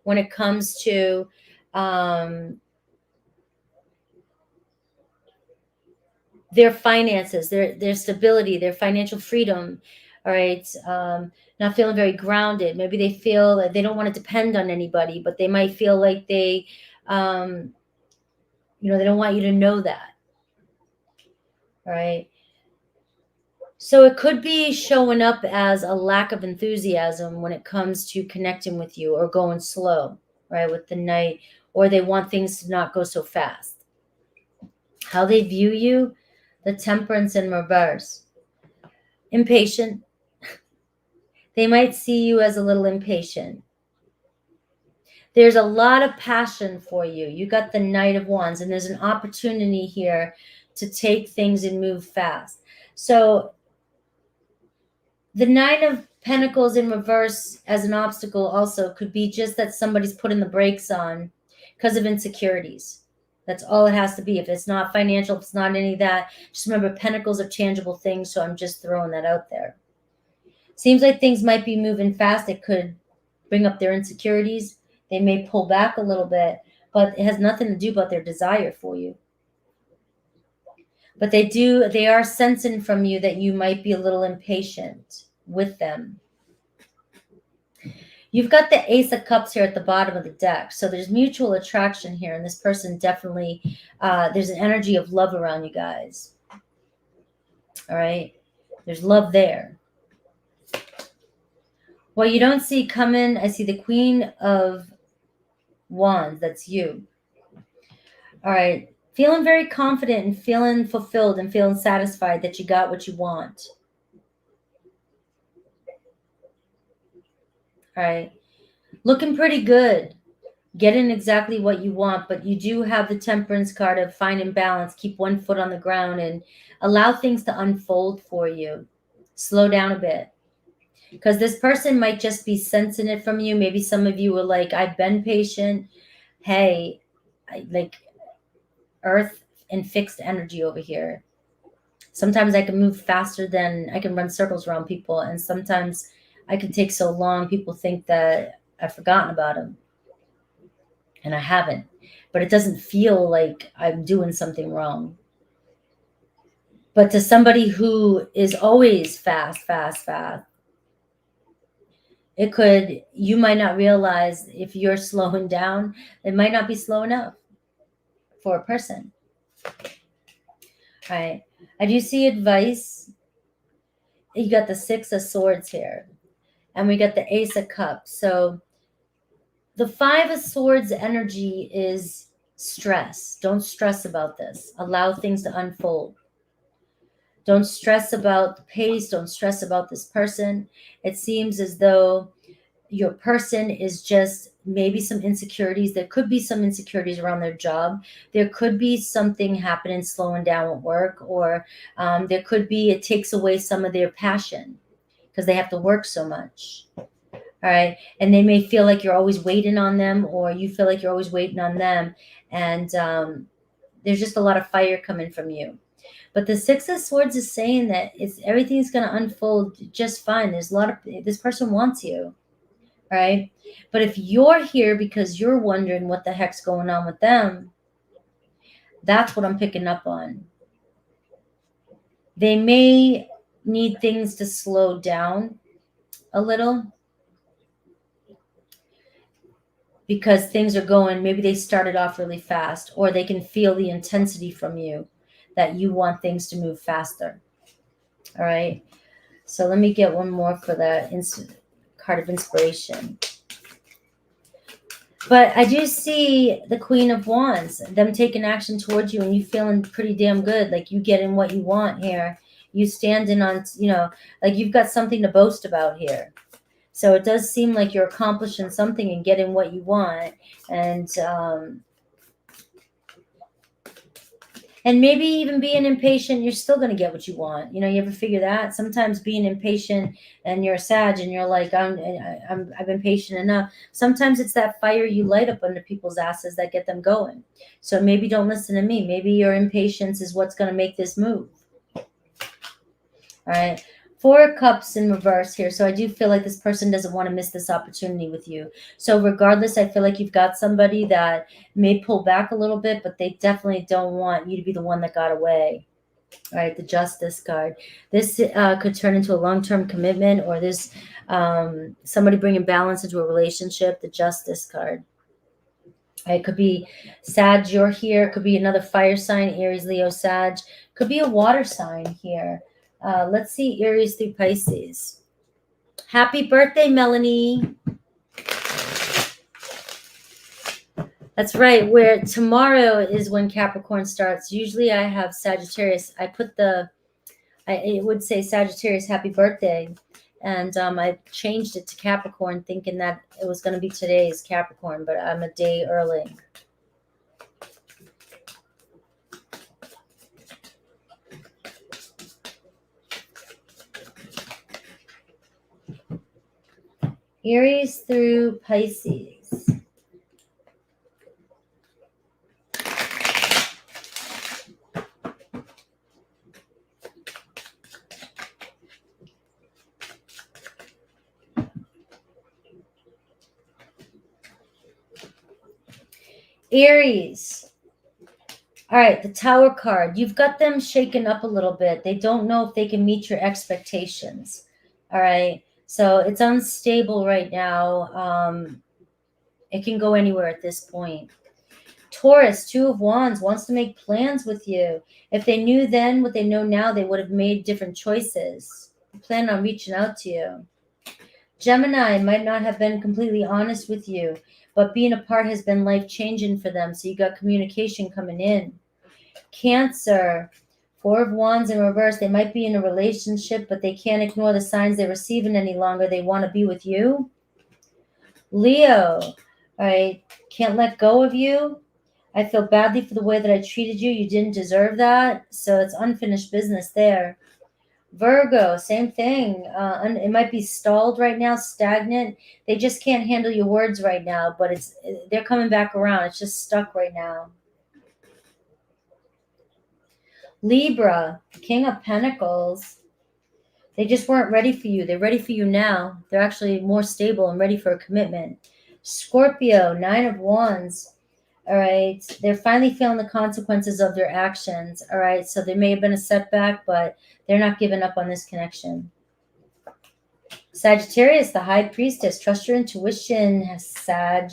when it comes to their finances, their stability, their financial freedom. All right. Not feeling very grounded. Maybe they feel that they don't want to depend on anybody, but they might feel like they don't want you to know that. All right. So it could be showing up as a lack of enthusiasm when it comes to connecting with you, or going slow, right, with the Knight, or they want things to not go so fast. How they view you, the Temperance in reverse. Impatient. They might see you as a little impatient. There's a lot of passion for you. You got the Knight of Wands, and there's an opportunity here to take things and move fast. So the 9 of Pentacles in reverse as an obstacle also could be just that somebody's putting the brakes on because of insecurities. That's all it has to be. If it's not financial, if it's not any of that, just remember Pentacles are tangible things, so I'm just throwing that out there. Seems like things might be moving fast. It could bring up their insecurities. They may pull back a little bit, but it has nothing to do about their desire for you. But they are sensing from you that you might be a little impatient with them. You've got the Ace of Cups here at the bottom of the deck. So there's mutual attraction here. And this person definitely, there's an energy of love around you guys. All right. There's love there. What you don't see coming, I see the Queen of Wands. That's you. All right. Feeling very confident and feeling fulfilled and feeling satisfied that you got what you want. All right. Looking pretty good. Getting exactly what you want, but you do have the Temperance card of finding balance. Keep one foot on the ground and allow things to unfold for you. Slow down a bit. Because this person might just be sensing it from you. Maybe some of you were like, I've been patient. Hey, like earth and fixed energy over here. Sometimes I can move faster than I can run circles around people. And sometimes I can take so long, people think that I've forgotten about them. and I haven't, but it doesn't feel like I'm doing something wrong. But to somebody who is always fast, fast, fast, you might not realize if you're slowing down, it might not be slow enough for a person. All right. I do see advice. You got the Six of Swords here, and we got the Ace of Cups. So the Five of Swords energy is stress. Don't stress about this. Allow things to unfold. Don't stress about the pace. Don't stress about this person. It seems as though your person is just maybe some insecurities. There could be some insecurities around their job. There could be something happening, slowing down at work, or there could be it takes away some of their passion because they have to work so much. All right. And they may feel like you're always waiting on them, or you feel like you're always waiting on them. And there's just a lot of fire coming from you. But the Six of Swords is saying that everything's going to unfold just fine. This person wants you. Right? But if you're here because you're wondering what the heck's going on with them, that's what I'm picking up on. They may need things to slow down a little because things are going, maybe they started off really fast, or they can feel the intensity from you that you want things to move faster. All right. So let me get one more for that card of inspiration. But I do see the Queen of Wands, them taking action towards you, and you feeling pretty damn good. Like you getting what you want here. You standing on, like you've got something to boast about here. So it does seem like you're accomplishing something and getting what you want. And maybe even being impatient, you're still going to get what you want. You ever figure that? Sometimes being impatient and you're a Sag and you're like, I've been patient enough. Sometimes it's that fire you light up under people's asses that get them going. So maybe don't listen to me. Maybe your impatience is what's going to make this move. All right. Four of Cups in reverse here. So I do feel like this person doesn't want to miss this opportunity with you. So regardless, I feel like you've got somebody that may pull back a little bit, but they definitely don't want you to be the one that got away. All right, the Justice card. This could turn into a long-term commitment, or this somebody bringing balance into a relationship, the Justice card. It could be Sag, you're here. It could be another fire sign, Aries, Leo, Sag. Could be a water sign here. Let's see, Aries through Pisces. Happy birthday, Melanie. That's right. Where tomorrow is when Capricorn starts. Usually I have Sagittarius. It would say Sagittarius, happy birthday. And I changed it to Capricorn thinking that it was going to be today's Capricorn, but I'm a day early. Aries through Pisces. Aries. All right, the Tower card. You've got them shaken up a little bit. They don't know if they can meet your expectations. All right. So it's unstable right now. It can go anywhere at this point. Taurus, Two of Wands, wants to make plans with you. If they knew then what they know now, they would have made different choices. They plan on reaching out to you. Gemini might not have been completely honest with you, but being apart has been life-changing for them, so you got communication coming in. Cancer, Four of Wands in reverse. They might be in a relationship, but they can't ignore the signs they're receiving any longer. They want to be with you. Leo, all right, can't let go of you. I feel badly for the way that I treated you. You didn't deserve that. So it's unfinished business there. Virgo, same thing. It might be stalled right now, stagnant. They just can't handle your words right now, but they're coming back around. It's just stuck right now. Libra, King of Pentacles. They just weren't ready for you. They're ready for you now. They're actually more stable and ready for a commitment. Scorpio, Nine of Wands. All right. They're finally feeling the consequences of their actions. All right. So there may have been a setback, but they're not giving up on this connection. Sagittarius, the high priestess. Trust your intuition, Sag.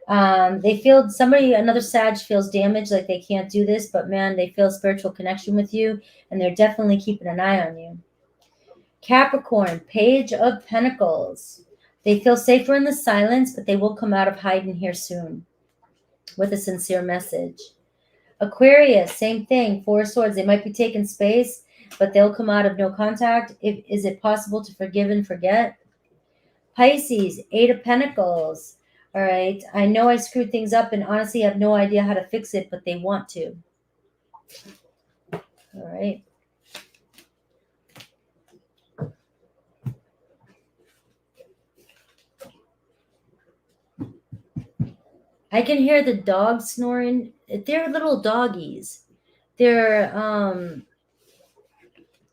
They feel another Sag feels damaged, like they can't do this, but man, they feel a spiritual connection with you, and they're definitely keeping an eye on you. Capricorn, Page of Pentacles. They feel safer in the silence, but they will come out of hiding here soon with a sincere message. Aquarius, same thing. Four of Swords. They might be taking space, but they'll come out of no contact. Is it possible to forgive and forget? Pisces, Eight of Pentacles. All right. I know I screwed things up and honestly have no idea how to fix it, but they want to. All right. I can hear the dogs snoring. They're little doggies. They're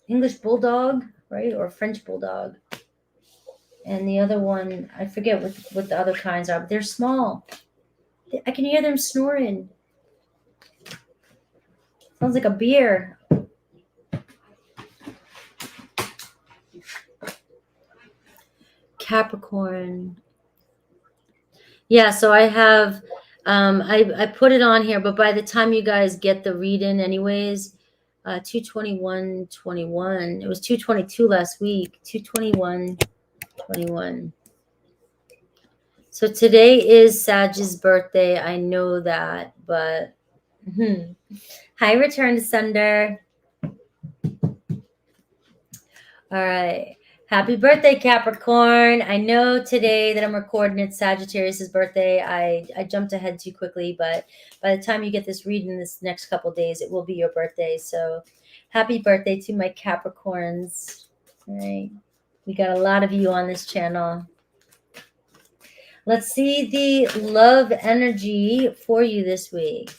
English bulldog, right? Or French bulldog. And the other one, I forget what the other kinds are, but they're small. I can hear them snoring. Sounds like a beer. Capricorn. Yeah, so I have, I put it on here, but by the time you guys get the read-in anyways, 221.21. It was 222 last week. 221.21. So today is Sag's birthday. I know that, but hi, Return to Sender. All right. Happy birthday, Capricorn. I know today that I'm recording it's Sagittarius' birthday. I jumped ahead too quickly, but by the time you get this reading this next couple days, it will be your birthday. So happy birthday to my Capricorns. All right. We got a lot of you on this channel. Let's see the love energy for you this week.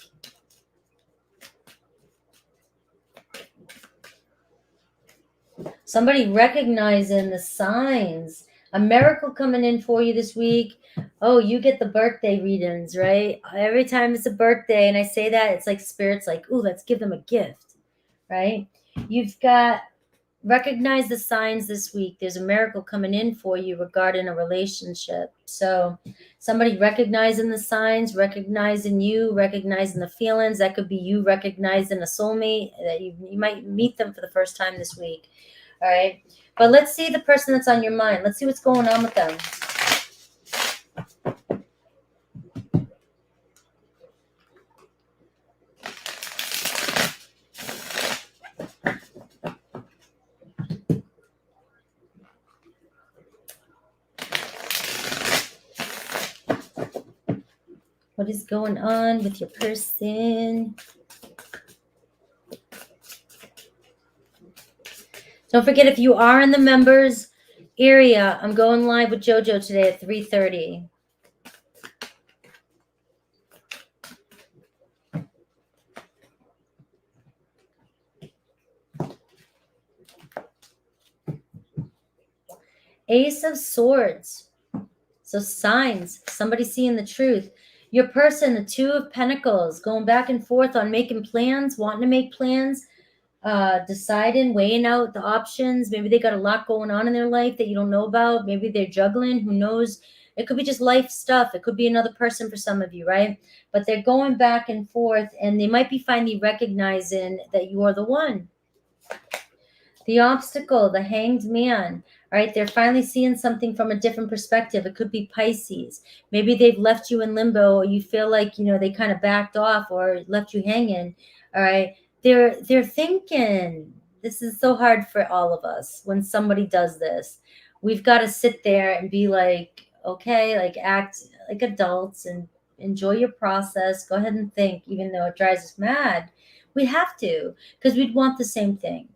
Somebody recognizing the signs. A miracle coming in for you this week. Oh, you get the birthday readings, right? Every time it's a birthday and I say that, it's like Spirit's like, ooh, let's give them a gift, right? You've got recognize the signs this week. There's a miracle coming in for you regarding a relationship. So somebody recognizing the signs, recognizing you, recognizing the feelings. That could be you recognizing a soulmate that you might meet them for the first time this week. All right. But let's see the person that's on your mind. Let's see what's going on with them. What is going on with your person? Don't forget, if you are in the members area, I'm going live with JoJo today at 3:30. Ace of Swords. So signs, somebody seeing the truth. Your person, the Two of Pentacles, going back and forth on making plans, wanting to make plans, deciding, weighing out the options. Maybe they got a lot going on in their life that you don't know about. Maybe they're juggling. Who knows? It could be just life stuff. It could be another person for some of you, right? But they're going back and forth, and they might be finally recognizing that you are the one. The obstacle, the Hanged Man. All right, they're finally seeing something from a different perspective. It could be Pisces. Maybe they've left you in limbo, or you feel like, they kind of backed off or left you hanging. All right, they're thinking. This is so hard for all of us when somebody does this. We've got to sit there and be like, okay, like act like adults and enjoy your process. Go ahead and think, even though it drives us mad. We have to, because we'd want the same thing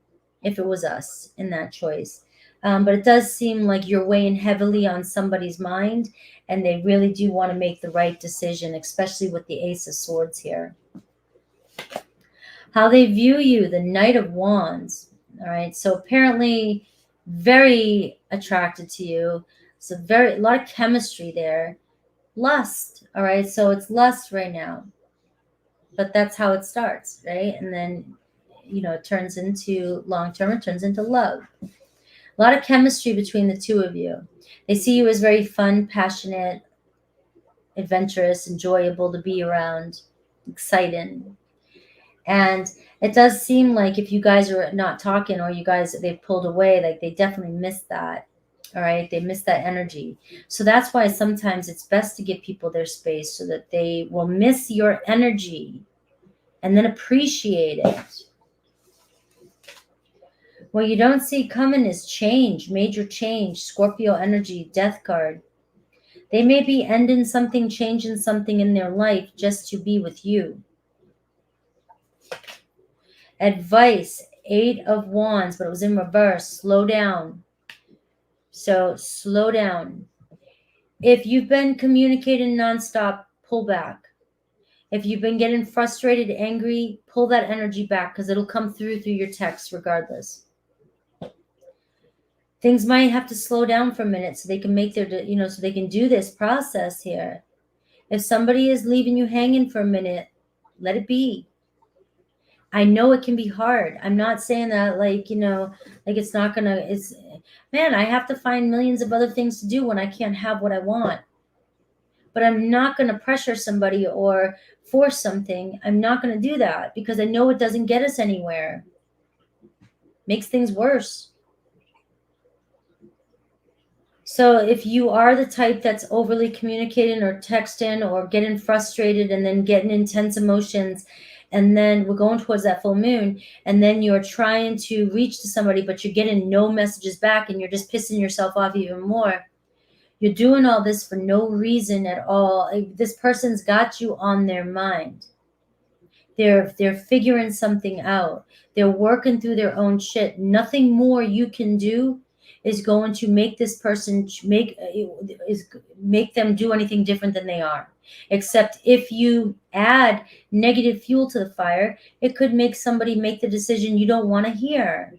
if it was us in that choice. But it does seem like you're weighing heavily on somebody's mind, and they really do want to make the right decision, especially with the Ace of Swords here. How they view you, the Knight of Wands. All right, so apparently very attracted to you. So a lot of chemistry there. Lust. All right, so it's lust right now. but that's how it starts, right? And then, it turns into long term, it turns into love. A lot of chemistry between the two of you. They see you as very fun, passionate, adventurous, enjoyable to be around, exciting. And it does seem like if you guys are not talking, or they've pulled away, like they definitely miss that. All right. They miss that energy. So that's why sometimes it's best to give people their space so that they will miss your energy and then appreciate it. What you don't see coming is change, major change, Scorpio energy, death card. They may be ending something, changing something in their life just to be with you. Advice, 8 of Wands, but it was in reverse. Slow down. So slow down. If you've been communicating nonstop, pull back. If you've been getting frustrated, angry, pull that energy back, because it'll come through your text regardless. Things might have to slow down for a minute so they can make their, so they can do this process here. If somebody is leaving you hanging for a minute, let it be. I know it can be hard. I'm not saying that like it's not gonna, man, I have to find millions of other things to do when I can't have what I want. But I'm not gonna pressure somebody or force something. I'm not gonna do that because I know it doesn't get us anywhere. Makes things worse. So if you are the type that's overly communicating or texting or getting frustrated and then getting intense emotions, and then we're going towards that full moon, and then you're trying to reach to somebody, but you're getting no messages back and you're just pissing yourself off even more. You're doing all this for no reason at all. This person's got you on their mind. They're figuring something out. They're working through their own shit. Nothing more you can do is going to make this person make them do anything different than they are. Except if you add negative fuel to the fire, it could make somebody make the decision you don't want to hear.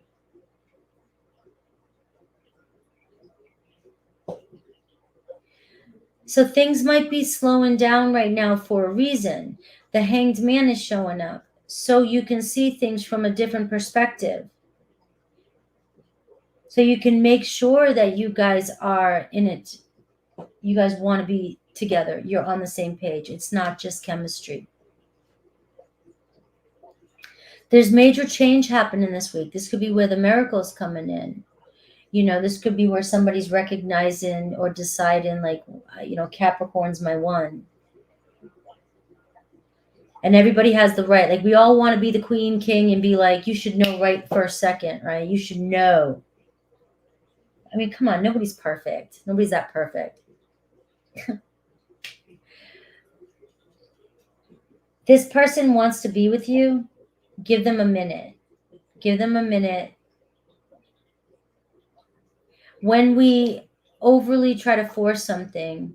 So things might be slowing down right now for a reason. The Hanged Man is showing up so you can see things from a different perspective. So you can make sure that you guys are in it. You guys want to be together. You're on the same page. It's not just chemistry. There's major change happening this week. This could be where the miracle's coming in. This could be where somebody's recognizing or deciding, like, Capricorn's my one. And everybody has the right. Like, we all want to be the queen, king, and be like, you should know right first, second, right? You should know. I mean, come on, nobody's perfect. Nobody's that perfect. This person wants to be with you. Give them a minute. Give them a minute. When we overly try to force something,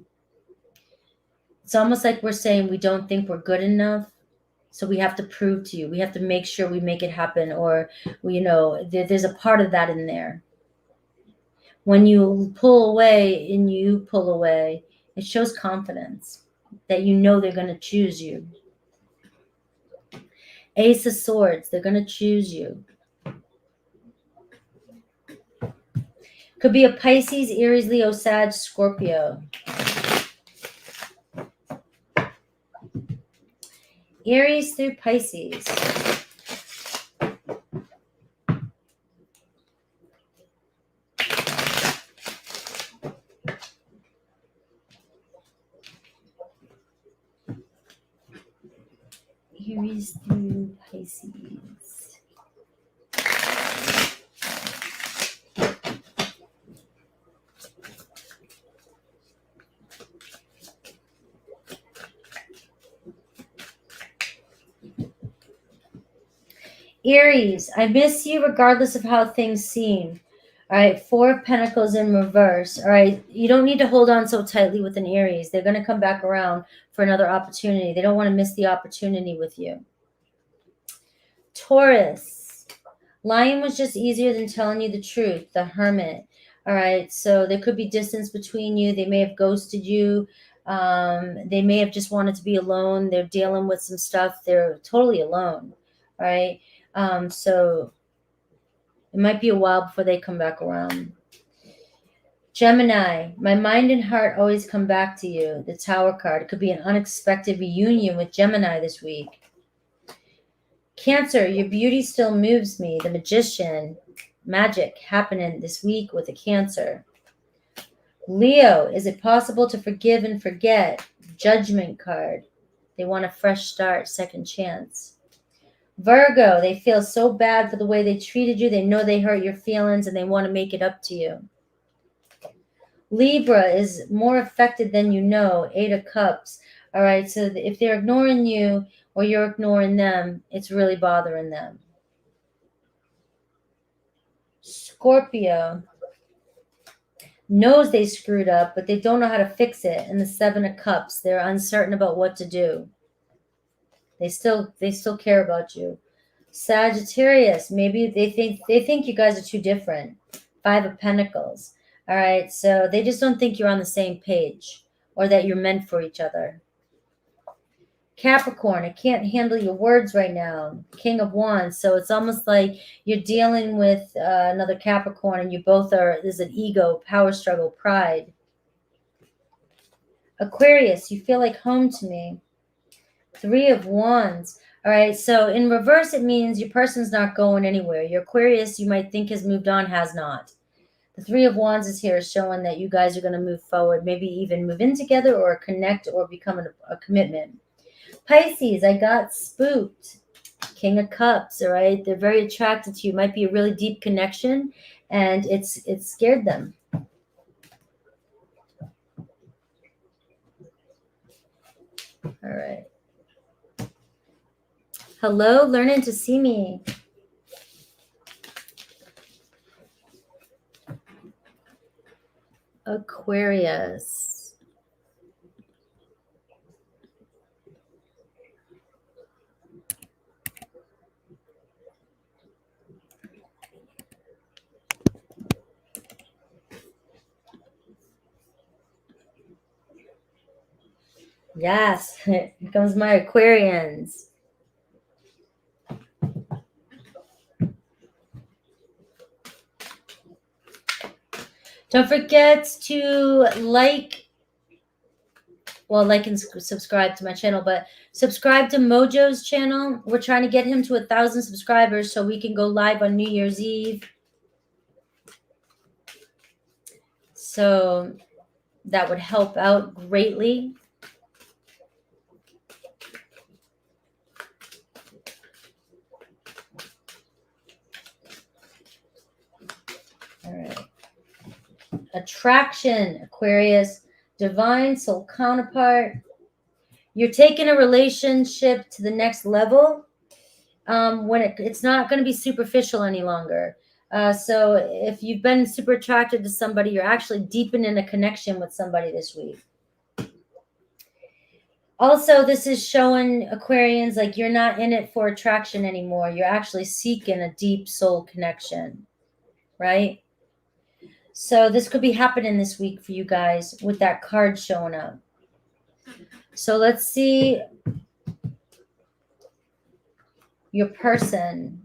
it's almost like we're saying we don't think we're good enough. So we have to prove to you. We have to make sure we make it happen. Or, there's a part of that in there. When you pull away, it shows confidence that they're going to choose you. Ace of Swords, they're going to choose you. Could be a Pisces, Aries, Leo, Sag, Scorpio. Aries through Pisces. Aries through Pisces. Aries, I miss you regardless of how things seem. All right, 4 of Pentacles in reverse. All right, you don't need to hold on so tightly with an Aries. They're going to come back around for another opportunity. They don't want to miss the opportunity with you. Taurus, lying was just easier than telling you the truth. The Hermit. All right, so there could be distance between you. They may have ghosted you. They may have just wanted to be alone. They're dealing with some stuff. They're totally alone, right? So it might be a while before they come back around. Gemini, my mind and heart always come back to you. The Tower card. It could be an unexpected reunion with Gemini this week. Cancer, your beauty still moves me. The Magician, magic happening this week with a Cancer. Leo, is it possible to forgive and forget? Judgment card. They want a fresh start, second chance. Virgo, they feel so bad for the way they treated you. They know they hurt your feelings and they want to make it up to you. Libra is more affected than you know. 8 of Cups. All right, so if they're ignoring you or you're ignoring them, it's really bothering them. Scorpio knows they screwed up, but they don't know how to fix it. And the 7 of Cups, they're uncertain about what to do. They still care about you. Sagittarius, maybe they think you guys are too different. 5 of Pentacles. All right, so they just don't think you're on the same page or that you're meant for each other. Capricorn, I can't handle your words right now. King of Wands, so it's almost like you're dealing with another Capricorn and you both are, there's an ego, power struggle, pride. Aquarius, you feel like home to me. 3 of Wands. All right, so in reverse, it means your person's not going anywhere. Your Aquarius, you might think has moved on, has not. The 3 of Wands is here showing that you guys are going to move forward, maybe even move in together or connect or become a commitment. Pisces, I got spooked. King of Cups, all right? They're very attracted to you. Might be a really deep connection, and it's scared them. All right. Hello, learning to see me. Aquarius. Yes, here comes my Aquarians. Don't forget to like and subscribe to my channel, but subscribe to Mojo's channel. We're trying to get him to 1,000 subscribers so we can go live on New Year's Eve. So that would help out greatly. All right. Attraction, Aquarius, divine soul counterpart. You're taking a relationship to the next level when it's not going to be superficial any longer. So if you've been super attracted to somebody, you're actually deepening a connection with somebody this week. Also, this is showing Aquarians like you're not in it for attraction anymore. You're actually seeking a deep soul connection, right? So this could be happening this week for you guys with that card showing up. So let's see your person.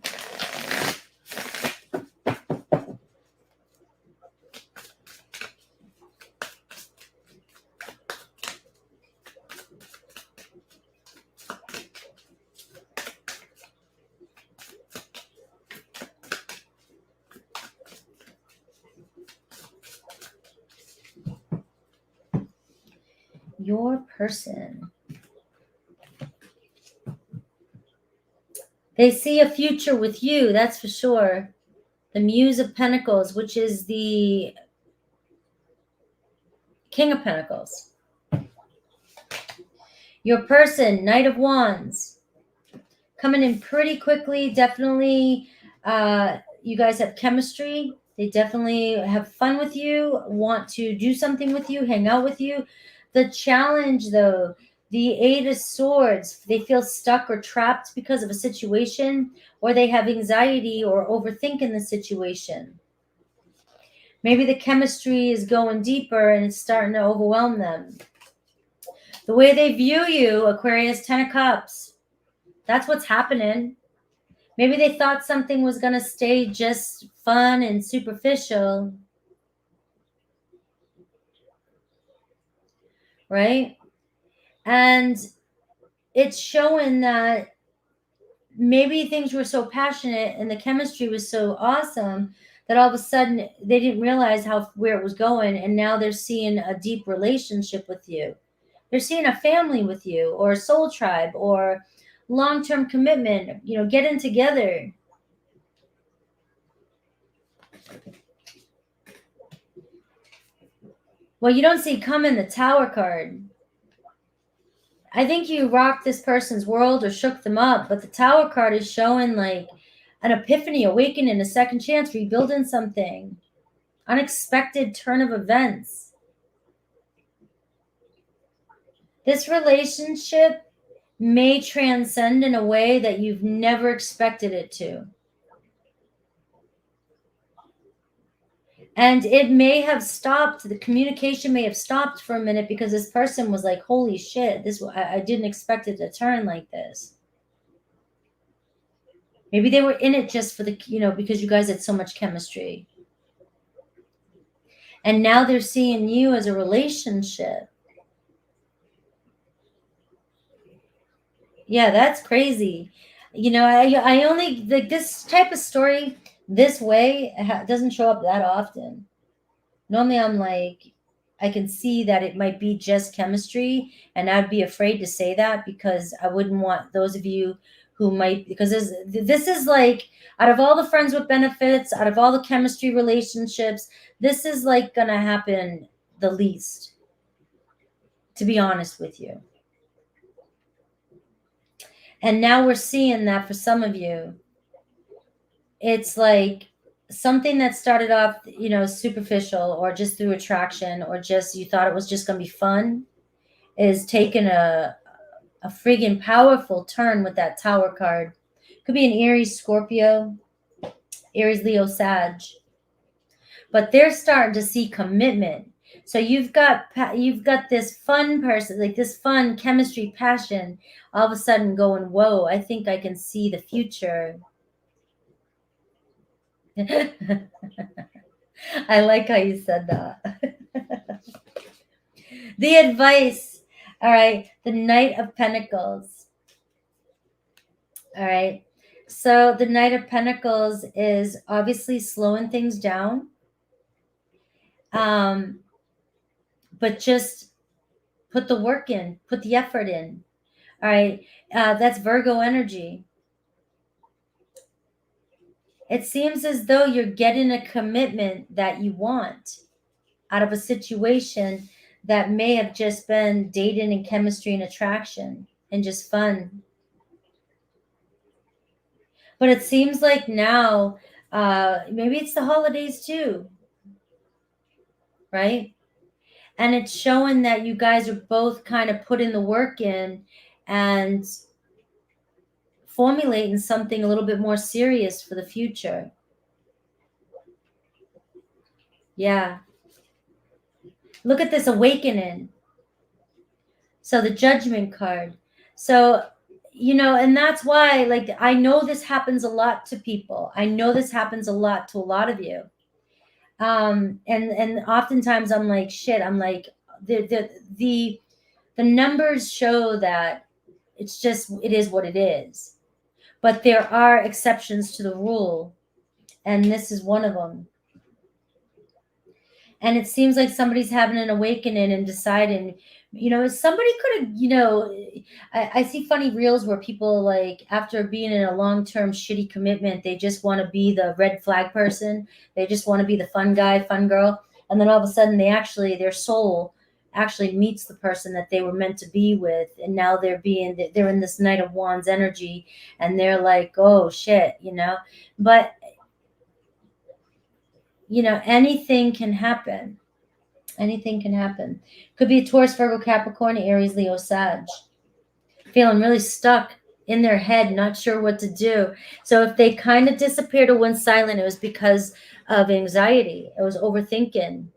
Your person. They see a future with you, that's for sure. The Muse of Pentacles, which is the King of Pentacles. Your person, Knight of Wands. Coming in pretty quickly, definitely. You guys have chemistry. They definitely have fun with you, want to do something with you, hang out with you. The challenge, though, the 8 of Swords, they feel stuck or trapped because of a situation, or they have anxiety or overthinking the situation. Maybe the chemistry is going deeper and it's starting to overwhelm them. The way they view you, Aquarius, 10 of Cups. That's what's happening. Maybe they thought something was going to stay just fun and superficial. Right? And it's showing that maybe things were so passionate and the chemistry was so awesome that all of a sudden they didn't realize where it was going, and now they're seeing a deep relationship with you. They're seeing a family with you, or a soul tribe, or long-term commitment, getting together. Well, you don't see coming the Tower card. I think you rocked this person's world or shook them up, but the Tower card is showing like an epiphany, awakening, a second chance, rebuilding something, unexpected turn of events. This relationship may transcend in a way that you've never expected it to. And it may have stopped, the communication may have stopped for a minute because this person was like, holy shit, I didn't expect it to turn like this. Maybe they were in it just for because you guys had so much chemistry. And now they're seeing you as a relationship. Yeah, that's crazy. I only, like, this type of story this way doesn't show up that often. Normally I'm like, I can see that it might be just chemistry, and I'd be afraid to say that because I wouldn't want those of you who might, because this is like, out of all the friends with benefits, out of all the chemistry relationships, this is like gonna happen the least, to be honest with you. And now we're seeing that for some of you, it's like something that started off, superficial, or just through attraction, or just you thought it was just going to be fun, is taking a friggin' powerful turn with that Tower card. Could be an Aries, Scorpio, Aries, Leo, Sag. But they're starting to see commitment. So you've got this fun person, like this fun chemistry, passion, all of a sudden going, whoa, I think I can see the future. I like how you said that. The advice. All right. The Knight of Pentacles. All right. So the Knight of Pentacles is obviously slowing things down. But just put the work in, put the effort in. All right. That's Virgo energy. It seems as though you're getting a commitment that you want out of a situation that may have just been dating and chemistry and attraction and just fun. But it seems like now, maybe it's the holidays too, right? And it's showing that you guys are both kind of putting the work in and formulating something a little bit more serious for the future. Yeah. Look at this awakening. So the Judgment card. So, and that's why, like, I know this happens a lot to people. I know this happens a lot to a lot of you. And oftentimes I'm like, shit, I'm like, the numbers show that it is what it is. But there are exceptions to the rule, and this is one of them. And it seems like somebody's having an awakening and deciding, somebody could have, I see funny reels where people, like, after being in a long-term shitty commitment, they just want to be the red flag person. They just want to be the fun guy, fun girl. And then all of a sudden their soul actually meets the person that they were meant to be with. And now they're in this Knight of Wands energy, and they're like, oh shit, but anything can happen. Anything can happen. Could be a Taurus, Virgo, Capricorn, Aries, Leo, Sag. Feeling really stuck in their head, not sure what to do. So if they kind of disappeared or went silent, it was because of anxiety. It was overthinking.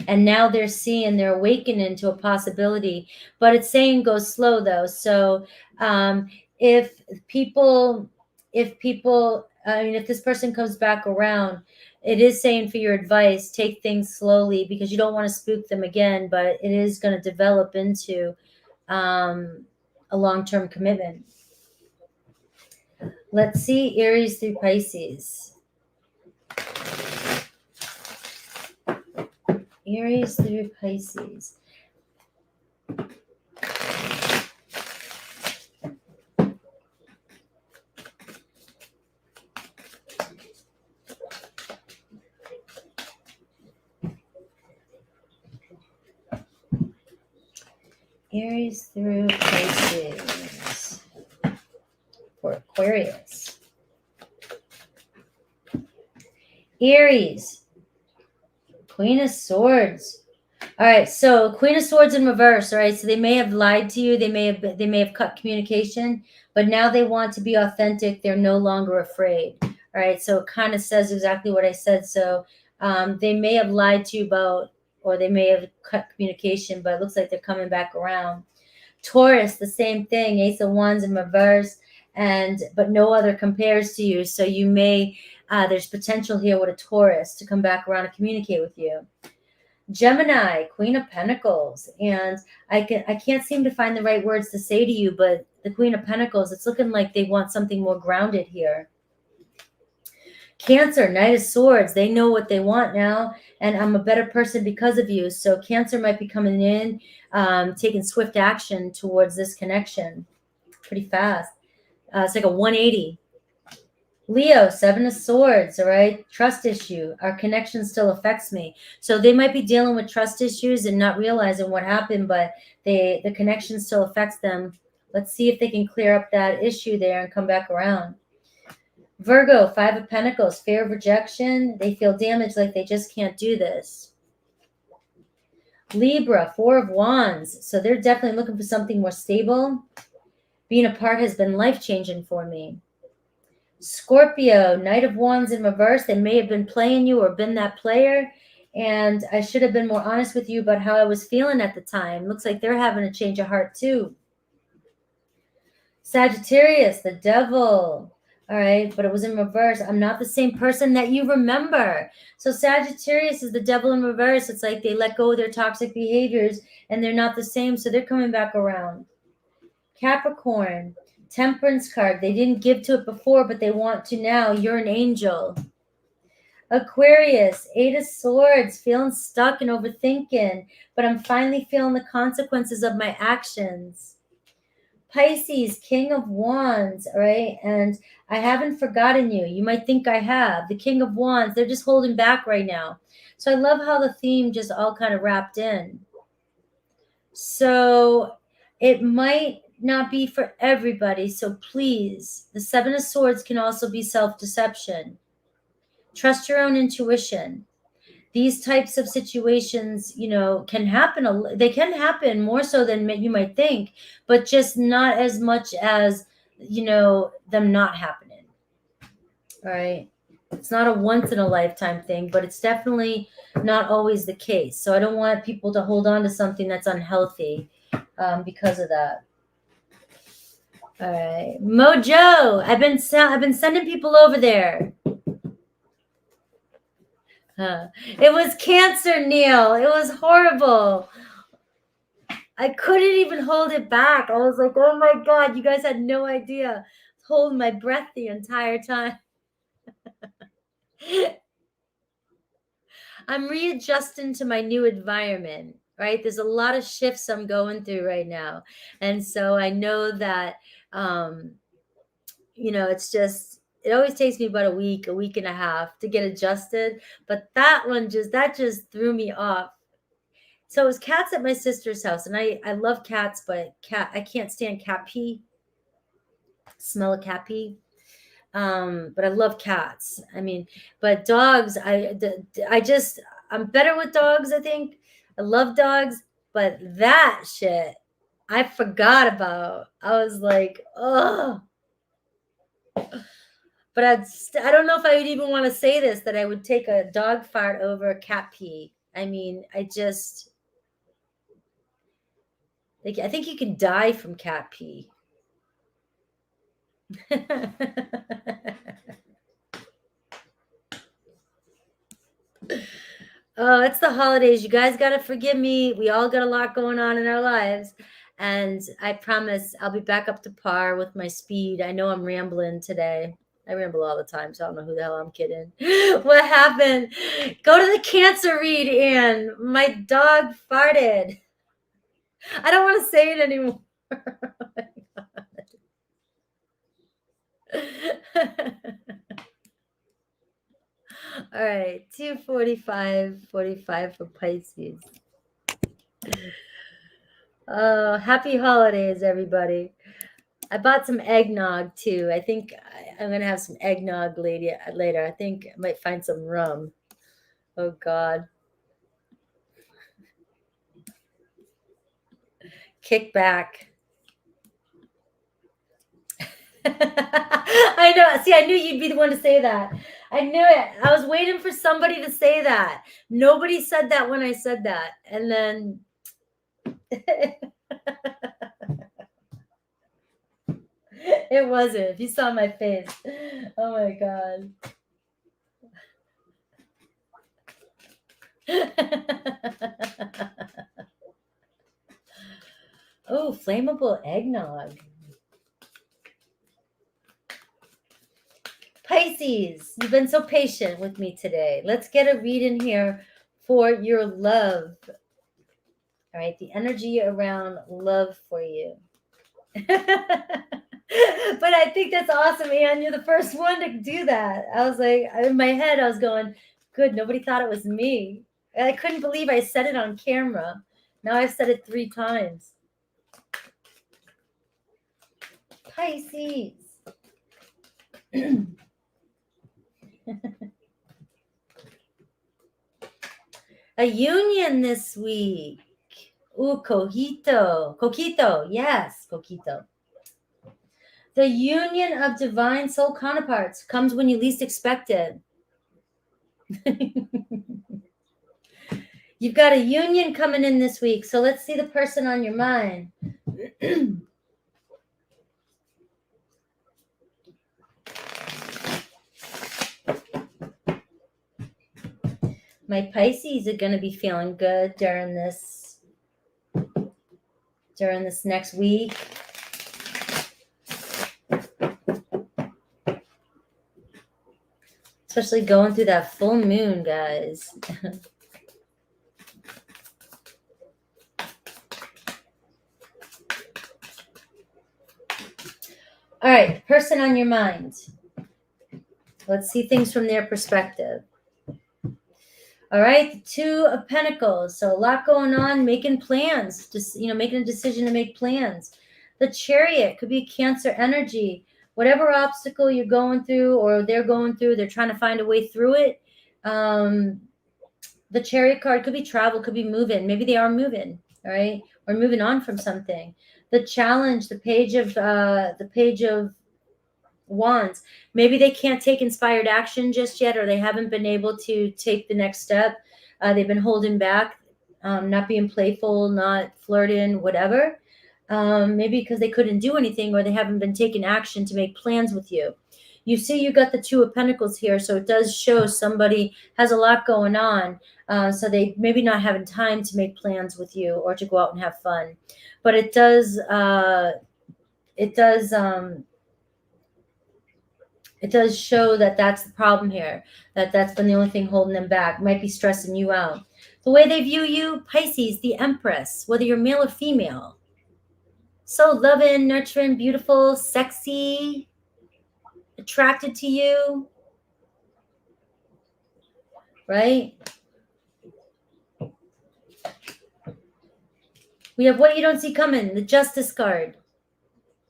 and now they're seeing, they're awakening to a possibility. But it's saying go slow though. So if people, I mean, if this person comes back around, it is saying for your advice, take things slowly because you don't want to spook them again, but it is going to develop into a long-term commitment. Let's see Aries through Pisces. Aries through Pisces. Aries through Pisces for Aquarius. Aries, Queen of Swords. All right, so Queen of Swords in reverse. All right, so they may have lied to you. They may have cut communication, but now they want to be authentic. They're no longer afraid. All right, so it kind of says exactly what I said. So they may have lied to you about, or they may have cut communication, but it looks like they're coming back around. Taurus, the same thing. Ace of Wands in reverse, but no other compares to you. So you may there's potential here with a Taurus to come back around and communicate with you. Gemini, Queen of Pentacles, and I can't seem to find the right words to say to you, but the Queen of Pentacles, it's looking like they want something more grounded here. Cancer, Knight of Swords, they know what they want now, and I'm a better person because of you. So Cancer might be coming in, taking swift action towards this connection pretty fast. It's like a 180. Leo, Seven of Swords, all right? Trust issue. Our connection still affects me. So they might be dealing with trust issues and not realizing what happened, but the connection still affects them. Let's see if they can clear up that issue there and come back around. Virgo, Five of Pentacles, fear of rejection. They feel damaged, like they just can't do this. Libra, Four of Wands. So they're definitely looking for something more stable. Being apart has been life-changing for me. Scorpio, Knight of Wands in reverse. They may have been playing you or been that player, and I should have been more honest with you about how I was feeling at the time. Looks like they're having a change of heart too. Sagittarius, the Devil. All right, but it was in reverse. I'm not the same person that you remember. So Sagittarius is the Devil in reverse. It's like they let go of their toxic behaviors and they're not the same, so they're coming back around. Capricorn, Temperance card. They didn't give to it before, but they want to now. You're an angel. Aquarius, Eight of Swords, feeling stuck and overthinking, but I'm finally feeling the consequences of my actions. Pisces, King of Wands, all right? And I haven't forgotten you. You might think I have. The King of Wands, they're just holding back right now. So I love how the theme just all kind of wrapped in. So it might not be for everybody. So please, the Seven of Swords can also be self-deception. Trust your own intuition. These types of situations, can happen. They can happen more so than you might think, but just not as much as, them not happening. All right. It's not a once in a lifetime thing, but it's definitely not always the case. So I don't want people to hold on to something that's unhealthy because of that. All right, Mojo. I've been sending people over there. It was cancer, Neil. It was horrible. I couldn't even hold it back. I was like, oh my God, you guys had no idea. I was holding my breath the entire time. I'm readjusting to my new environment, right? There's a lot of shifts I'm going through right now. And so I know that, it's just, it always takes me about a week and a half to get adjusted. But that just threw me off. So it was cats at my sister's house, and I love cats, but I can't stand cat pee. Smell of cat pee. But I love cats. I mean, but dogs, I'm better with dogs, I think. I love dogs, but that shit I forgot about. I was like, oh. But I don't know if I would even want to say this, that I would take a dog fart over a cat pee. I mean, I think you can die from cat pee. Oh, it's the holidays. You guys got to forgive me. We all got a lot going on in our lives. And I promise I'll be back up to par with my speed. I know I'm rambling today. I ramble all the time, so I don't know who the hell I'm kidding. What happened? Go to the cancer read, Anne. My dog farted. I don't want to say it anymore. All right, 2:45 for Pisces. Oh, happy holidays, everybody. I bought some eggnog too. I think I'm gonna have some eggnog later. I think I might find some rum. Oh God. Kick back. I know. See, I knew you'd be the one to say that. I knew it. I was waiting for somebody to say that. Nobody said that when I said that. And then it wasn't. If you saw my face. Oh my God. Oh, flammable eggnog. Pisces, you've been so patient with me today. Let's get a read in here for your love. All right, the energy around love for you. But I think that's awesome, Anne. You're the first one to do that. I was like, in my head, I was going, good, nobody thought it was me. And I couldn't believe I said it on camera. Now I've said it 3 times. Pisces. A union this week. Ooh, Coquito. Yes, Coquito. The union of divine soul counterparts comes when you least expect it. You've got a union coming in this week. So let's see the person on your mind. My Pisces are going to be feeling good during this next week. Especially going through that full moon, guys. All right, person on your mind. Let's see things from their perspective. All right, the 2 of Pentacles. So a lot going on, making plans, just, making a decision to make plans. The Chariot could be Cancer energy. Whatever obstacle you're going through or they're going through, they're trying to find a way through it. The Chariot card could be travel, could be moving. Maybe they are moving, all right, or moving on from something. The Challenge, the Page of Wands. Maybe they can't take inspired action just yet, or they haven't been able to take the next step. They've been holding back, not being playful, not flirting, whatever. Maybe because they couldn't do anything, or they haven't been taking action to make plans with you. You see, you got the 2 of Pentacles here, so it does show somebody has a lot going on. So they maybe not having time to make plans with you or to go out and have fun. But it does show that that's the problem here, that's been the only thing holding them back, might be stressing you out. The way they view you, Pisces, the Empress, whether you're male or female. So loving, nurturing, beautiful, sexy, attracted to you, right? We have what you don't see coming, the Justice card.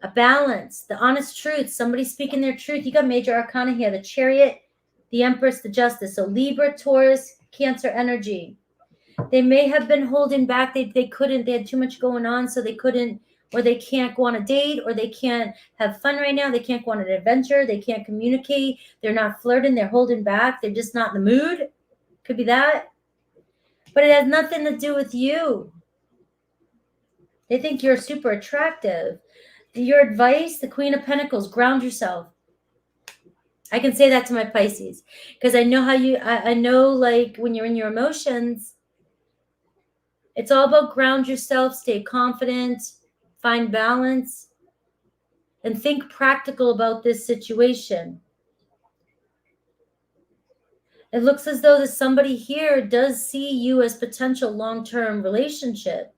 A balance, the honest truth, somebody speaking their truth. You got major arcana here, the Chariot, the Empress, the Justice. So Libra, Taurus, Cancer energy. They may have been holding back. They couldn't. They had too much going on, so they couldn't, or they can't go on a date, or they can't have fun right now. They can't go on an adventure. They can't communicate. They're not flirting. They're holding back. They're just not in the mood. Could be that. But it has nothing to do with you. They think you're super attractive. Your advice, the Queen of Pentacles, ground yourself. I can say that to my Pisces because I know how I know, like, when you're in your emotions, it's all about ground yourself, stay confident, find balance, and think practical about this situation. It looks as though that somebody here does see you as potential long-term relationship.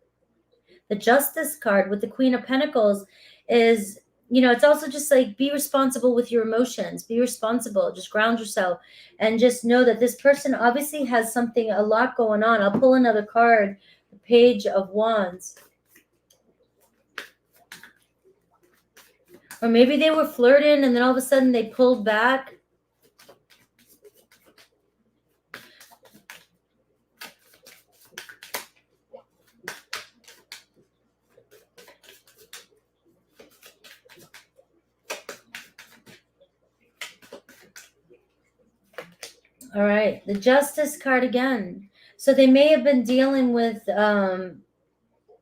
The Justice card with the Queen of Pentacles is, it's also just like, be responsible with your emotions. Be responsible. Just ground yourself and just know that this person obviously has something, a lot going on. I'll pull another card, the Page of Wands. Or maybe they were flirting and then all of a sudden they pulled back. All right, the Justice card again. So they may have been dealing with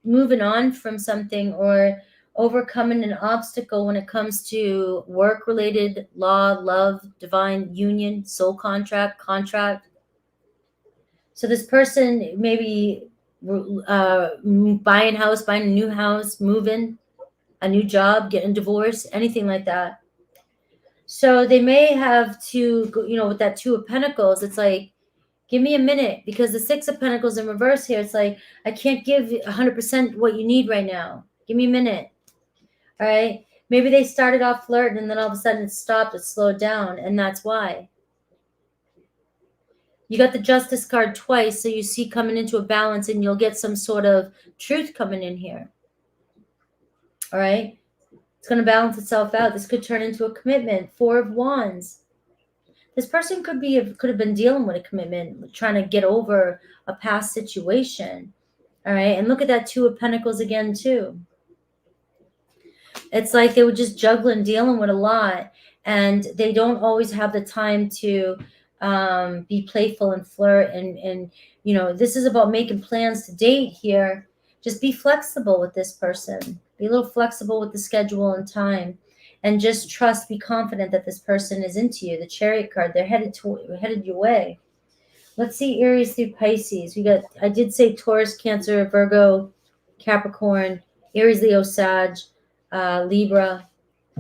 moving on from something or overcoming an obstacle when it comes to work-related, law, love, divine union, soul contract. So this person maybe buying a new house, moving, a new job, getting divorced, anything like that. So they may have to, with that Two of Pentacles, it's like, give me a minute, because the Six of Pentacles in reverse here, it's like, I can't give 100% what you need right now. Give me a minute. All right. Maybe they started off flirting and then all of a sudden it stopped, it slowed down, and that's why. You got the Justice card twice, so you see coming into a balance, and you'll get some sort of truth coming in here. All right. It's going to balance itself out. This could turn into a commitment. Four of Wands. This person could have been dealing with a commitment, trying to get over a past situation. All right. And look at that Two of Pentacles again, too. It's like they were just juggling, dealing with a lot, and they don't always have the time to be playful and flirt. And this is about making plans to date here. Just be flexible with this person. Be a little flexible with the schedule and time, and just trust, be confident that this person is into you. The Chariot card, they're headed your way. Let's see Aries through Pisces. I did say Taurus, Cancer, Virgo, Capricorn, Aries, Leo, Sag, Libra,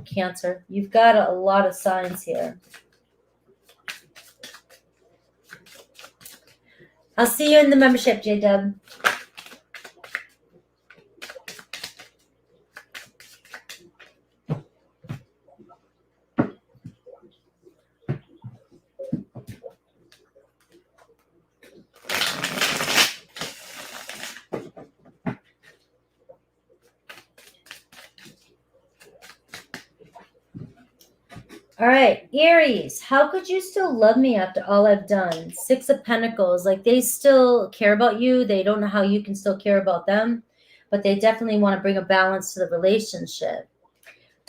Cancer. You've got a lot of signs here. I'll see you in the membership, J-Dub. All right, Aries, how could you still love me after all I've done? Six of Pentacles, like they still care about you. They don't know how you can still care about them, but they definitely want to bring a balance to the relationship.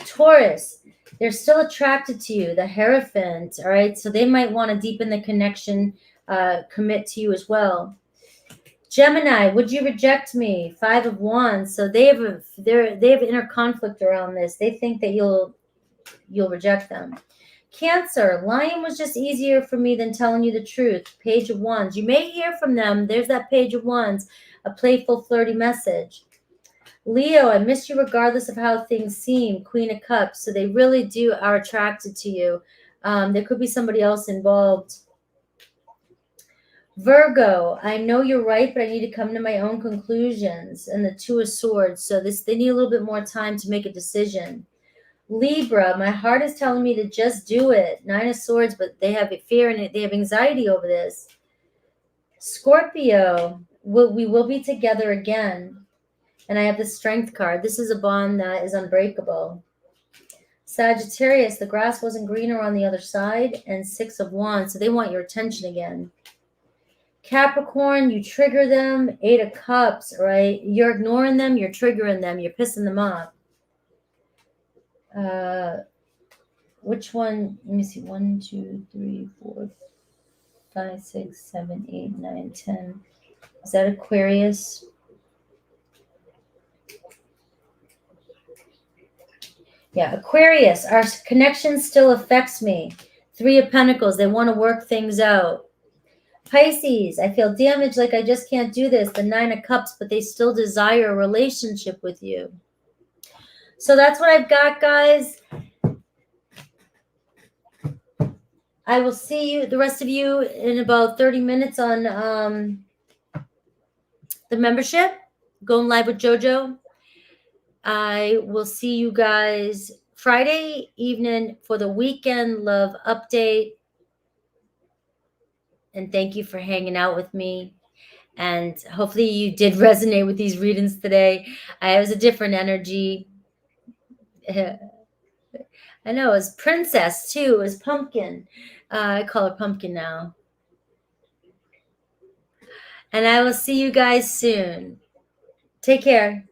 Taurus, they're still attracted to you, the Hierophant, all right? So they might want to deepen the connection, commit to you as well. Gemini, would you reject me? Five of Wands. So they have inner conflict around this. They think that you'll reject them. Cancer, lying was just easier for me than telling you the truth. Page of Wands. You may hear from them. There's that Page of Wands, a playful, flirty message. Leo, I miss you regardless of how things seem. Queen of Cups. So they really are attracted to you. There could be somebody else involved. Virgo, I know you're right, but I need to come to my own conclusions. And the Two of Swords. So they need a little bit more time to make a decision. Libra, my heart is telling me to just do it. Nine of Swords, but they have fear and they have anxiety over this. Scorpio, we will be together again. And I have the Strength card. This is a bond that is unbreakable. Sagittarius, the grass wasn't greener on the other side. And Six of Wands, so they want your attention again. Capricorn, you trigger them. Eight of Cups, right? You're ignoring them. You're triggering them. You're pissing them off. Which one? Let me see. 1, 2, 3, 4, 5, 6, 7, 8, 9, 10. Is that Aquarius? Yeah, Aquarius, our connection still affects me. 3 of Pentacles, they want to work things out. Pisces, I feel damaged, like I just can't do this. The 9 of Cups, but they still desire a relationship with you. So that's what I've got, guys. I will see you, the rest of you, in about 30 minutes on the membership, going live with JoJo. I will see you guys Friday evening for the weekend love update. And thank you for hanging out with me. And hopefully you did resonate with these readings today. It was a different energy. I know, it was Princess too. It was Pumpkin. I call her Pumpkin now. And I will see you guys soon. Take care.